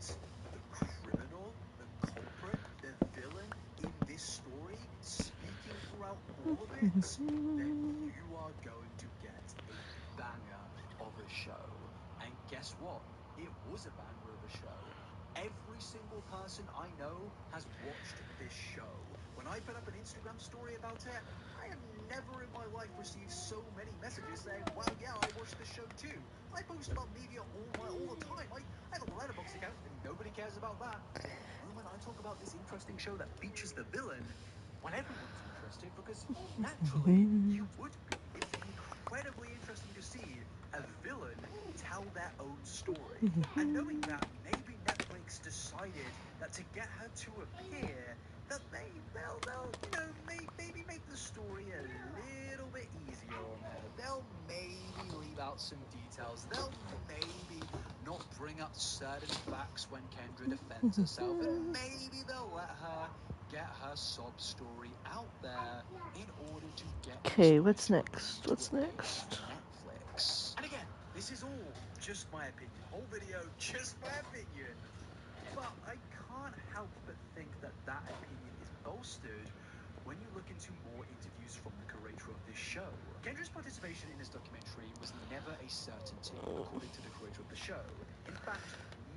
the criminal, the culprit, the villain in this story speaking throughout all of it, then you are going to get a banger of a show. And guess what? It was a banger of a show. Every single person I know has watched this show. When I put up an Instagram story about it, I have never in my life received so many messages saying, "Wow, yeah, I watched this show too." I post about media all the time. I have a Letterboxd account, and nobody cares about that. The moment I talk about this interesting show that features the villain, well, everyone's interested, because naturally you would be. It's incredibly interesting to see a villain tell their own story. And knowing that, maybe Netflix decided that to get her to appear, that they'll maybe make the story a little bit easier on her. They'll maybe leave out some details. They'll maybe not bring up certain facts when Kendra defends herself. And maybe they'll let her get her sob story out there in order to get Okay, what's next? What's next? Netflix. And again, this is all just my opinion. Whole video, just my opinion. But I can't help but think that that opinion is bolstered when you look into more interviews from the creator of this show. Kendra's participation in this documentary was never a certainty, according to the creator of the show. In fact,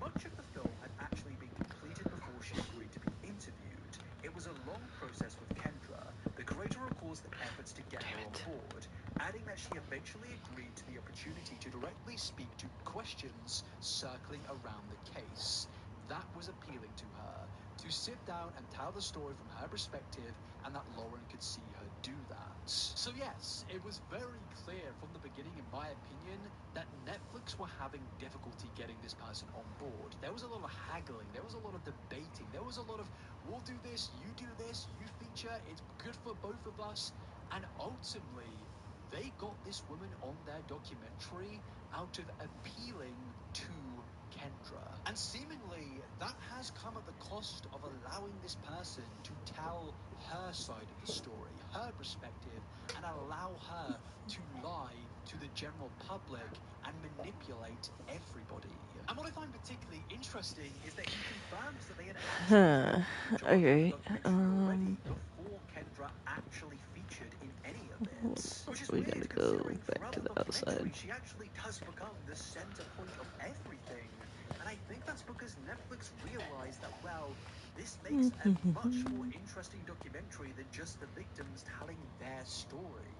much of the film had actually been completed before she agreed to be interviewed. It was a long process with Kendra. The creator recalls the efforts to get her on board, adding that she eventually agreed to the opportunity to directly speak to questions circling around the case. That was appealing to her, to sit down and tell the story from her perspective, and that Lauren could see her do that. So yes, it was very clear from the beginning, in my opinion, that Netflix were having difficulty getting this person on board. There was a lot of haggling, there was a lot of debating, there was a lot of, we'll do this, you feature, it's good for both of us, and ultimately, they got this woman on their documentary out of appealing to Kendra. And seemingly, that has come at the cost of allowing this person to tell her side of the story, her perspective, and allow her to lie to the general public and manipulate everybody. And what I find particularly interesting is that he confirms that they had actually Okay. already before Kendra actually featured in any of it. Which is We weird, gotta go considering back throughout to the the documentary, outside. she actually does become the center point of everything. And I think that's because Netflix realized that, well, this makes a much more interesting documentary than just the victims telling their story.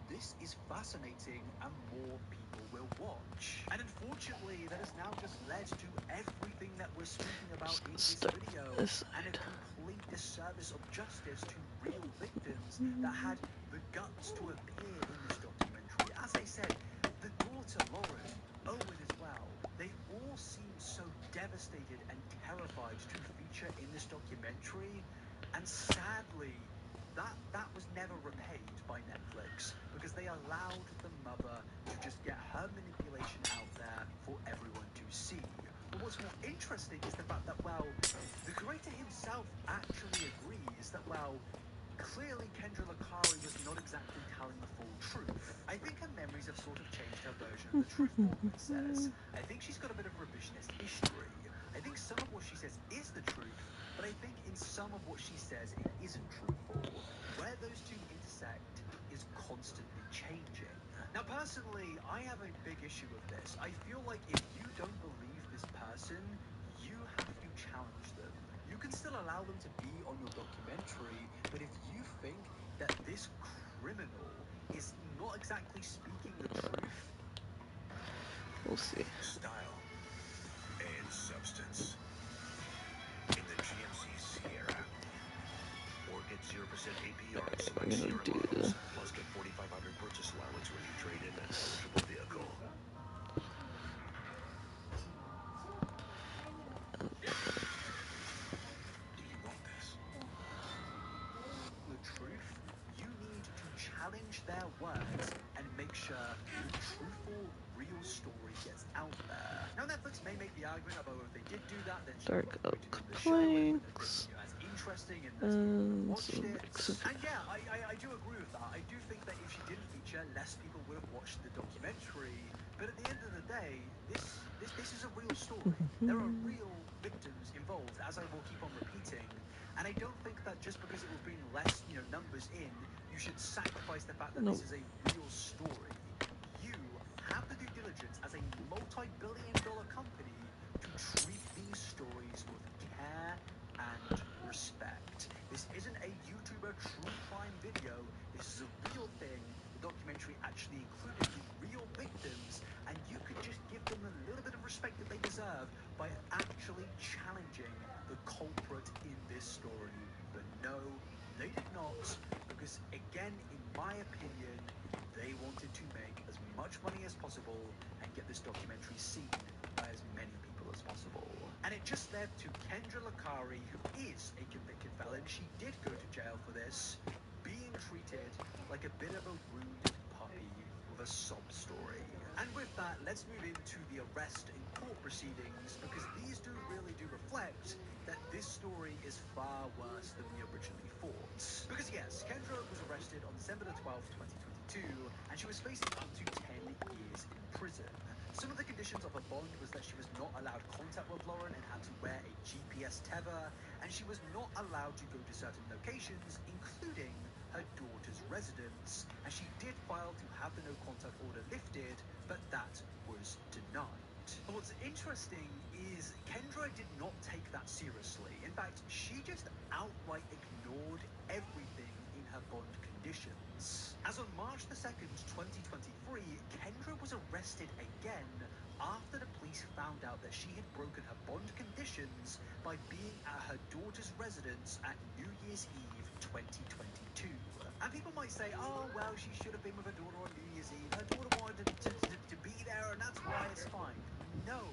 This is fascinating and more people will watch. And unfortunately, that has now just led to everything that we're speaking about in this video, and a complete disservice of justice to real victims that had the guts to appear in this documentary. As I said, the daughter, Lauren, Owen as well, they all seem so devastated and terrified to feature in this documentary, and sadly, that was never repaid by Netflix, because they allowed the mother to just get her manipulation out there for everyone to see. But what's more interesting is the fact that, well, the creator himself actually agrees that, well, clearly Kendra Lakari was not exactly telling the full truth. I think her memories have sort of changed her version of the truth, Baldwin says. I think she's got a bit of revisionist history. I think some of what she says is the truth, but I think in some of what she says it isn't truthful. Where those two intersect is constantly changing. Now, personally, I have a big issue with this. I feel like if you don't believe this person, you have to challenge them. You can still allow them to be on your documentary, but if you think that this criminal is not exactly speaking the truth, We'll see. Style and substance. In the GMC Sierra. Or get 0% APR on We're select gonna Sierra do models. Plus get $4,500 purchase allowance when you trade in an eligible vehicle. Do you want this? the truth, you need to challenge their words and make sure the truthful, real story gets out there. Now, Netflix may make the argument of, oh, if they did do that, then she Dark wouldn't Oak have been in the show, and it wouldn't have been, planks. as interesting, and less people would have watched Some it. mix of And yeah, I do agree with that. I do think that if she didn't feature, less people would have watched the documentary. But at the end of the day, this is a real story. There are real victims involved, as I will keep on repeating. And I don't think that just because it will bring less, numbers in, you should sacrifice the fact that Nope. this is a real story. You have the due diligence as a multi-billion-dollar company to treat these stories with care and respect. This isn't a YouTuber true crime video. This is a real thing. The documentary actually included the real victims, and you could just give them a little bit of respect that they deserve by actually challenging the culprit in this story. But no, they did not, because again, in my opinion, they wanted to make as much money as possible and get this documentary seen by as many people as possible. And it just led to Kendra Lakari, who is a convicted felon, she did go to jail for this, being treated like a bit of a wounded puppy with a sob story. And with that, let's move into the arrest and court proceedings, because these really do reflect that this story is far worse than we originally thought. Because yes, Kendra was arrested on December the 12th, 2022, and she was facing up to 10 years in prison. Some of the conditions of her bond was that she was not allowed contact with Lauren and had to wear a GPS tether, and she was not allowed to go to certain locations, including her daughter's residence, and she did file to have the no contact order lifted, but that was denied. But what's interesting is Kendra did not take that seriously. In fact, she just outright ignored everything in her bond conditions. As on March March the 2nd, 2023, Kendra was arrested again after the police found out that she had broken her bond conditions by being at her daughter's residence at New Year's Eve 2022. And people might say, oh, well, she should have been with her daughter on New Year's Eve. Her daughter wanted to be there, and that's why it's fine. No.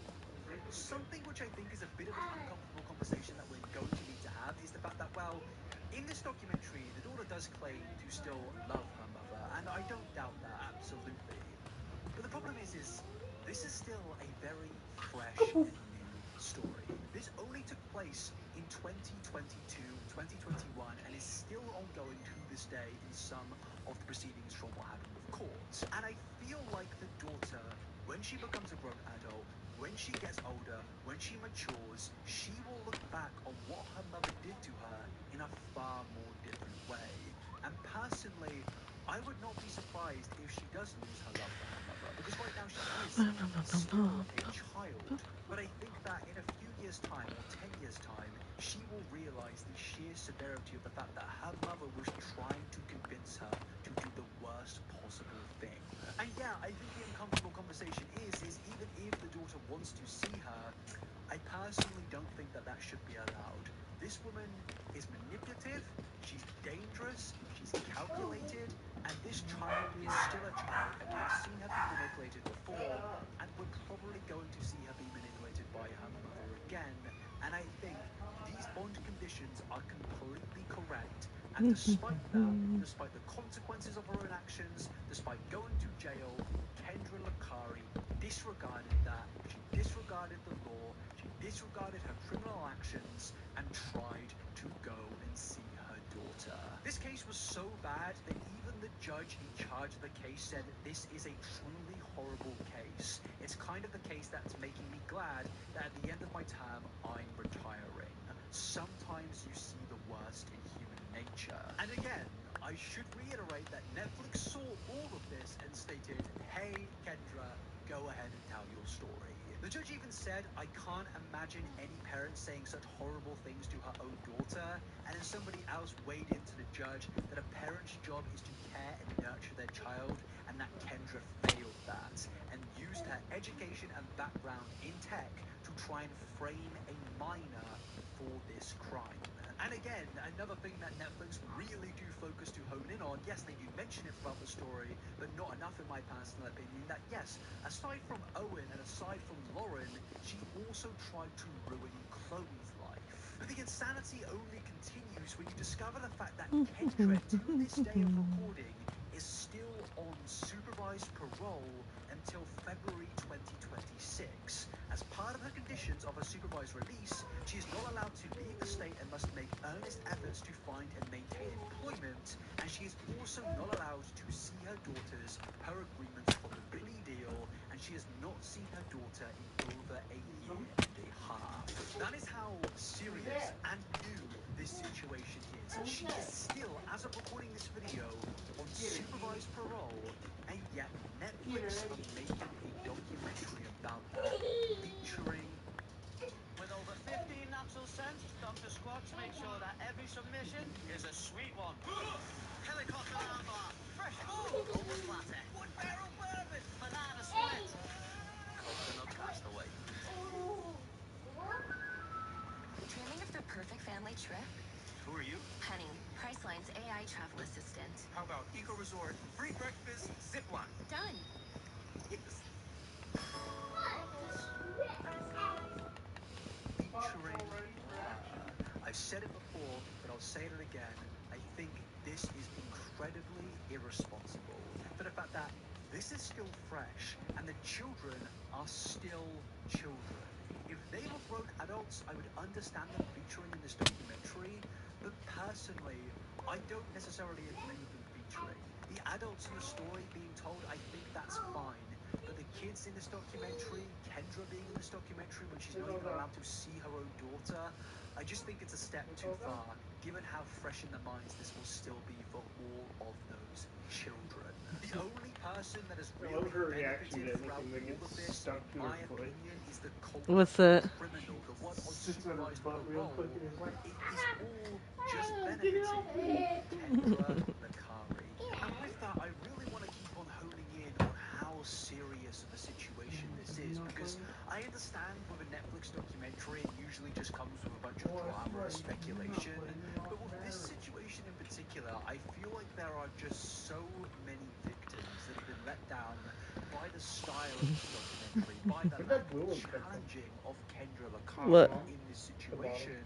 Something which I think is a bit of an uncomfortable conversation that we're going to need to have is the fact that, well, in this documentary, the daughter does claim to still love her mother, and I don't doubt that, absolutely. But the problem is this is still a very fresh and new story. This only took place in 2022, 2021, and is still ongoing to this day in some of the proceedings from what happened with court. And I feel like the daughter, when she becomes a grown adult, when she gets older, when she matures, she will look back on what her mother did to her in a far more different way. And personally, I would not be surprised if she does lose her love for her mother, because right now she is still a child. But I think that in a few years' time, or 10 years' time, she will realize the sheer severity of the fact that her mother was trying to convince her to do the worst possible thing. And yeah, I think the uncomfortable conversation is even if the daughter wants to see her, I personally don't think that that should be allowed. This woman is manipulative, she's dangerous, she's calculated, and this child is still a child, and we've seen her be manipulated before, and we're probably going to see her be manipulated by her mother again. And I think these bond conditions are completely correct. And despite that, despite the consequences of her own actions, despite going to jail, Kendra Lakari disregarded that. She disregarded the law. She disregarded her criminal actions and tried to go and see her daughter. This case was so bad that even the judge in charge of the case said this is a truly horrible case. It's kind of the case that's making me glad that at the end of my term, I'm retiring. Sometimes you see the worst in human nature. And again, I should reiterate that Netflix saw all of this and stated, hey, Kendra, go ahead and tell your story. The judge even said, I can't imagine any parent saying such horrible things to her own daughter, and then somebody else weighed into the judge that a parent's job is to care and nurture their child, and that Kendra failed that, and used her education and background in tech to try and frame a minor for this crime. And again, another thing that Netflix really do focus to hone in on, yes, they do mention it throughout the story, but not enough in my personal opinion, that yes, aside from Owen and aside from Lauren, she also tried to ruin Chloe's life. But the insanity only continues when you discover the fact that Kendra, to this day of recording, is still on supervised parole until February 2026. As part of the conditions of her supervised release, she is not allowed to leave the state and must make earnest efforts to find and maintain employment, and she is also not allowed to see her daughters per agreements from the plea deal, and she has not seen her daughter in over a year and a half. That is how serious and new this situation is. She is still, as of recording this video, on supervised parole, and yet Netflix are making a documentary about that, featuring with over 15 natural scents, Dr. Squatch makes sure that every submission is a sweet one. Helicopter armbar, fresh food, almost latte, wood barrel bourbon, banana split, coconut castaway. Dreaming of the perfect family trip? Who are you? Honey, Priceline's AI travel assistant. How about Eco Resort, free breakfast, zip line? Done. Yes. featuring I've said it before, but I'll say it again. I think this is incredibly irresponsible for the fact that this is still fresh and the children are still children. If they were grown adults, I would understand them featuring in this documentary, but personally, I don't necessarily agree with them featuring. The adults in the story being told, I think that's fine. But the kids in this documentary, Kendra being in this documentary when she's not even allowed to see her own daughter, I just think it's a step too far, given how fresh in their minds this will still be for all of those children. The only person that has really benefited throughout all of this, in my opinion, is the What's culprit that? criminal, the one on supervised parole. It is all just benefiting Kendra Lakari. And with that, I really want understand with a Netflix documentary, it usually just comes with a bunch of drama or speculation. But with this situation in particular, I feel like there are just so many victims that have been let down by the style of this documentary, by the lack of challenging of Kendra Lakari What? in this situation.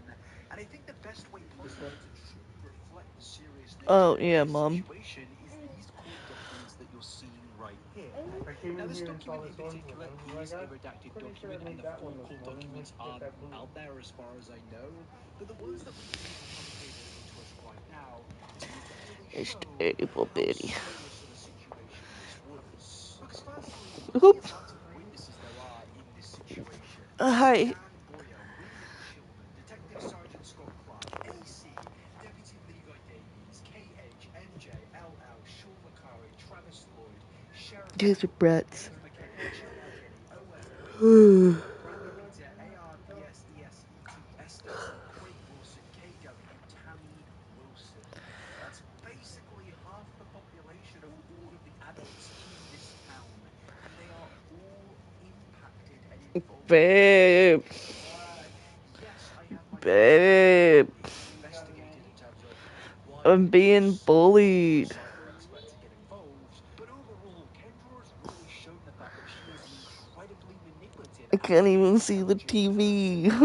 And I think the best way possible to truly reflect the serious Oh, nature of yeah, this Mom. situation is these court documents that you're seeing right here. Now, this document in particular is a redacted document, and the full court documents aren't out there as far as I know. But the ones that we do have publicly available to us right now do really It's show terrible, how Betty. serious of a situation this was. Because firstly, look at Oop. the amount of witnesses there are in this situation. Hi. Dan Boyer, William Chilman, Detective Sergeant Scott Clark, AC, Deputy Levi Davies, KH, MJ, LL, Sean Lakari, Travis Lloyd, Sheriff These are Michael Brown, brats. Kenneth McKenna, Jill Kilkenny, OM, Wayne Newton, Brandon Peter, ARBSESET, Estes, Craig Wilson, KW, Tammy Wilson. That's basically half the population of all of the adults in this town, and they are all impacted and involved Babe. in this case. Yes, I have my doubts about how Babe. it was investigated in terms of why I'm did they being decide to bring in a bullied. cyber expert to get involved. But overall, Kendra has really shown the fact that she was an incredibly manipulative I and can't very even see the challenging TV. person.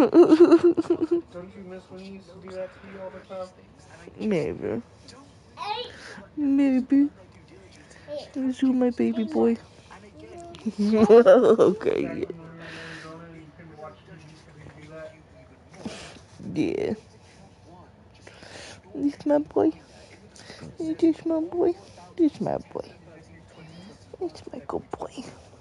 She knows how to Don't you manipulate miss people. when you She used to do knows how that to to get me all the around time? these things, and I just Maybe. don't really feel that Netflix have Maybe. done their due diligence in Here's you, my interrogating baby this. boy. And again, with such detail, Okay, Back yeah. when we were in Arizona and it you couldn't watch really does TV just because he'd do confound that. you even more. Yeah. Data count one, just This stalking my a boy. minor. In the description it Is says this my on boy? or about This my boy. September 13th, 2021 It's to my good February boy. 28th,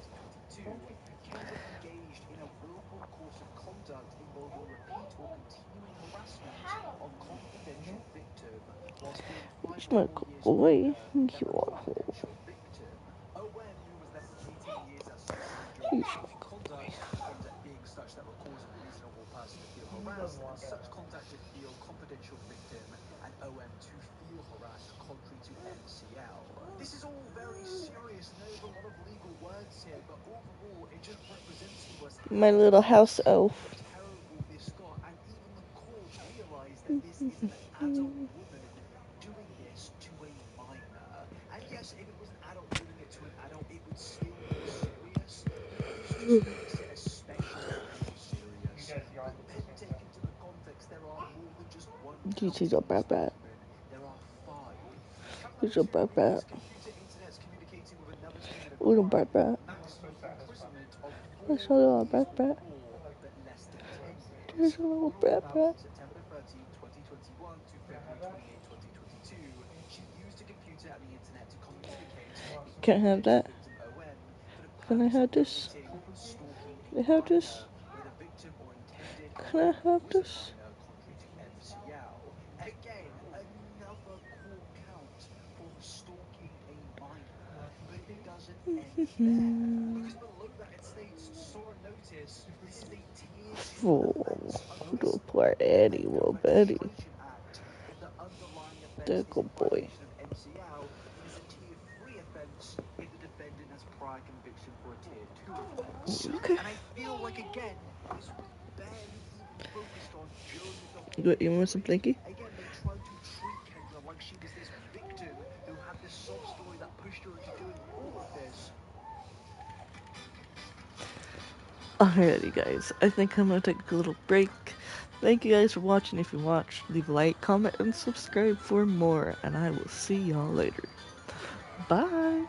2022, Kendra engaged in a verbal course of conduct involving repeat or continuing harassment of confidential victim whilst being 5 It's or my more good years boy. older than You the are. confidential victim. OM, who was less than 18 years at some point during He's the course my of good boy. conduct, conduct being such that would cause a reasonable person to feel He harassed, doesn't and want that. such contact to feel confidential victim and OM to feel harassed, contrary to MCL. This is all very serious, and there's a lot of legal words here, but overall, it just represents to us My how little far house elf. and terrible this got, and even the court realized that this is an adult woman doing this to a minor. And yes, if it was an adult doing it to an adult, it would still be serious, but this just makes it especially more You serious. guys see But all the then, same taken stuff. to the context, there are more than just one This count is a in this brat brat. document. There are 5. Count number It's a 2 brat brat. reads computer internets communicating with another team in a It's a crime. brat brat. Maximum imprisonment of It's 4 a little years brat or brat. more, but less than 10 There's years. a little On or brat about brat. September 13th, 2021 to February 28th, 2022, she used a computer and the internet to communicate with Can't have confidential that. victim OM for the Can I purpose of have this? committing stalking a Can I have minor, this? where the victim or intended Can I OM have was a this? minor, contrary to MCL. Again, another court count for stalking a minor, but it doesn't end there, because below that it states, saw a notice, this is a tier 2 Oh, offence under the the Civil poor Commitment Eddie, and little Betty. Registration Act. If the underlying The offence is in good boy. violation of MCL, it is a tier 3 offence if the defendant has prior conviction for a tier 2 offence. Okay. And I feel like, again, this was barely even focused on during the You want some documentary. blinky? Again, they tried to treat Kendra like she was this victim who had this sob story that pushed her into doing all of this. Alrighty, guys. I think I'm gonna take a little break. Thank you guys for watching. If you watched, leave a like, comment, and subscribe for more. And I will see y'all later. Bye.